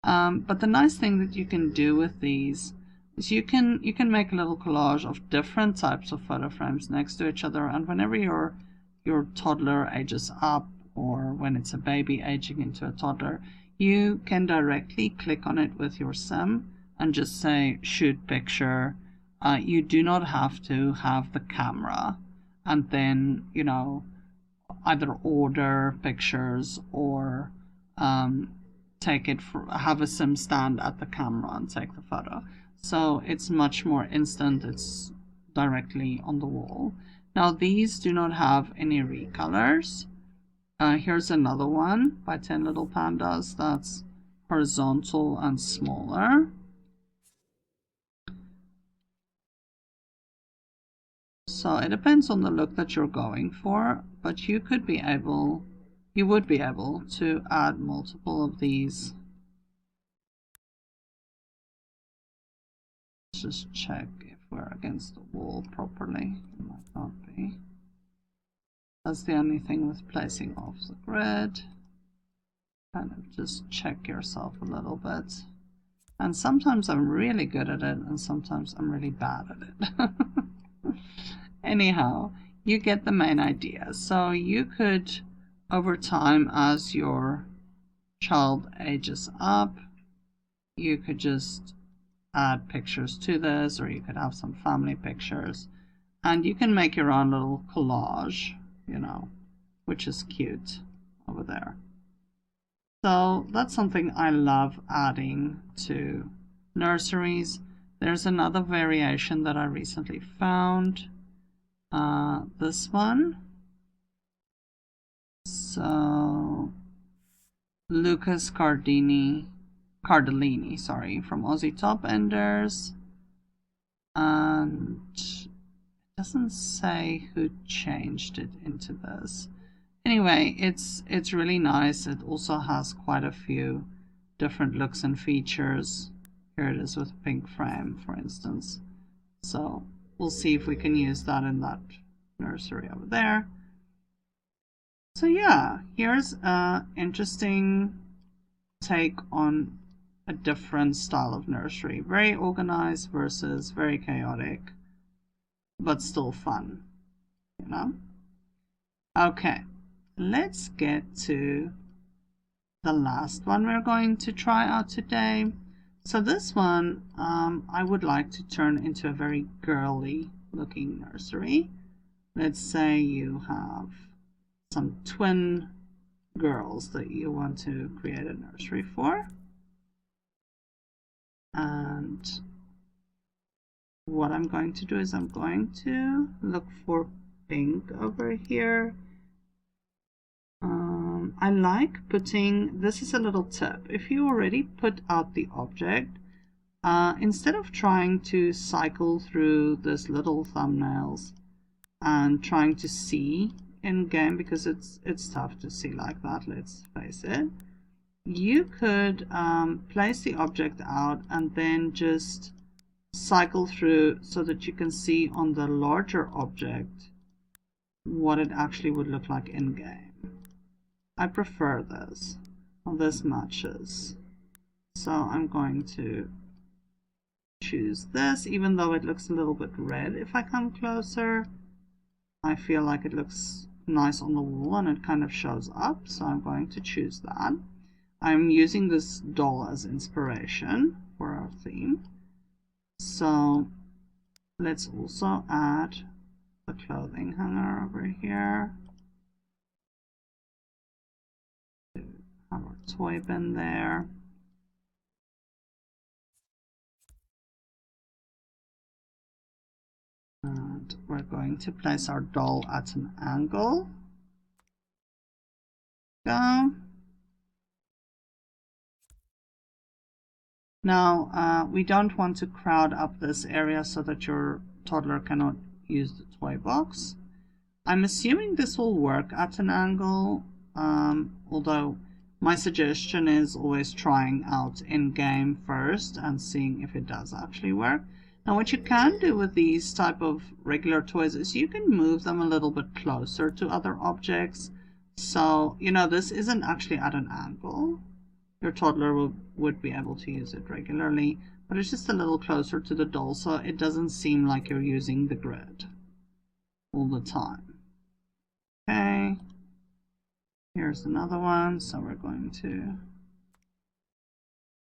But the nice thing that you can do with these is you can make a little collage of different types of photo frames next to each other, and whenever your toddler ages up, or when it's a baby aging into a toddler, you can directly click on it with your sim and just say shoot picture. You do not have to have the camera and then, you know, either order pictures or take it for, have a sim stand at the camera and take the photo. So it's much more instant. It's directly on the wall. Now these do not have any recolors. Here's another one by 10 Little Pandas that's horizontal and smaller. So it depends on the look that you're going for, but you would be able to add multiple of these. Let's just check if we're against the wall properly. It might not be. That's the only thing with placing off the grid. Kind of just check yourself a little bit. And sometimes I'm really good at it and sometimes I'm really bad at it. Anyhow, you get the main idea. So you could, over time, as your child ages up, you could just add pictures to this, or you could have some family pictures, and you can make your own little collage, you know, which is cute over there. So that's something I love adding to nurseries. There's another variation that I recently found. This one. So Lucas Cardellini, sorry, from Aussie Top Enders, and it doesn't say who changed it into this. Anyway, it's really nice. It also has quite a few different looks and features. Here it is with a pink frame, for instance. So we'll see if we can use that in that nursery over there. So yeah, here's an interesting take on a different style of nursery. Very organized versus very chaotic, but still fun, you know? Okay, let's get to the last one we're going to try out today. So this one I would like to turn into a very girly looking nursery. Let's say you have some twin girls that you want to create a nursery for. And what I'm going to do is I'm going to look for pink over here. I like putting, this is a little tip, if you already put out the object, instead of trying to cycle through this little thumbnails and trying to see in game, because it's tough to see like that, let's face it, you could place the object out and then just cycle through so that you can see on the larger object what it actually would look like in game. I prefer this. Well, this matches. So I'm going to choose this, even though it looks a little bit red. If I come closer, I feel like it looks nice on the wall and it kind of shows up. So I'm going to choose that. I'm using this doll as inspiration for our theme. So let's also add the clothing hanger over here. Have our toy bin there. And we're going to place our doll at an angle. Go. Now, we don't want to crowd up this area so that your toddler cannot use the toy box. I'm assuming this will work at an angle, although my suggestion is always trying out in game first and seeing if it does actually work. Now what you can do with these type of regular toys is you can move them a little bit closer to other objects. So, you know, this isn't actually at an angle. Your toddler would be able to use it regularly, but it's just a little closer to the doll so it doesn't seem like you're using the grid all the time. Okay, here's another one. So we're going to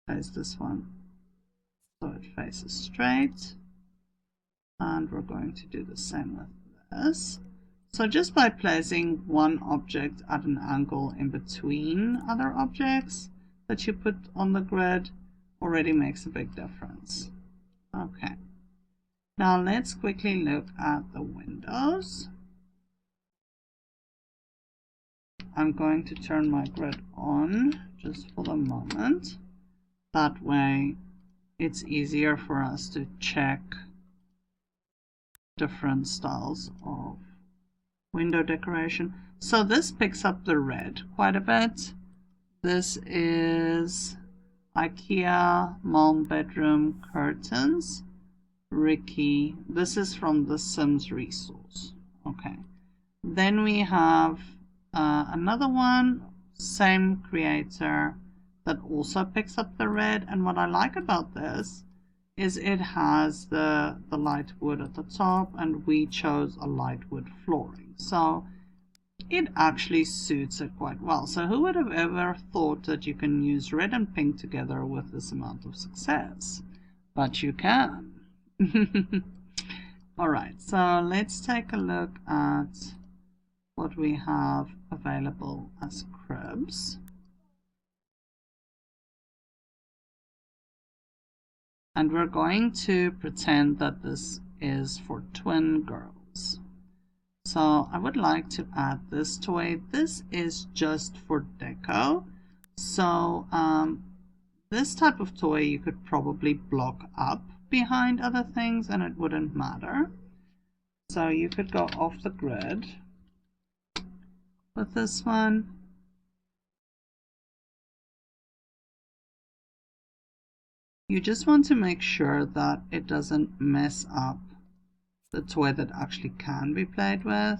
place this one so it faces straight. And we're going to do the same with this. So just by placing one object at an angle in between other objects that you put on the grid already makes a big difference. Okay, now let's quickly look at the windows. I'm going to turn my grid on just for the moment. That way it's easier for us to check different styles of window decoration. So this picks up the red quite a bit. This is IKEA Malm bedroom curtains. Ricky. This is from the Sims resource. Okay. Then we have another one, same creator, that also picks up the red. And what I like about this is it has the light wood at the top, and we chose a light wood flooring. So it actually suits it quite well. So who would have ever thought that you can use red and pink together with this amount of success? But you can. Alright, so let's take a look at what we have available as cribs. And we're going to pretend that this is for twin girls. So I would like to add this toy. This is just for deco. So this type of toy you could probably block up behind other things and it wouldn't matter. So you could go off the grid with this one. You just want to make sure that it doesn't mess up the toy that actually can be played with.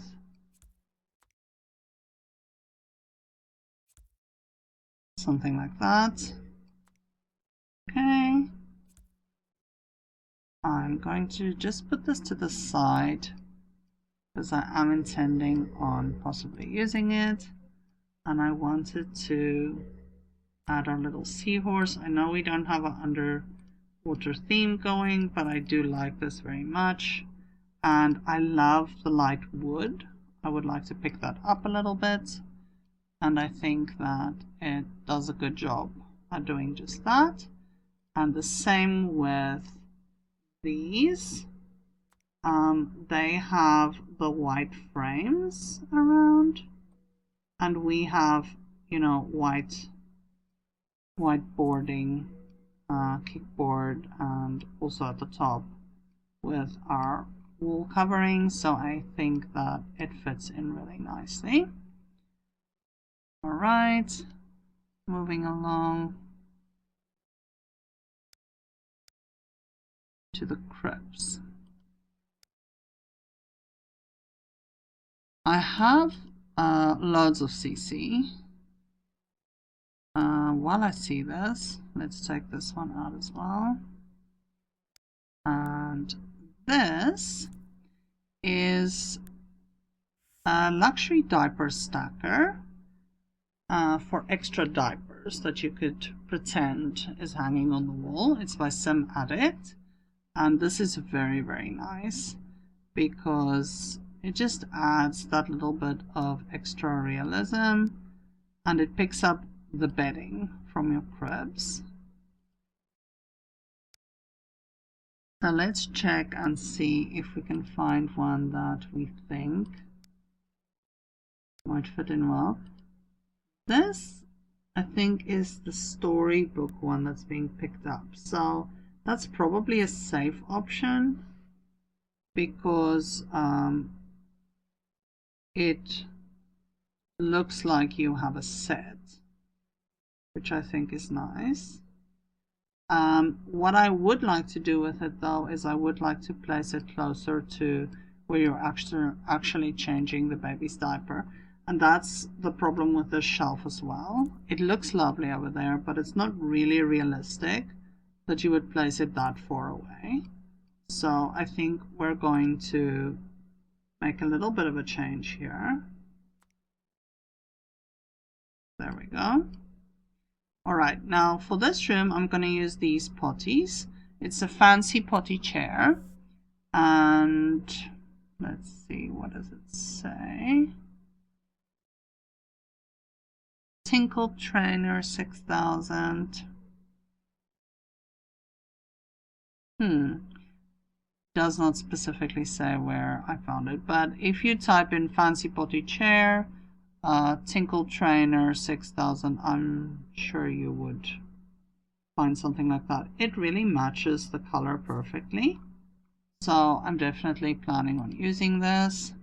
Something like that. Okay. I'm going to just put this to the side because I am intending on possibly using it. And I wanted to add our little seahorse. I know we don't have an underwater theme going, but I do like this very much. And I love the light wood. I would like to pick that up a little bit. And I think that it does a good job at doing just that. And the same with these. They have the white frames around. And we have, you know, white boarding, kickboard, and also at the top with our wool covering. So I think that it fits in really nicely. All right, moving along to the cribs. I have loads of CC. While I see this, let's take this one out as well. And this is a luxury diaper stacker for extra diapers that you could pretend is hanging on the wall. It's by Sim Addict, and this is very, very nice because it just adds that little bit of extra realism, and it picks up the bedding from your cribs. So let's check and see if we can find one that we think might fit in well. This, I think, is the storybook one that's being picked up. So that's probably a safe option because it looks like you have a set, which I think is nice. What I would like to do with it though is I would like to place it closer to where you're actually changing the baby's diaper. And that's the problem with this shelf as well. It looks lovely over there, but it's not really realistic that you would place it that far away. So I think we're going to make a little bit of a change here. There we go. Alright, now for this room I'm going to use these potties. It's a fancy potty chair. And let's see, what does it say? Tinkle Trainer 6000. Does not specifically say where I found it, but if you type in fancy potty chair, Tinkle Trainer 6000, I'm sure you would find something like that. It really matches the color perfectly, so I'm definitely planning on using this.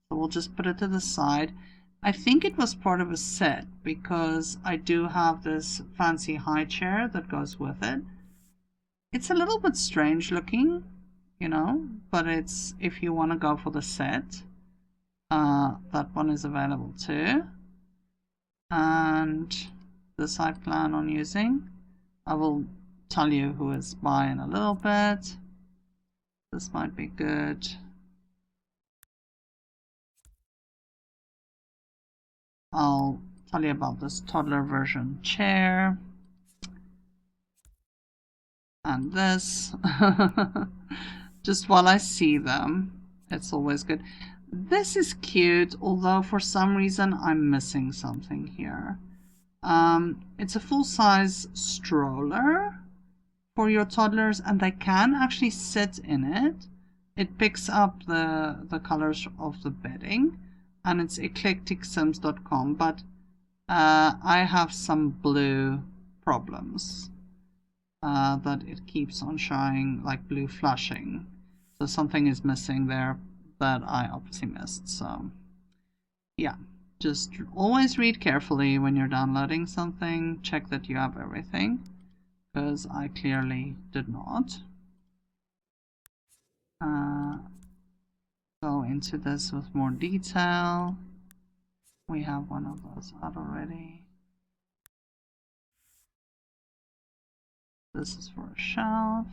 So we'll just put it to the side. I think it was part of a set because I do have this fancy high chair that goes with it. It's a little bit strange looking, you know, but it's, if you want to go for the set, that one is available too. And this I plan on using. I will tell you who is by in a little bit. This might be good. I'll tell you about this toddler version chair. And this. Just while I see them, it's always good. This is cute, although for some reason I'm missing something here. It's a full-size stroller for your toddlers, and they can actually sit in it. It picks up the colors of the bedding, and it's eclecticsims.com, but I have some blue problems that it keeps on showing, like blue flashing. So something is missing there that I obviously missed. So yeah, just always read carefully when you're downloading something. Check that you have everything, because I clearly did not. Go into this with more detail. We have one of those out already. This is for a shelf.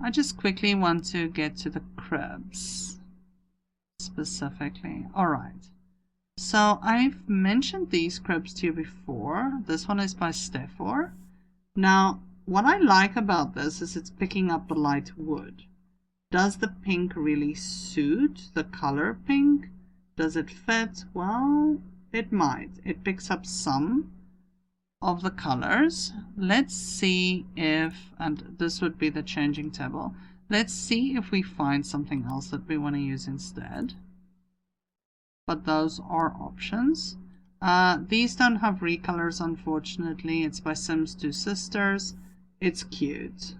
I just quickly want to get to the cribs specifically. Alright, so I've mentioned these cribs to you before. This one is by Stefor. Now, what I like about this is it's picking up the light wood. Does the pink really suit the color pink? Does it fit? Well, it might. It picks up some of the colors. Let's see if, and this would be the changing table. Let's see if we find something else that we want to use instead. But those are options. These don't have recolors, unfortunately. It's by Sims 2 Sisters. It's cute.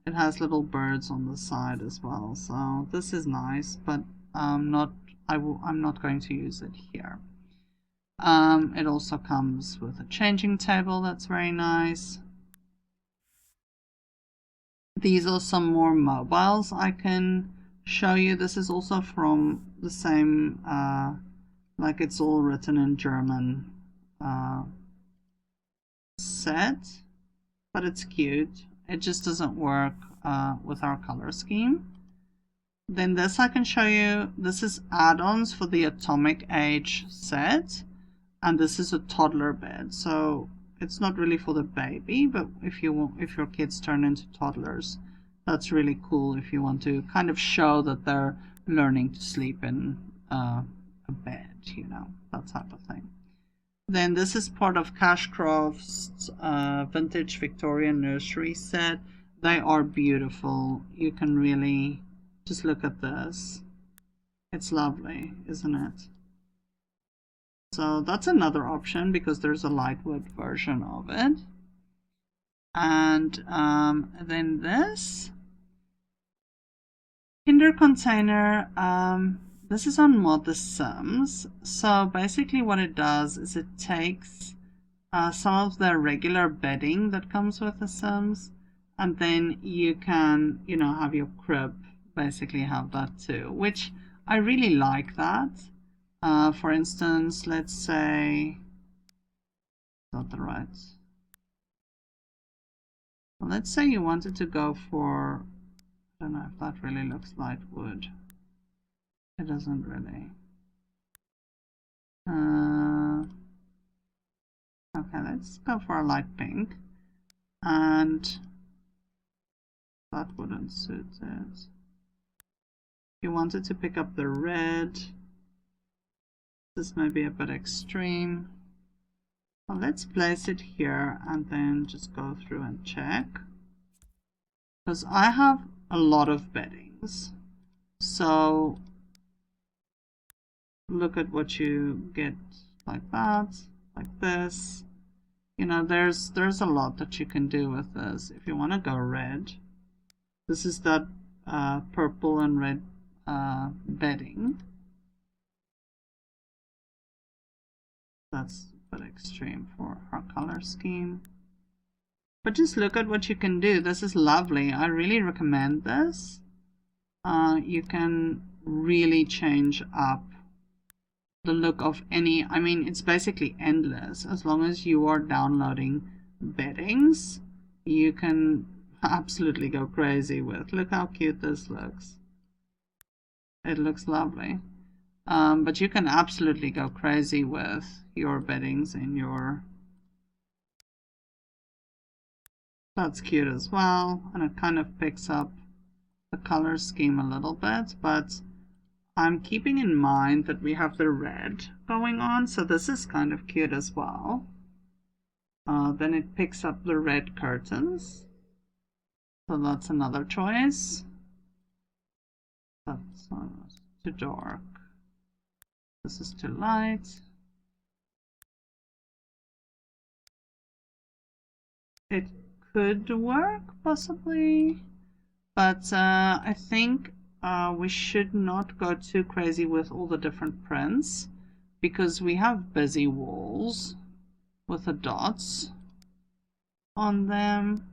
It has little birds on the side as well, so this is nice, but I'm not going to use it here. It also comes with a changing table that's very nice. These are some more mobiles I can show you. This is also from the same, like it's all written in German set, but it's cute. It just doesn't work with our color scheme. Then this I can show you. This is add-ons for the Atomic Age set. And this is a toddler bed, so it's not really for the baby, but if your kids turn into toddlers, that's really cool if you want to kind of show that they're learning to sleep in a bed, you know, that type of thing. Then this is part of Cashcraft's vintage Victorian nursery set. They are beautiful. You can really just look at this. It's lovely, isn't it? So that's another option because there's a lightwood version of it. And then this Kinder container, this is on Mod The Sims. So basically what it does is it takes some of the regular bedding that comes with the Sims, and then you can, you know, have your crib basically have that too, which I really like that. For instance, let's say, not the right. Well, let's say you wanted to go for, I don't know if that really looks like wood. It doesn't really. Okay, let's go for a light pink, and that wouldn't suit it. If you wanted to pick up the red, this may be a bit extreme. Well, let's place it here and then just go through and check. Because I have a lot of beddings. So look at what you get, like that, like this. You know, there's a lot that you can do with this. If you want to go red, this is that purple and red bedding. That's a bit extreme for our color scheme. But just look at what you can do. This is lovely. I really recommend this. You can really change up the look of any, I mean, it's basically endless. As long as you are downloading beddings, you can absolutely go crazy with. Look how cute this looks. It looks lovely. But you can absolutely go crazy with your beddings in your... That's cute as well, and it kind of picks up the color scheme a little bit, but I'm keeping in mind that we have the red going on, so this is kind of cute as well. Then it picks up the red curtains, so that's another choice. That's too dark. This is too light. It could work, possibly, but I think we should not go too crazy with all the different prints, because we have busy walls with the dots on them.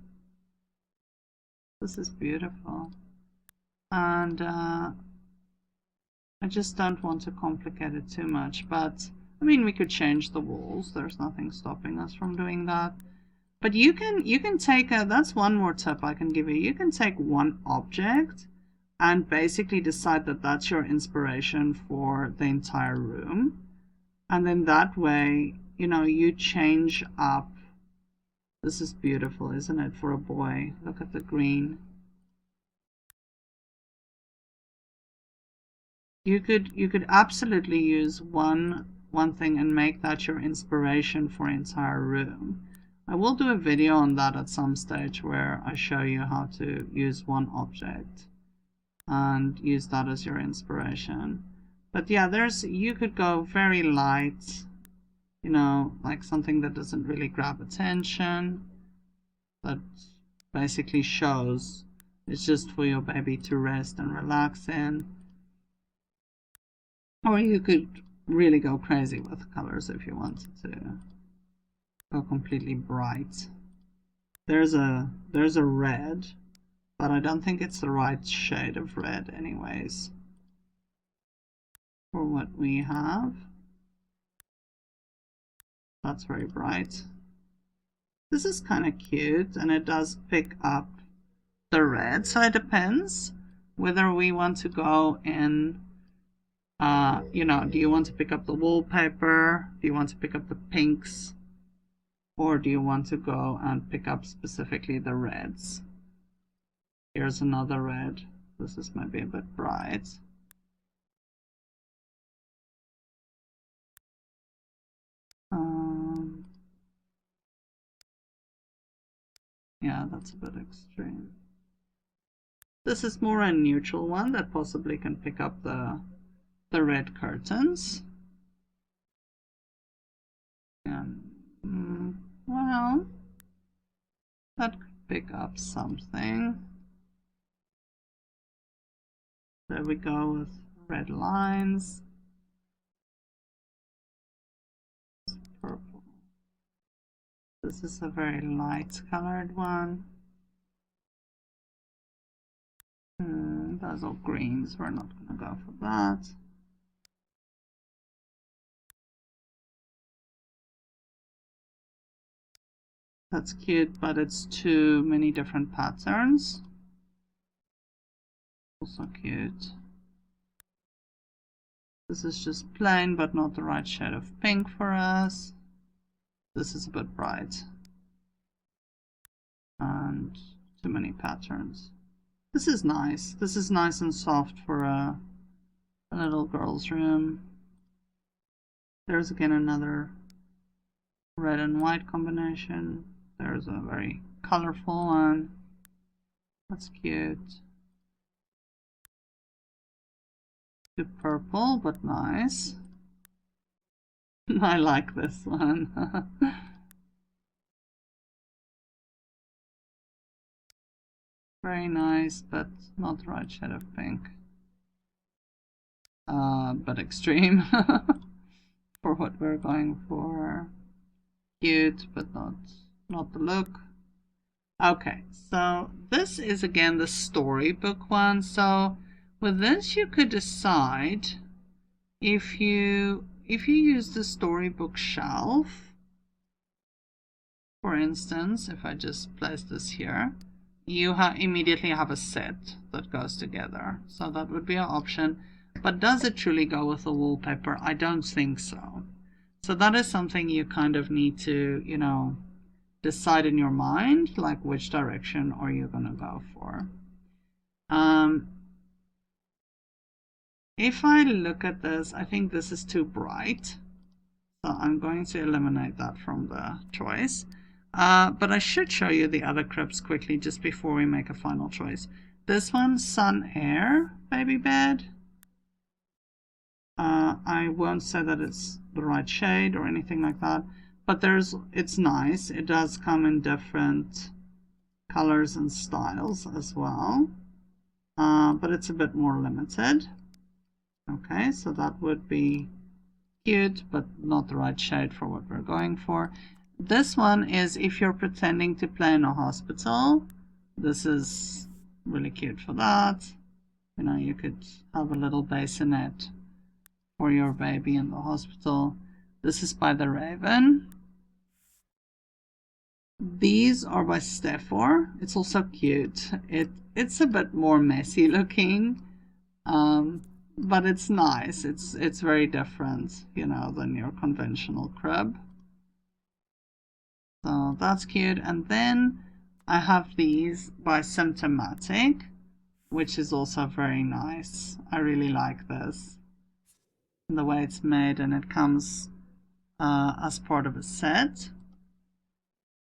This is beautiful, and I just don't want to complicate it too much, but I mean, we could change the walls. There's nothing stopping us from doing that. But you can take a, that's one more tip I can give you. You can take one object and basically decide that that's your inspiration for the entire room. And then that way, you know, you change up. This is beautiful, isn't it, for a boy? Look at the green. You could absolutely use one thing and make that your inspiration for an entire room. I will do a video on that at some stage where I show you how to use one object and use that as your inspiration. But yeah, you could go very light, you know, like something that doesn't really grab attention, that basically shows it's just for your baby to rest and relax in. Or you could really go crazy with colors if you wanted to go completely bright. There's a red, but I don't think it's the right shade of red anyways for what we have. That's very bright. This is kind of cute, and it does pick up the red, so it depends whether we want to go in, you know, do you want to pick up the wallpaper, do you want to pick up the pinks, or do you want to go and pick up specifically the reds? Here's another red. This is maybe a bit bright. Yeah, that's a bit extreme. This is more a neutral one that possibly can pick up the red curtains. And well, that could pick up something. There we go with red lines. Purple. This is a very light colored one. Those are greens. We're not going to go for that. That's cute, but it's too many different patterns. Also cute. This is just plain, but not the right shade of pink for us. This is a bit bright. And too many patterns. This is nice. This is nice and soft for a little girl's room. There's again another red and white combination. There's a very colorful one. That's cute. Too purple, but nice. I like this one. Very nice, but not the right shade of pink. But extreme for what we're going for. Cute, but not the look. Okay, so this is again the storybook one. So with this, you could decide if you use the storybook shelf. For instance, if I just place this here, you immediately have a set that goes together. So that would be an option. But does it truly go with the wallpaper? I don't think so. So that is something you kind of need to, you know, decide in your mind, like which direction are you going to go for. If I look at this, I think this is too bright. So I'm going to eliminate that from the choice. But I should show you the other cribs quickly just before we make a final choice. This one, Sun Air Baby Bed. I won't say that it's the right shade or anything like that, but it's nice. It does come in different colors and styles as well, but it's a bit more limited. Okay, so that would be cute, but not the right shade for what we're going for. This one is if you're pretending to play in a hospital. This is really cute for that. You know, you could have a little bassinet for your baby in the hospital. This is by the Raven. These are by Steffor. It's also cute. It's a bit more messy looking, but it's nice. It's very different, you know, than your conventional crib. So that's cute. And then I have these by Symptomatic, which is also very nice. I really like this. The way it's made, and it comes as part of a set.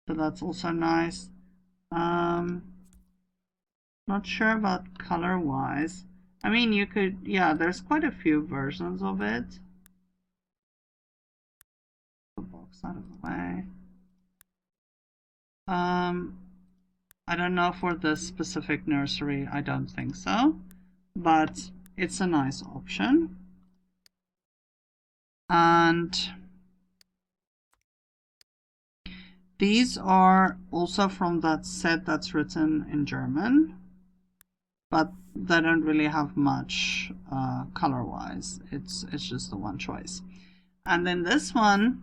So that's also nice. Not sure about color wise. I mean, you could, yeah, there's quite a few versions of it. The box out of the way. I don't know for this specific nursery, I don't think so, but it's a nice option. And these are also from that set that's written in German, but they don't really have much color wise. It's just the one choice. And then this one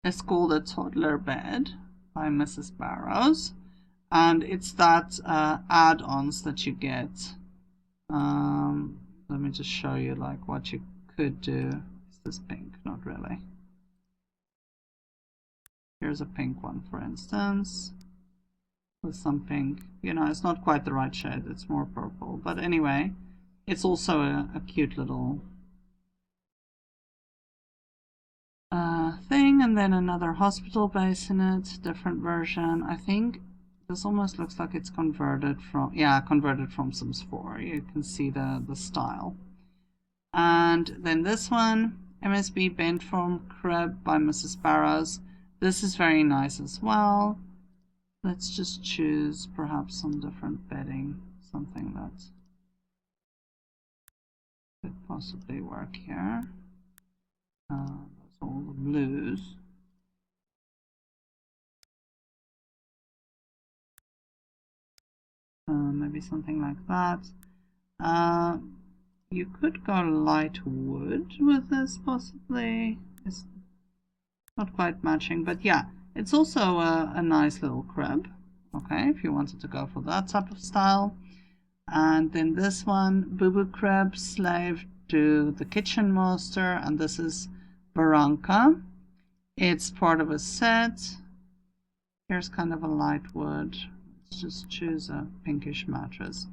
is called A Toddler Bed by Mrs. Barrows, and it's that add-ons that you get. Let me just show you like what you could do. Is this pink? Not really. Here's a pink one, for instance, with some pink. You know, it's not quite the right shade. It's more purple. But anyway, it's also a cute little thing. And then another hospital bassinet, different version. I think this almost looks like it's converted from, yeah, converted from Sims 4. You can see the style. And then this one, MSB Bent Form Crib by Mrs. Barrows. This is very nice as well. Let's just choose perhaps some different bedding, something that could possibly work here. That's all the blues. maybe something like that. You could go light wood with this, possibly. It's not quite matching, but yeah, it's also a nice little crib. Okay, if you wanted to go for that type of style. And then this one, Boo Boo Crib, Slave to the Kitchen Master, and this is Baranka. It's part of a set. Here's kind of a light wood. Let's just choose a pinkish mattress.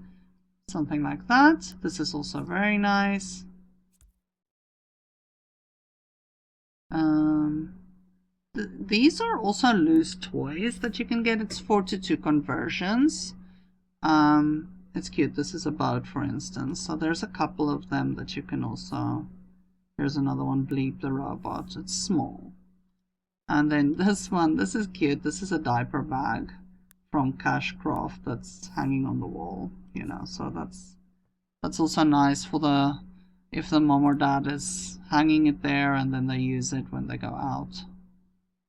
Something like that. This is also very nice. These are also loose toys that you can get. It's 4:2 conversions. It's cute. This is a boat, for instance. So there's a couple of them that you can also... Here's another one, Bleep the Robot. It's small. And then this one, this is cute. This is a diaper bag from Cashcraft that's hanging on the wall, you know. So that's also nice for the... if the mom or dad is hanging it there and then they use it when they go out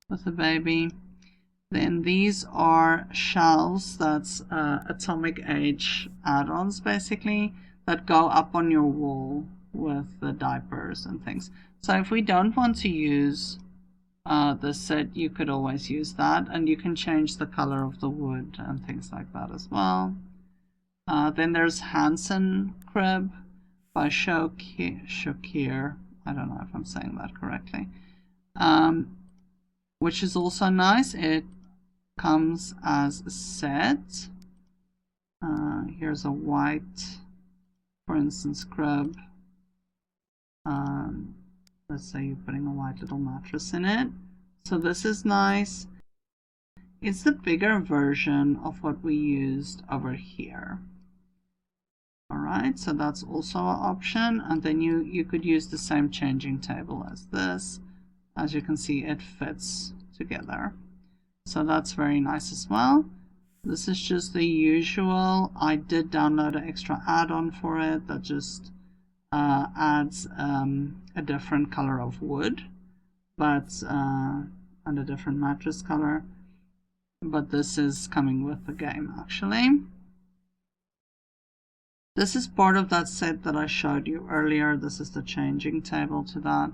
with the baby. Then these are shelves, that's Atomic Age add-ons basically, that go up on your wall with the diapers and things. So if we don't want to use the set, you could always use that, and you can change the color of the wood and things like that as well. Then there's Hansen Crib by Shokir. I don't know if I'm saying that correctly. Which is also nice. It comes as a set. Here's a white, for instance, crib. Let's say you're putting a white little mattress in it. So this is nice. It's the bigger version of what we used over here. Alright, so that's also an option. And then you could use the same changing table as this. As you can see, it fits together. So that's very nice as well. This is just the usual. I did download an extra add-on for it that just adds a different color of wood, but and a different mattress color. But this is coming with the game actually. This is part of that set that I showed you earlier. This is the changing table to that.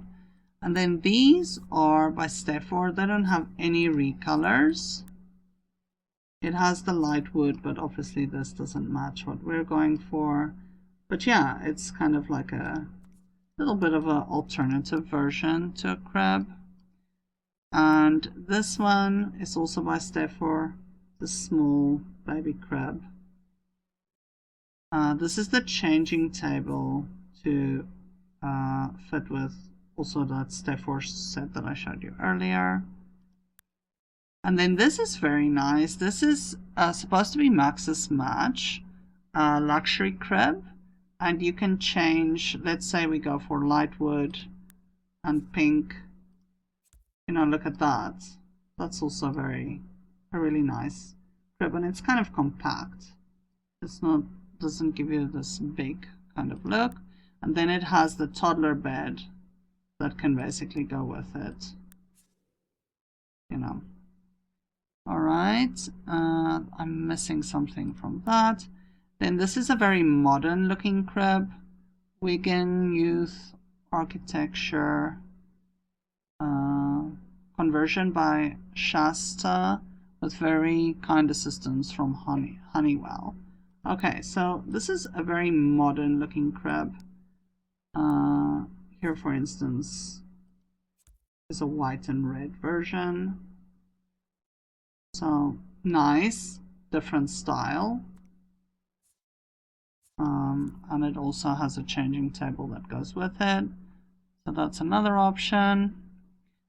And then these are by Steffor. They don't have any recolors. It has the light wood, but obviously this doesn't match what we're going for. But yeah, it's kind of like a little bit of an alternative version to a crib. And this one is also by Steffor, the small baby crib. This is the changing table to fit with also that Steffor set that I showed you earlier. And then this is very nice. This is supposed to be Maxis Match luxury crib. And you can change, let's say we go for light wood and pink. You know, look at that. That's also a really nice crib. And it's kind of compact. It's not, doesn't give you this big kind of look. And then it has the toddler bed that can basically go with it, you know. All right, I'm missing something from that. Then this is a very modern looking crib, Wigan Youth Architecture, conversion by Shasta with very kind assistance from Honeywell. Okay, so this is a very modern looking crib. Here, for instance, is a white and red version. So nice, different style. And it also has a changing table that goes with it. So that's another option.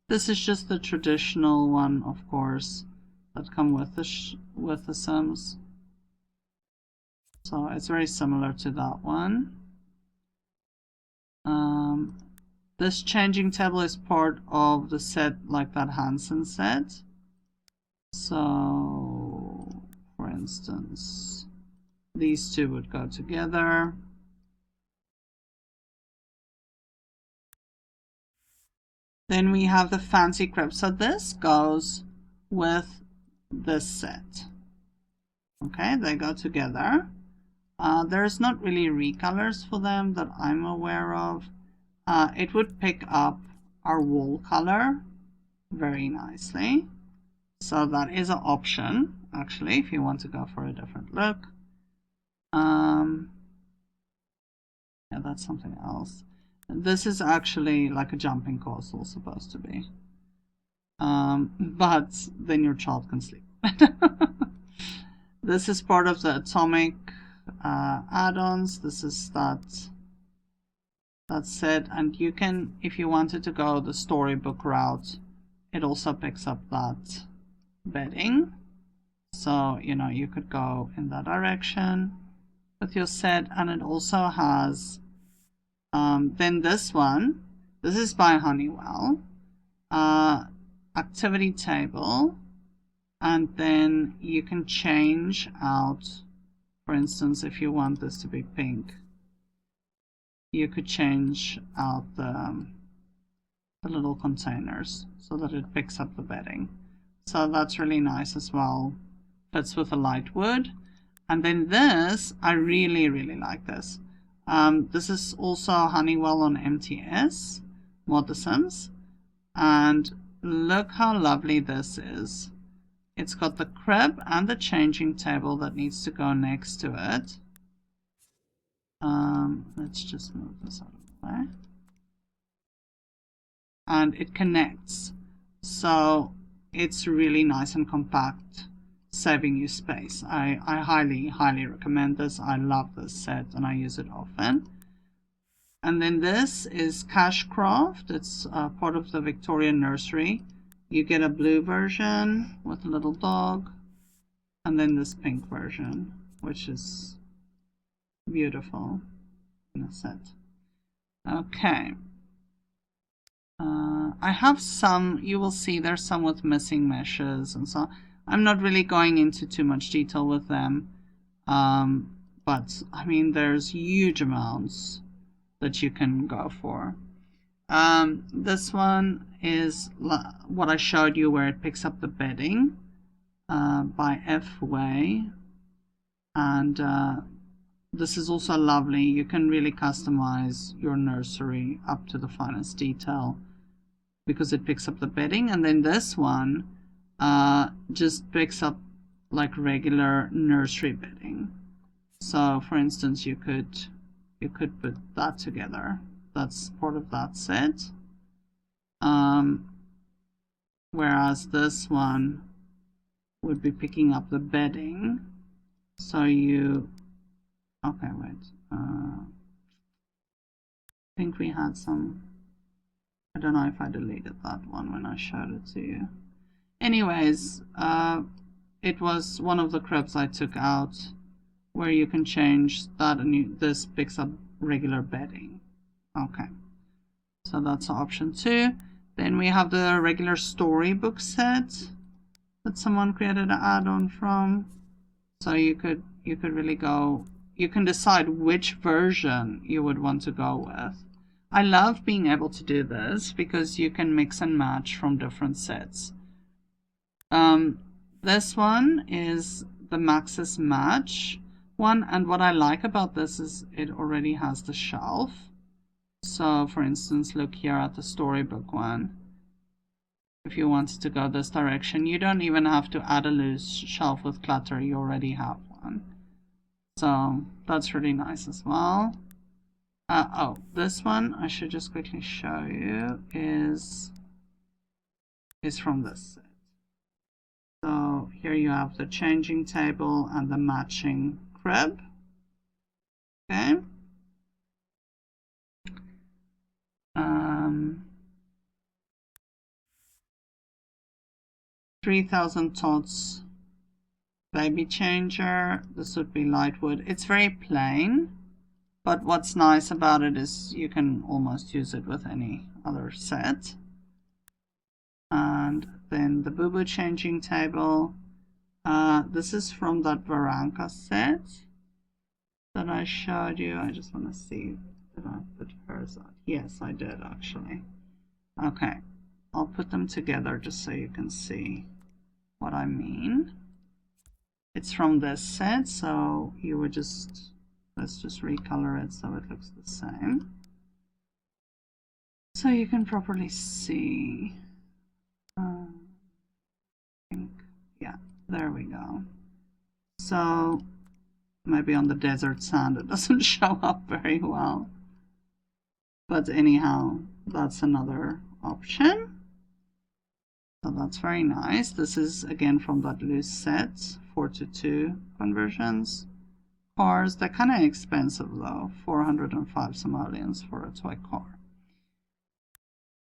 This is just the traditional one, of course, that come with the Sims. So it's very similar to that one. This changing table is part of the set, like that Hansen set. So, for instance, these two would go together. Then we have the fancy crib. So this goes with this set. Okay, they go together. There's not really recolors for them that I'm aware of. It would pick up our wall color very nicely. So that is an option, actually, if you want to go for a different look. Yeah, that's something else. This is actually like a jumping castle supposed to be. But then your child can sleep. This is part of the atomic add-ons. This is that set, and you can, if you wanted to go the storybook route, it also picks up that bedding. So, you know, you could go in that direction with your set, and it also has then this is by Honeywell, activity table, and then you can change out, for instance, if you want this to be pink, you could change out the little containers so that it picks up the bedding. So that's really nice as well. Fits with a light wood. And then this, I really, really like this. This is also Honeywell on MTS, Mod The Sims. And look how lovely this is. It's got the crib and the changing table that needs to go next to it. Let's just move this out of the way. And it connects. So it's really nice and compact, saving you space. I highly, highly recommend this. I love this set and I use it often. And then this is Cashcraft. It's part of the Victorian Nursery. You get a blue version with a little dog, and then this pink version, which is beautiful in a set. Okay. I have some, you will see there's some with missing meshes and so I'm not really going into too much detail with them. But I mean, there's huge amounts that you can go for. This one is what I showed you, where it picks up the bedding by F-Way. And this is also lovely. You can really customize your nursery up to the finest detail because it picks up the bedding. And then this one just picks up like regular nursery bedding. So for instance, you could put that together. That's part of that set. Whereas this one would be picking up the bedding. So you, okay, wait. I think we had some, I don't know if I deleted that one when I showed it to you. Anyways, it was one of the cribs I took out where you can change that, and this picks up regular bedding. Okay, so that's option 2. Then we have the regular storybook set that someone created an add-on from. So you could really go, you can decide which version you would want to go with. I love being able to do this because you can mix and match from different sets. This one is the Maxis Match one, and what I like about this is it already has the shelf. So for instance, look here at the storybook one. If you wanted to go this direction, you don't even have to add a loose shelf with clutter, you already have one. So that's really nice as well. Oh, this one I should just quickly show you is from this set. So here you have the changing table and the matching crib. Okay. 3000 tots baby changer. This would be light wood. It's very plain, but what's nice about it is you can almost use it with any other set. And then the Boo Boo changing table. This is from that Varanka set that I showed you. I just want to see, did I put hers on? Yes, I did actually. Okay, I'll put them together just so you can see what I mean. It's from this set, so you would just Let's just recolor it so it looks the same. So you can properly see. I think, yeah, there we go. So maybe on the desert sand it doesn't show up very well. But anyhow, that's another option. So that's very nice. This is again from that loose set, 4:2 conversions. Cars, they're kind of expensive though, 405 simoleons for a toy car.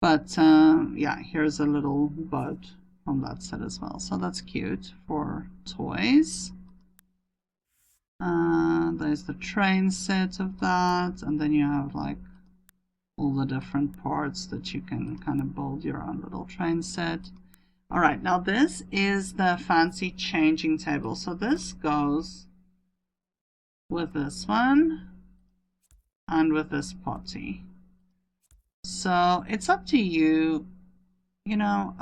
But yeah, here's a little boat from that set as well. So that's cute for toys. There's the train set of that, and then you have like all the different parts that you can kind of build your own little train set. All right, now this is the fancy changing table. So this goes with this one and with this potty. So it's up to you, you know.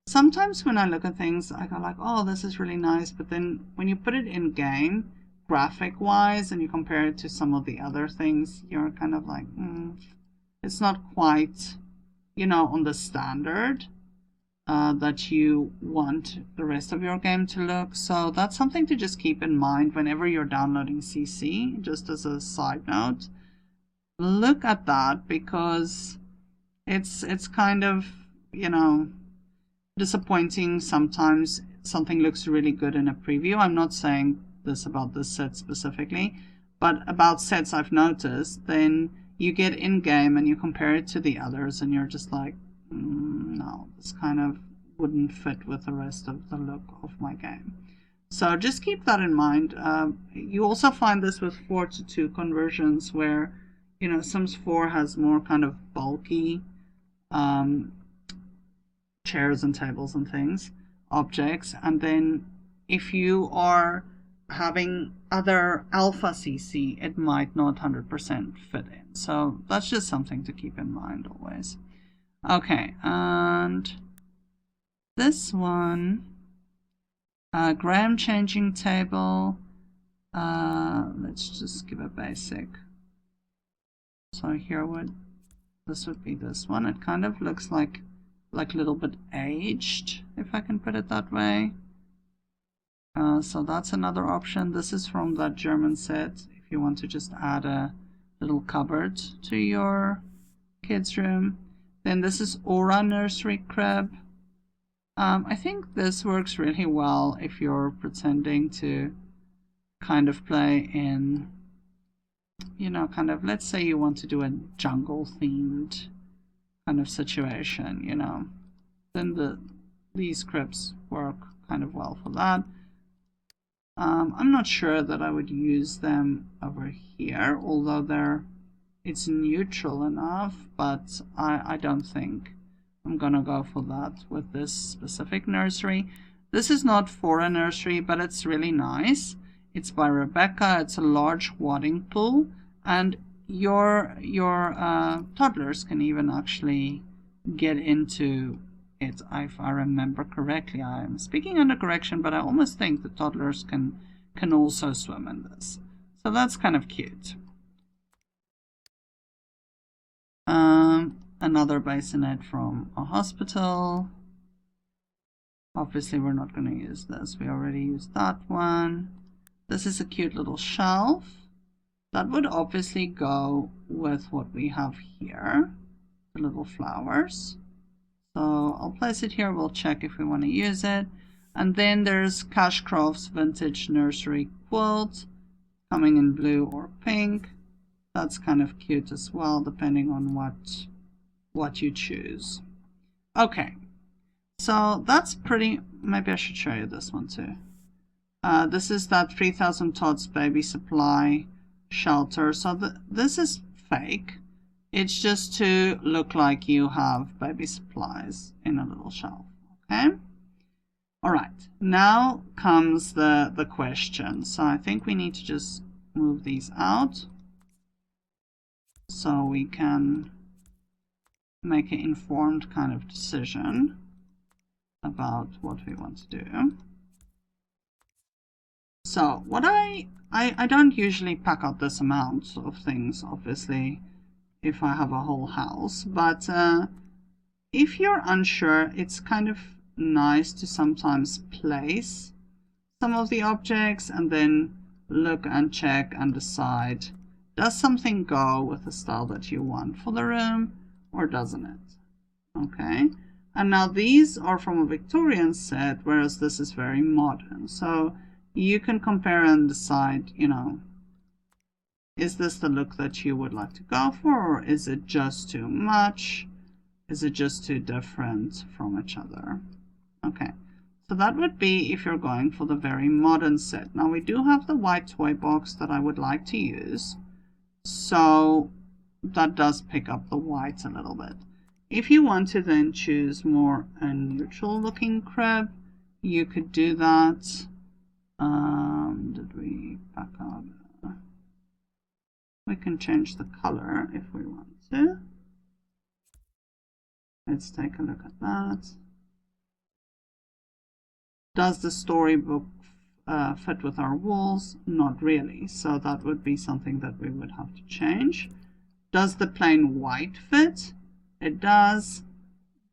Sometimes when I look at things, I go like, oh, this is really nice. But then when you put it in game, graphic wise, and you compare it to some of the other things, you're kind of like, it's not quite, you know, on the standard that you want the rest of your game to look. So that's something to just keep in mind whenever you're downloading CC, just as a side note. Look at that, because it's kind of, you know, disappointing sometimes. Something looks really good in a preview. I'm not saying this about this set specifically, but about sets I've noticed, then you get in game and you compare it to the others and you're just like, no, this kind of wouldn't fit with the rest of the look of my game. So just keep that in mind. You also find this with 4:2 conversions where, you know, Sims 4 has more kind of bulky chairs and tables and things, objects, and then if you are having other alpha CC, it might not 100% fit in. So that's just something to keep in mind always. Okay, and this one, gram changing table. Let's just give a basic. So here this would be this one. It kind of looks like a little bit aged, if I can put it that way. So that's another option. This is from that German set. If you want to just add a little cupboard to your kids' room. Then this is Aura Nursery Crib. I think this works really well if you're pretending to kind of play in, you know, kind of, let's say you want to do a jungle themed kind of situation, you know, then these cribs work kind of well for that. I'm not sure that I would use them over here, although it's neutral enough, but I don't think I'm gonna go for that with this specific nursery. This is not for a nursery, but it's really nice. It's by Rebecca. It's a large wadding pool, and your toddlers can even actually get into it, if I remember correctly. I am speaking under correction, but I almost think the toddlers can also swim in this. So that's kind of cute. Another bassinet from a hospital. Obviously we're not going to use this. We already used that one. This is a cute little shelf. That would obviously go with what we have here, the little flowers. So I'll place it here. We'll check if we want to use it. And then there's Cashcroft's Vintage Nursery Quilt, coming in blue or pink. That's kind of cute as well, depending on what you choose. Okay, so that's pretty. Maybe I should show you this one too. This is that 3000 Tots baby supply shelter. So this is fake. It's just to look like you have baby supplies in a little shelf. Okay. All right. Now comes the question. So I think we need to just move these out so we can make an informed kind of decision about what we want to do. So what I don't usually pack out this amount of things, obviously, if I have a whole house, but if you're unsure, it's kind of nice to sometimes place some of the objects and then look and check and decide, does something go with the style that you want for the room or doesn't it? Okay, and now these are from a Victorian set, whereas this is very modern. So you can compare and decide, you know, is this the look that you would like to go for, or is it just too much? Is it just too different from each other? Okay, so that would be if you're going for the very modern set. Now we do have the white toy box that I would like to use, so that does pick up the white a little bit. If you want to then choose more a neutral looking crib, you could do that. Did we back out? We can change the color if we want to. Let's take a look at that. Does the storybook fit with our walls? Not really, so that would be something that we would have to change. Does the plain white fit? It does,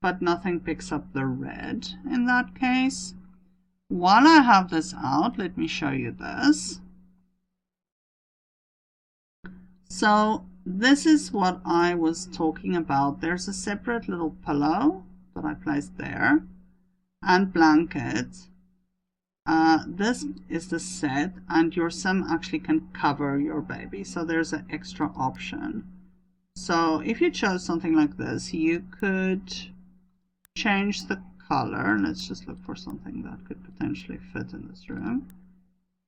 but nothing picks up the red in that case. While I have this out, let me show you this. So this is what I was talking about. There's a separate little pillow that I placed there and blanket. This is the set, and your sim actually can cover your baby, so there's an extra option. So if you chose something like this, you could change the color. Let's just look for something that could potentially fit in this room.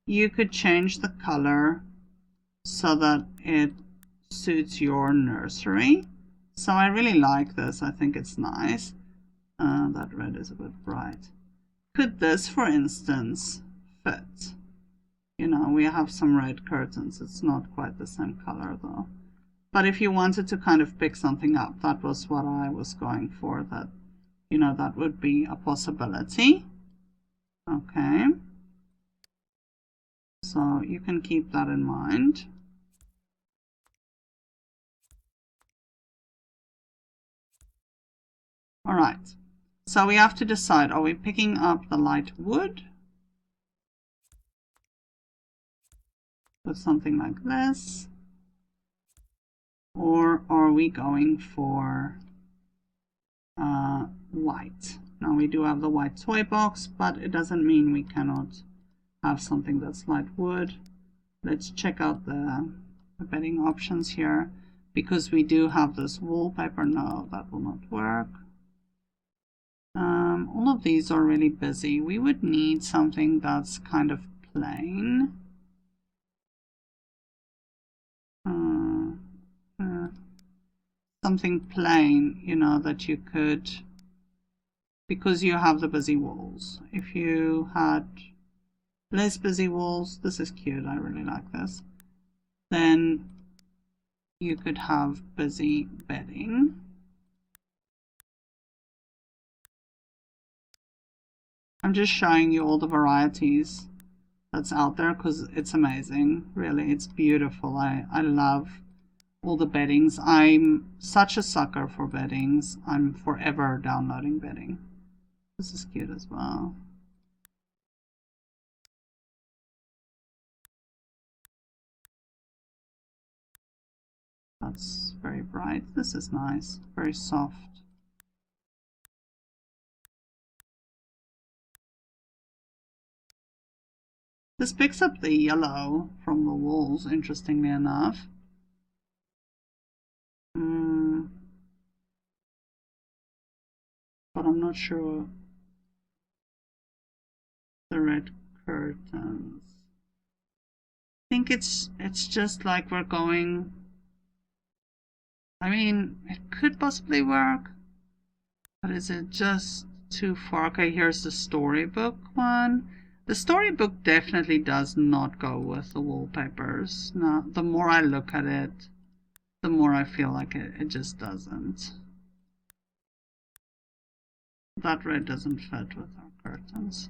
You could change the color so that it suits your nursery. So I really like this. I think it's nice. That red is a bit bright. Could this, for instance, fit? You know, we have some red curtains. It's not quite the same color though. But if you wanted to kind of pick something up, that was what I was going for. That, you know, that would be a possibility. Okay. So you can keep that in mind. All right. So we have to decide, are we picking up the light wood with something like this? Or are we going for white? Now we do have the white toy box, but it doesn't mean we cannot have something that's light wood. Let's check out the bedding options here, because we do have this wallpaper. No, that will not work. All of these are really busy. We would need something that's kind of plain. Something plain, you know, that you could, because you have the busy walls. If you had less busy walls, this is cute, I really like this, then you could have busy bedding. I'm just showing you all the varieties that's out there because it's amazing. Really, it's beautiful. I love all the beddings. I'm such a sucker for beddings. I'm forever downloading bedding. This is cute as well. That's very bright. This is nice. Very soft. This picks up the yellow from the walls, interestingly enough. But I'm not sure. The red curtains. I think it's just like we're going. I mean, it could possibly work, but is it just too far? Okay, here's the storybook one. The storybook definitely does not go with the wallpapers. Now, the more I look at it, the more I feel like it just doesn't. That red doesn't fit with our curtains.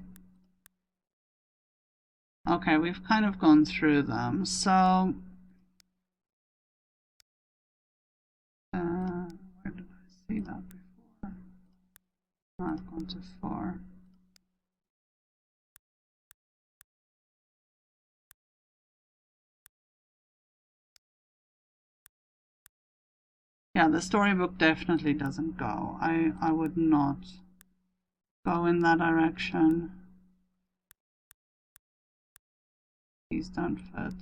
Okay, we've kind of gone through them. So, where did I see that before? I've gone too far. Yeah, the storybook definitely doesn't go. I would not go in that direction. These don't fit.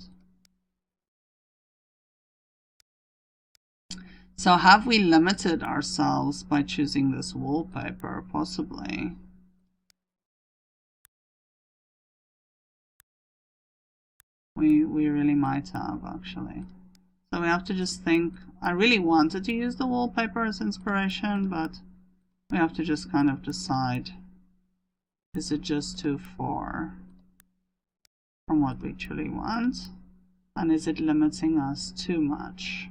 So have we limited ourselves by choosing this wallpaper? Possibly. We really might have, actually. So we have to just think. I really wanted to use the wallpaper as inspiration, but we have to just kind of decide, is it just too far from what we truly want? And is it limiting us too much?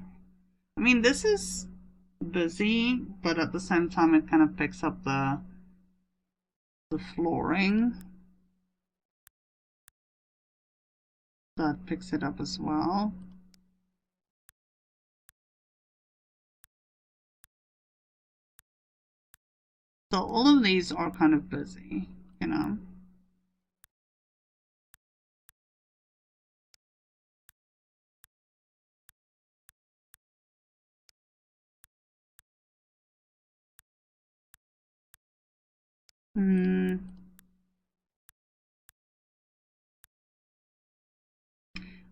I mean, this is busy, but at the same time it kind of picks up the flooring. That picks it up as well. So all of these are kind of busy, you know.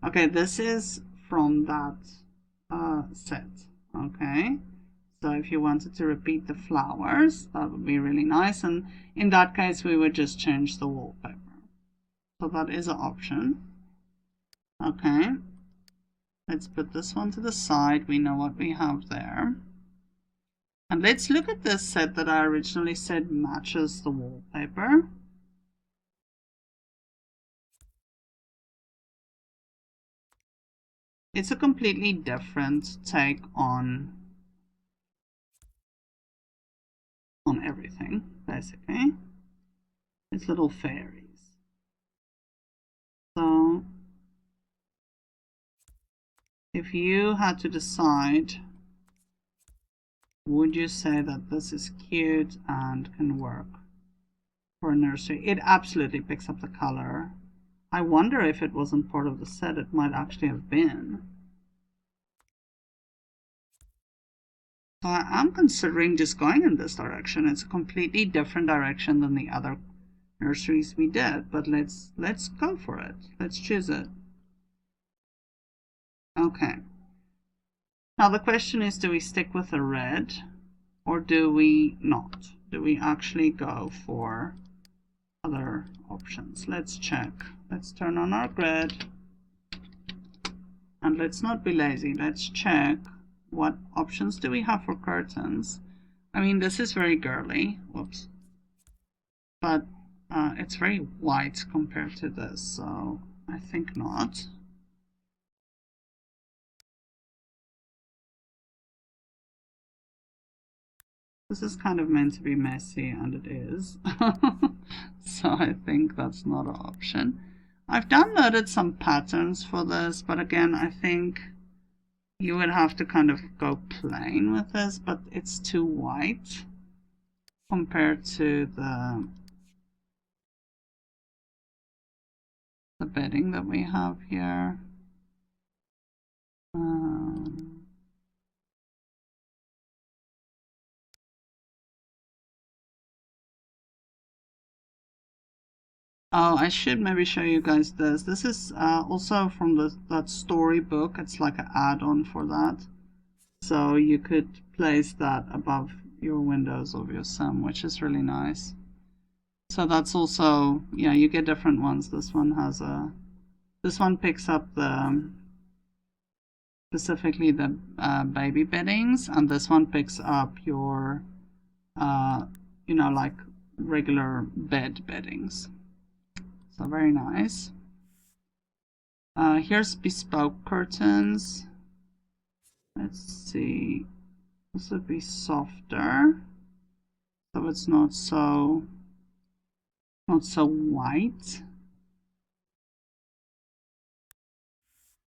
Okay, this is from that set. Okay, so if you wanted to repeat the flowers, that would be really nice. And in that case, we would just change the wallpaper. So that is an option. Okay, let's put this one to the side. We know what we have there. And let's look at this set that I originally said matches the wallpaper. It's a completely different take on everything, basically. It's little fairies. So if you had to decide, would you say that this is cute and can work for a nursery? It absolutely picks up the color. I wonder if it wasn't part of the set, it might actually have been. So I am considering just going in this direction. It's a completely different direction than the other nurseries we did, but let's go for it. Let's choose it. Okay. Now the question is, do we stick with the red or do we not? Do we actually go for other options? Let's check. Let's turn on our grid and let's not be lazy. Let's check what options do we have for curtains. I mean, this is very girly. Whoops. But it's very white compared to this, so I think not. This is kind of meant to be messy, and it is. So I think that's not an option. I've downloaded some patterns for this, but again, I think you would have to kind of go plain with this, but it's too white compared to the bedding that we have here. Oh, I should maybe show you guys this. This is also from that storybook. It's like an add-on for that. So you could place that above your windows of your sim, which is really nice. So that's also, yeah, you get different ones. This one has a, this one picks up the, specifically the baby beddings, and this one picks up your, you know, like regular bed beddings. So very nice. Here's bespoke curtains. Let's see. This would be softer, so it's not so white.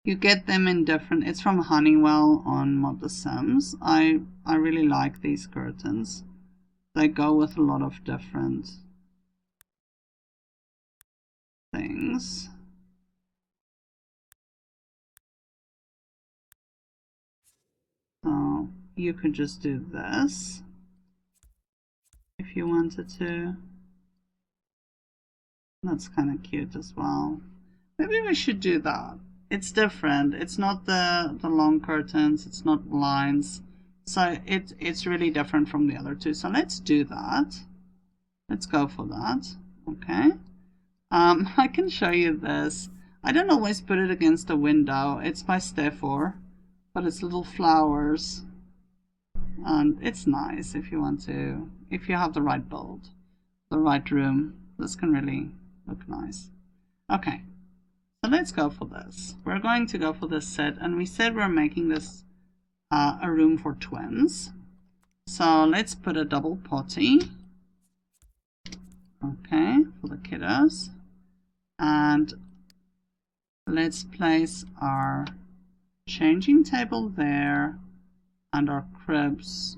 You get them in different, it's from Honeywell on Mod The Sims. I really like these curtains. They go with a lot of different things. So you could just do this if you wanted to. That's kind of cute as well. Maybe we should do that. It's different. It's not the long curtains. It's not blinds. So it's really different from the other two. So let's do that. Let's go for that. Okay. I can show you this. I don't always put it against a window. It's by Stefor, but it's little flowers. And it's nice if you want to, if you have the right build, the right room. This can really look nice. Okay. So let's go for this. We're going to go for this set, and we said we're making this a room for twins. So let's put a double potty, okay, for the kiddos, and let's place our changing table there, and our cribs.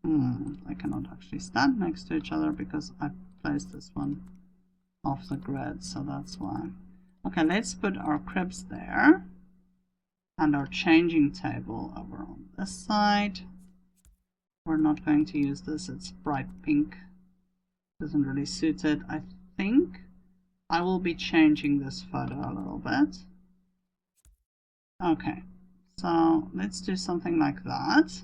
I cannot actually stand next to each other because I placed this one off the grid, so that's why. Okay, let's put our cribs there and our changing table over on this side. We're not going to use this, it's bright pink. Doesn't really suit it. I think I will be changing this photo a little bit. Okay, so let's do something like that.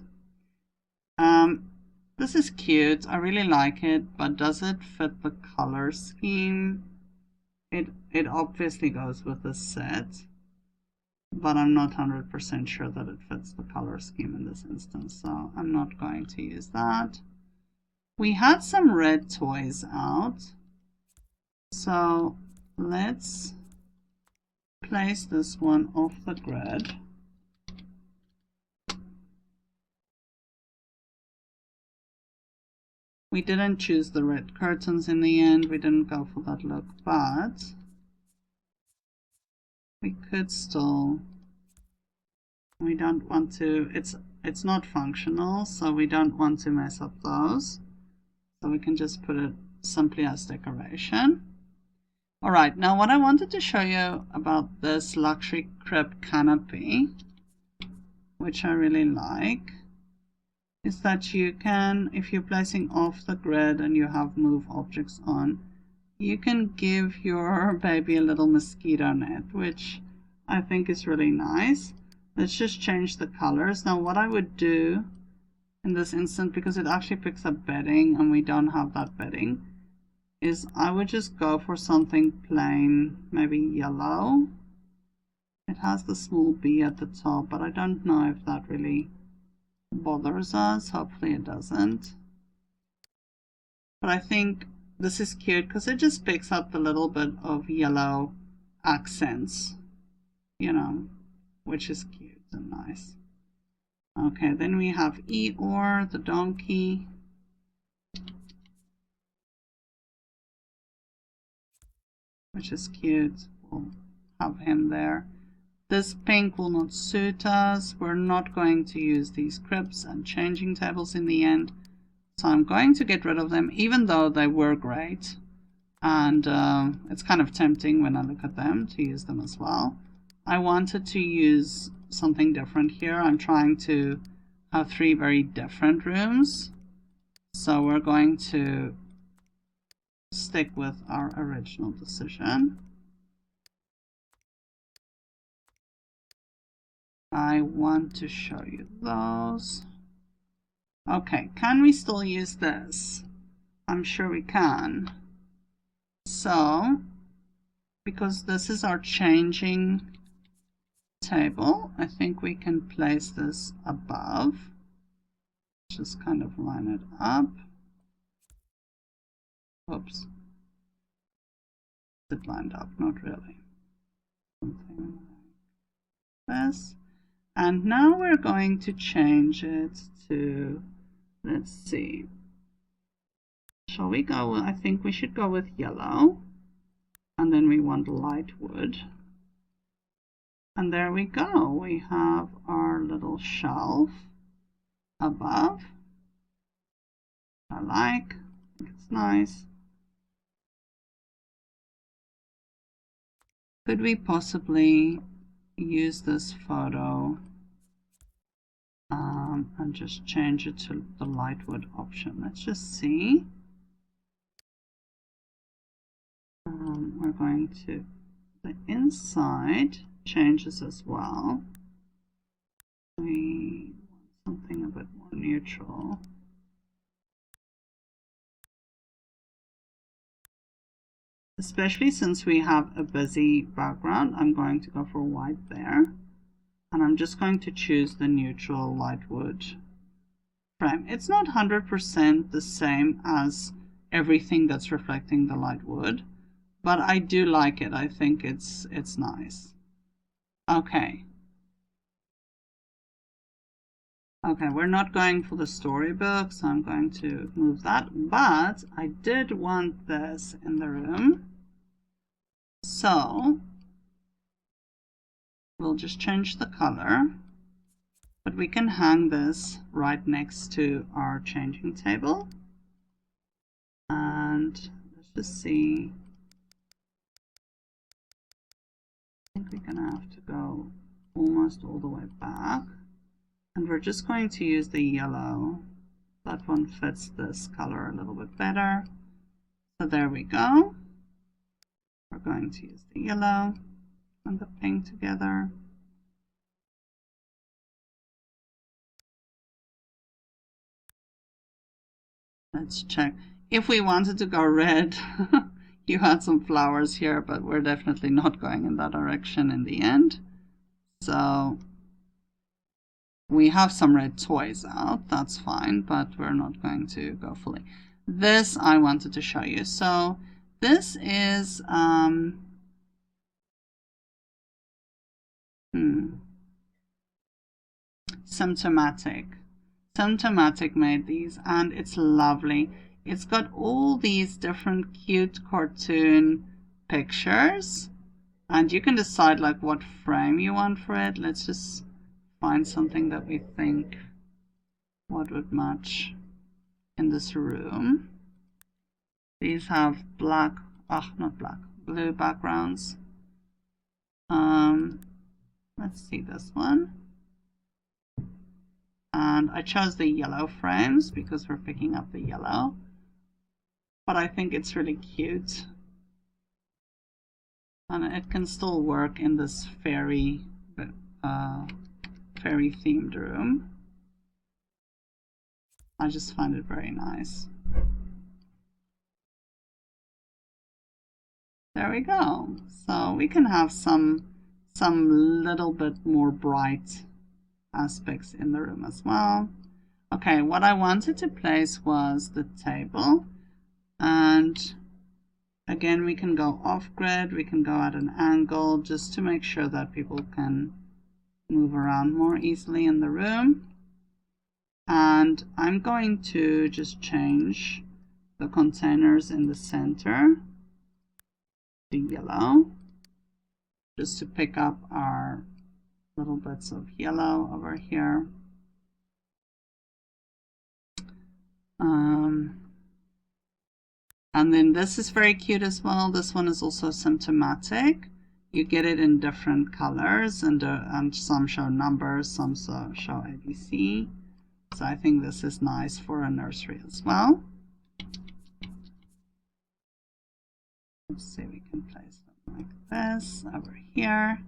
This is cute. I really like it, but does it fit the color scheme? It obviously goes with the set, but I'm not 100% sure that it fits the color scheme in this instance, so I'm not going to use that. We had some red toys out, so let's place this one off the grid. We didn't choose the red curtains in the end, we didn't go for that look, but we could still, we don't want to, it's not functional, so we don't want to mess up those. So we can just put it simply as decoration. Alright, now what I wanted to show you about this luxury crib canopy, which I really like, is that you can, if you're placing off the grid and you have move objects on, you can give your baby a little mosquito net, which I think is really nice. Let's just change the colors. Now what I would do in this instance, because it actually picks up bedding and we don't have that bedding, is I would just go for something plain, maybe yellow. It has the small B at the top, but I don't know if that really bothers us. Hopefully it doesn't. But I think this is cute because it just picks up a little bit of yellow accents, you know, which is cute and nice. Okay, then we have Eeyore, the donkey. Which is cute. We'll have him there. This pink will not suit us. We're not going to use these cribs and changing tables in the end. So I'm going to get rid of them, even though they were great. And it's kind of tempting when I look at them to use them as well. I wanted to use something different here. I'm trying to have 3 very different rooms. So we're going to stick with our original decision. I want to show you those. Okay, can we still use this? I'm sure we can. So, because this is our changing table, I think we can place this above. Just kind of line it up. Oops. It lined up, not really. Something like this. And now we're going to change it to, let's see. Shall we go, I think we should go with yellow. And then we want light wood. And there we go. We have our little shelf above. I like. I think it's nice. Could we possibly use this photo and just change it to the lightwood option? Let's just see. We're going to, the inside changes as well. We want something a bit more neutral. Especially since we have a busy background, I'm going to go for white there. And I'm just going to choose the neutral lightwood frame. It's not 100% the same as everything that's reflecting the lightwood, but I do like it. I think it's nice. Okay. Okay, we're not going for the storybook, so I'm going to move that. But I did want this in the room. So we'll just change the color. But we can hang this right next to our changing table. And let's just see. I think we're gonna have to go almost all the way back. And we're just going to use the yellow. That one fits this color a little bit better. So there we go. We're going to use the yellow and the pink together. Let's check. If we wanted to go red, you had some flowers here, but we're definitely not going in that direction in the end. So we have some red toys out, that's fine, but we're not going to go fully. This I wanted to show you. So this is Symptomatic. Symptomatic made these, and it's lovely. It's got all these different cute cartoon pictures, and you can decide like what frame you want for it. Let's just find something that we think what would match in this room. These have black, not black, blue backgrounds. Let's see this one. And I chose the yellow frames because we're picking up the yellow. But I think it's really cute. And it can still work in this fairy themed room. I just find it very nice. There we go. So we can have some little bit more bright aspects in the room as well. Okay, what I wanted to place was the table, and again we can go off grid, we can go at an angle just to make sure that people can move around more easily in the room. And I'm going to just change the containers in the center to yellow, just to pick up our little bits of yellow over here. And then this is very cute as well. This one is also symptomatic. You get it in different colors, and some show numbers, some show ABC. So I think this is nice for a nursery as well. Let's see, we can place them like this over here.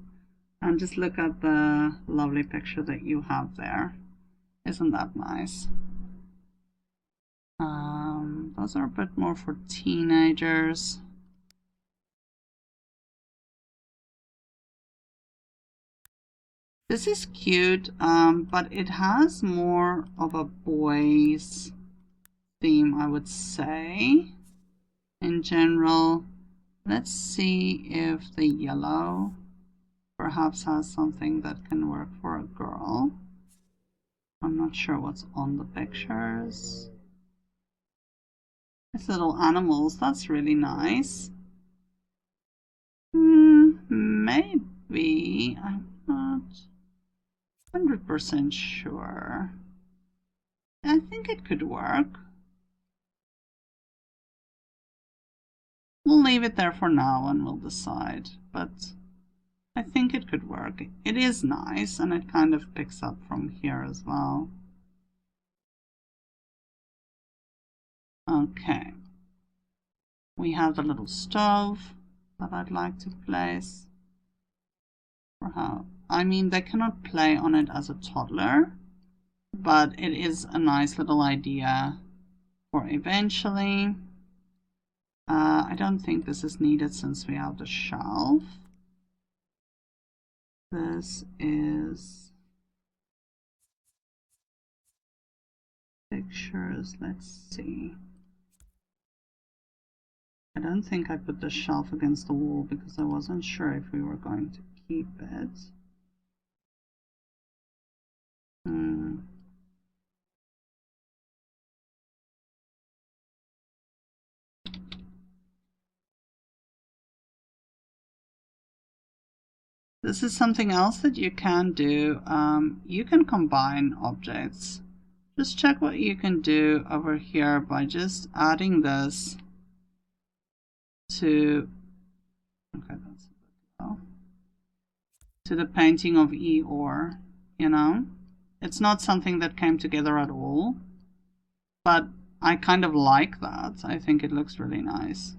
And just look at the lovely picture that you have there. Isn't that nice? Those are a bit more for teenagers. This is cute, but it has more of a boys theme, I would say, in general. Let's see if the yellow perhaps has something that can work for a girl. I'm not sure what's on the pictures. It's little animals, that's really nice. Maybe, not 100% sure. I think it could work. We'll leave it there for now and we'll decide, but I think it could work. It is nice and it kind of picks up from here as well. Okay. We have the little stove that I'd like to place. For how? I mean, they cannot play on it as a toddler, but it is a nice little idea for eventually. I don't think this is needed since we have the shelf. This is pictures. Let's see. I don't think I put the shelf against the wall because I wasn't sure if we were going to keep it. This is something else that you can do. You can combine objects. Just check what you can do over here by just adding this to, okay, that's a bit low, to the painting of Eeyore, you know? It's not something that came together at all, but I kind of like that. I think it looks really nice.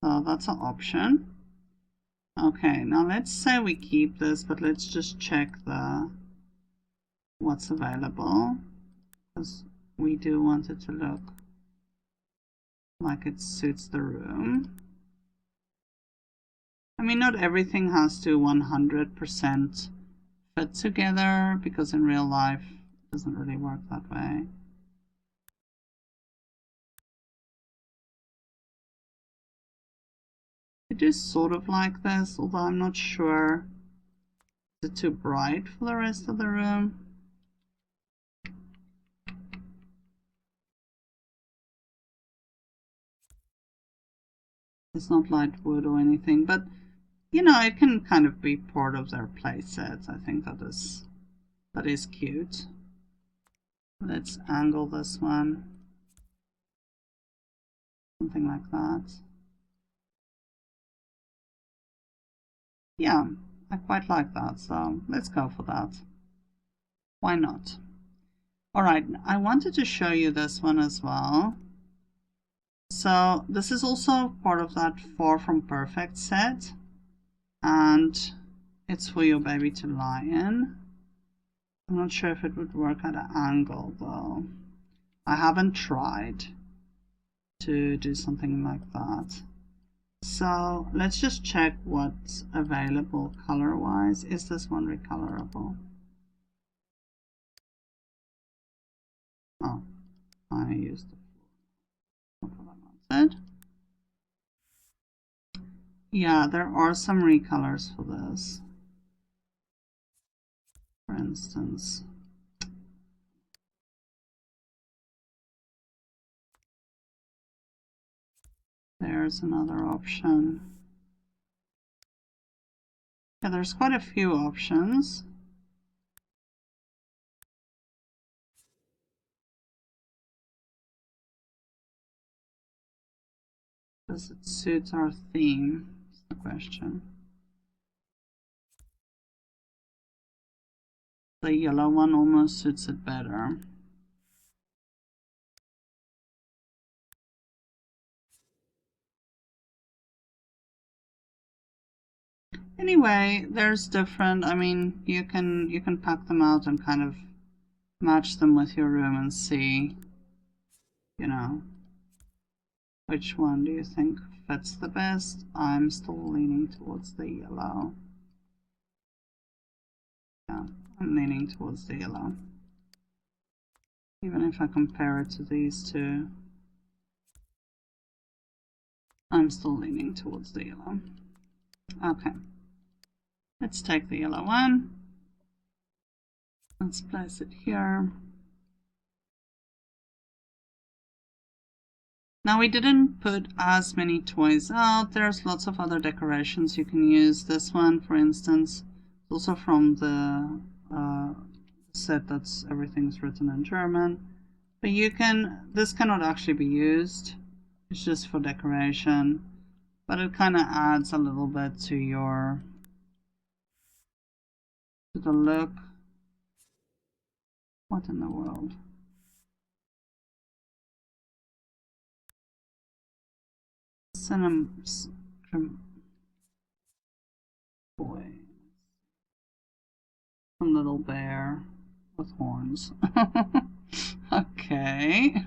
So that's an option. Okay, now let's say we keep this, but let's just check what's available, because we do want it to look like it suits the room. I mean, not everything has to 100% fit together, because in real life it doesn't really work that way. It is sort of like this, although I'm not sure. Is it too bright for the rest of the room? It's not light wood or anything, but you know, it can kind of be part of their play set. I think that is cute. Let's angle this one. Something like that. Yeah, I quite like that, so let's go for that. Why not? Alright, I wanted to show you this one as well. So this is also part of that Far From Perfect set, and it's for your baby to lie in. I'm not sure if it would work at an angle though. I haven't tried to do something like that. So let's just check what's available color wise. Is this one recolorable? Oh, I used the floor. Not what I wanted. Yeah, there are some recolors for this. For instance, there's another option. Yeah, there's quite a few options. Does it suit our theme? Is the question. The yellow one almost suits it better. Anyway, there's different, I mean, you can pack them out and kind of match them with your room and see, you know, which one do you think fits the best. I'm still leaning towards the yellow. Yeah, I'm leaning towards the yellow. Even if I compare it to these two, I'm still leaning towards the yellow. Okay. Let's take the yellow one. Let's place it here. Now we didn't put as many toys out. There's lots of other decorations you can use. This one, for instance, also from the set that's everything's written in German. But you can, this cannot actually be used. It's just for decoration. But it kind of adds a little bit to your, to the look. What in the world? Cinnamon boy. Some little bear with horns. Okay.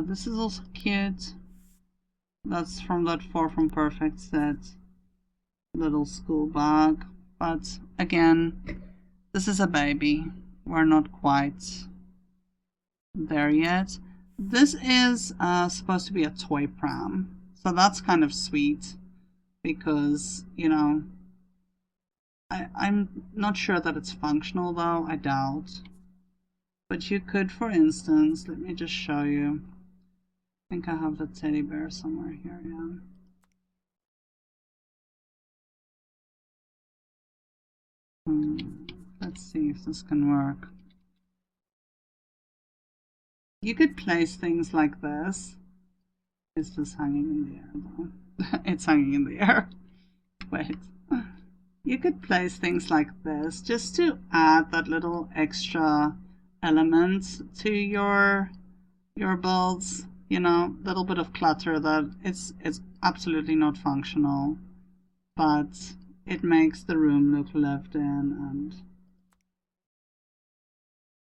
This is also cute. That's from that Far From Perfect set. Little school bag. But again, this is a baby. We're not quite there yet. This is supposed to be a toy pram. So that's kind of sweet because, you know, I'm not sure that it's functional though. I doubt. But you could, for instance, let me just show you. I think I have the teddy bear somewhere here, yeah. Let's see if this can work. You could place things like this. Is this hanging in the air though? It's hanging in the air. Wait. You could place things like this just to add that little extra element to your builds. You know, little bit of clutter that it's absolutely not functional, but it makes the room look lived in and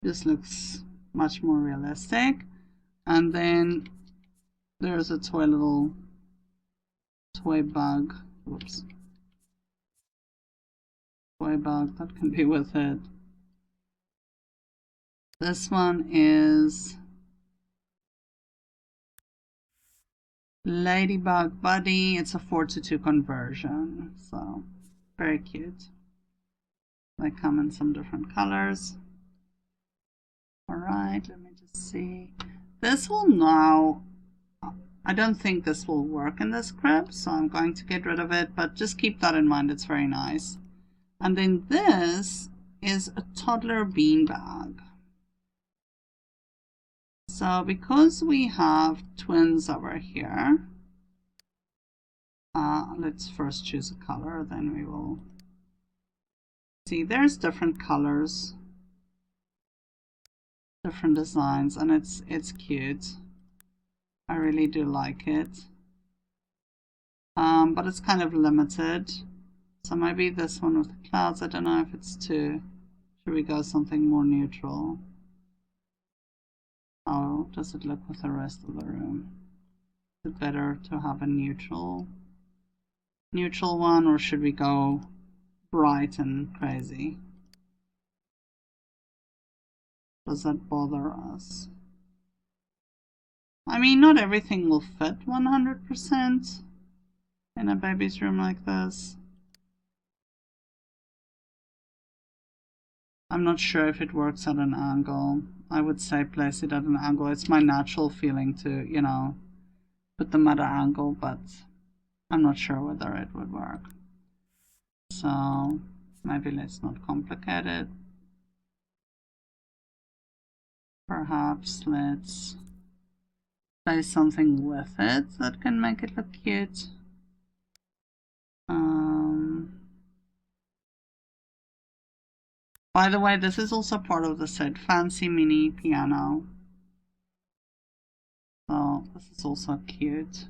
this looks much more realistic. And then there's a little toy bug. Whoops. Toy bug that can be with it. This one is Ladybug Buddy. It's a 4:2 conversion, so very cute. They come in some different colors. Alright, let me just see. This will now, I don't think this will work in this crib, so I'm going to get rid of it, but just keep that in mind, it's very nice. And then this is a toddler beanbag. So because we have twins over here, let's first choose a color, then we will see there's different colors, different designs, and it's cute. I really do like it. But it's kind of limited. So maybe this one with the clouds, I don't know if it's too, should we go something more neutral? How does it look with the rest of the room? Is it better to have a neutral one, or should we go bright and crazy? Does that bother us? I mean, not everything will fit 100% in a baby's room like this. I'm not sure if it works at an angle. I would say place it at an angle. It's my natural feeling to, you know, put them at an angle, but I'm not sure whether it would work. So maybe let's not complicate it. Perhaps let's place something with it that can make it look cute. By the way, this is also part of the set, Fancy Mini Piano. So this is also cute.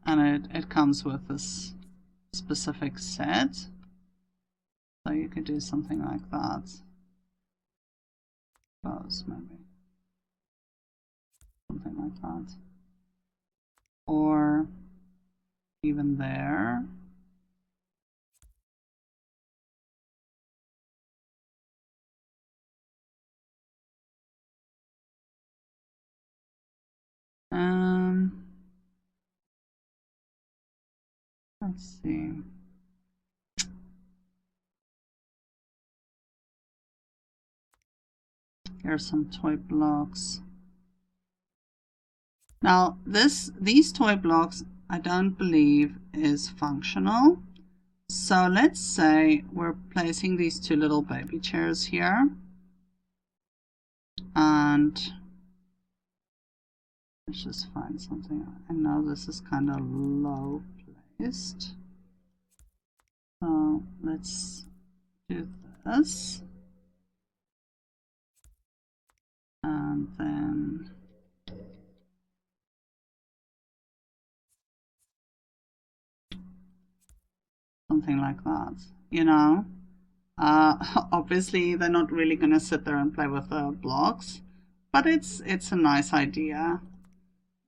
And it comes with this specific set. So you could do something like that. Suppose maybe. Something like that. Or even there. Let's see. Here are some toy blocks. Now these toy blocks, I don't believe is functional. So let's say we're placing these two little baby chairs here, and let's just find something. I know this is kind of low placed, so let's do this, and then something like that, you know. Obviously they're not really going to sit there and play with the blocks, but it's a nice idea.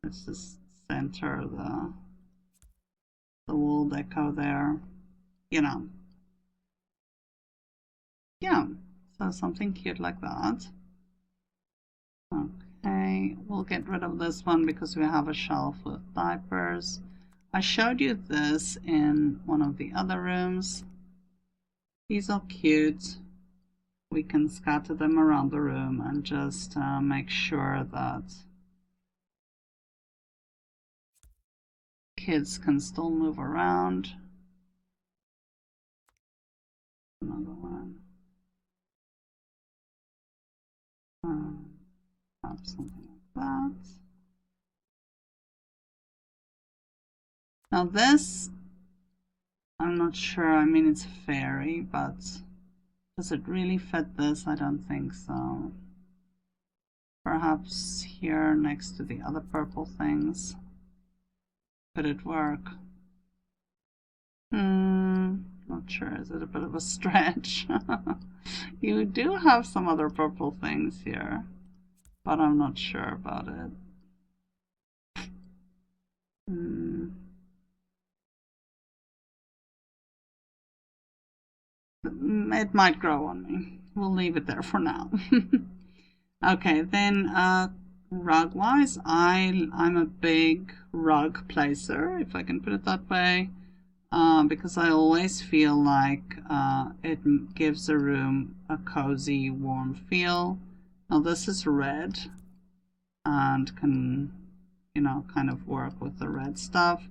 Let's just center the wall deco there, you know. Yeah, so something cute like that. Okay, we'll get rid of this one because we have a shelf with diapers. I showed you this in one of the other rooms. These are cute. We can scatter them around the room and just make sure that kids can still move around. Another one. Have something like that. Now this, I'm not sure. I mean, it's a fairy, but does it really fit this? I don't think so. Perhaps here next to the other purple things. Could it work? Not sure. Is it a bit of a stretch? You do have some other purple things here, but I'm not sure about it. It might grow on me. We'll leave it there for now. Okay, then rug wise, I'm a big rug placer, if I can put it that way, because I always feel like it gives a room a cozy, warm feel. Now this is red and can, you know, kind of work with the red stuff,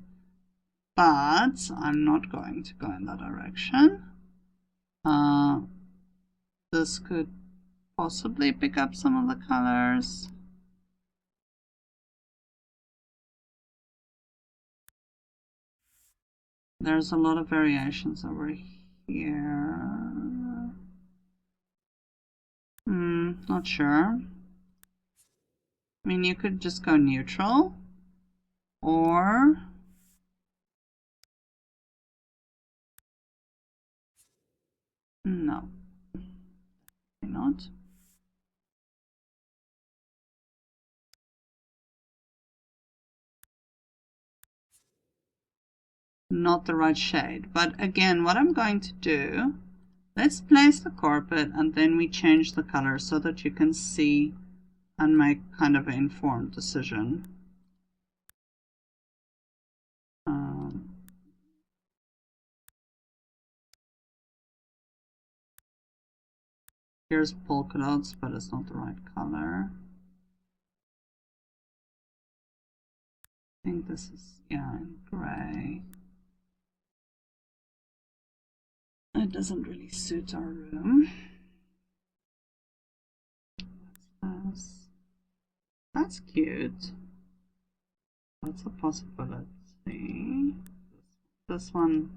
but I'm not going to go in that direction. This could possibly pick up some of the colors. There's a lot of variations over here. Not sure. I mean, you could just go neutral, or no, not. Not the right shade. But again, what I'm going to do, let's place the carpet and then we change the color so that you can see and make kind of an informed decision. Here's polka dots, but it's not the right color. I think this is, yeah, in gray. It doesn't really suit our room. That's cute. That's a possibility. This one,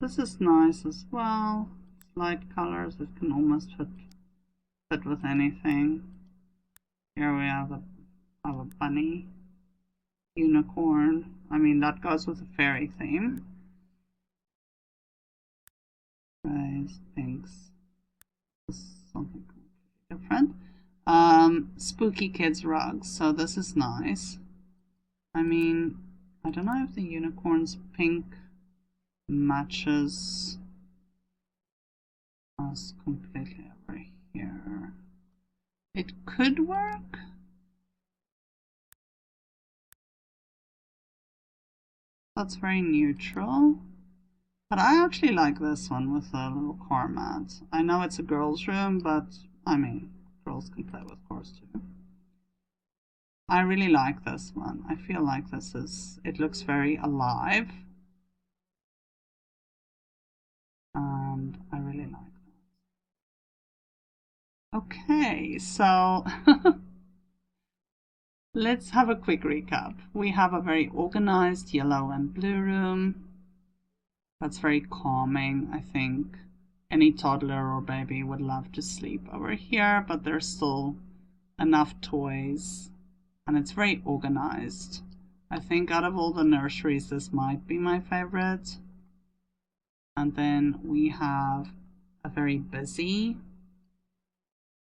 this is nice as well. Light colors, it can almost fit with anything. Here we have a bunny, unicorn. I mean, that goes with a fairy theme. Grays, pinks, this is something completely different. Spooky kids rugs, so this is nice. I mean, I don't know if the unicorn's pink matches us completely over here. It could work. That's very neutral. But I actually like this one with a little car mat. I know it's a girl's room, but I mean, girls can play with cars too. I really like this one. I feel like it looks very alive. And I really like that. Okay, so let's have a quick recap. We have a very organized yellow and blue room. That's very calming, I think. Any toddler or baby would love to sleep over here, but there's still enough toys and it's very organized. I think out of all the nurseries, this might be my favorite. And then we have a very busy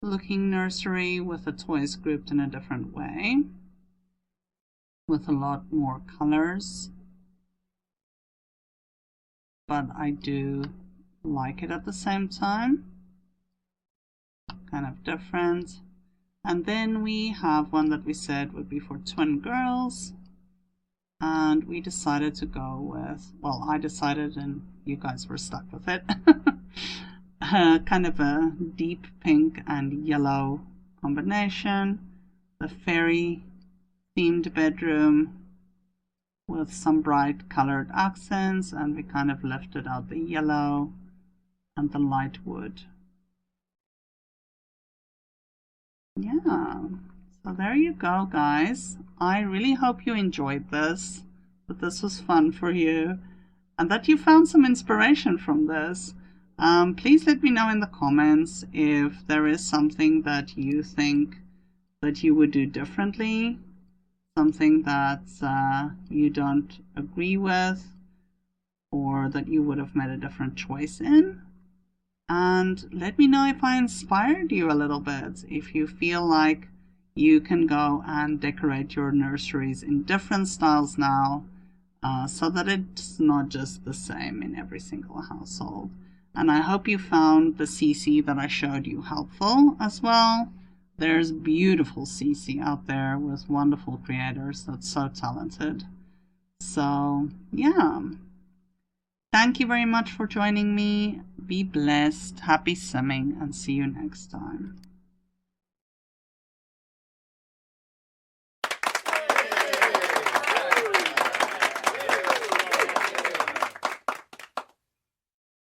looking nursery with the toys grouped in a different way, with a lot more colors. But I do like it at the same time. Kind of different. And then we have one that we said would be for twin girls. And we decided to go with, well, I decided and you guys were stuck with it. Kind of a deep pink and yellow combination. The fairy themed bedroom with some bright colored accents, and we kind of lifted out the yellow and the light wood. Yeah, so there you go, guys. I really hope you enjoyed this, that this was fun for you, and that you found some inspiration from this. Please let me know in the comments if there is something that you think that you would do differently, something that you don't agree with, or that you would have made a different choice in. And let me know if I inspired you a little bit, if you feel like you can go and decorate your nurseries in different styles now, so that it's not just the same in every single household. And I hope you found the CC that I showed you helpful as well. There's beautiful CC out there with wonderful creators that's so talented. So yeah, thank you very much for joining me. Be blessed, happy simming, and see you next time.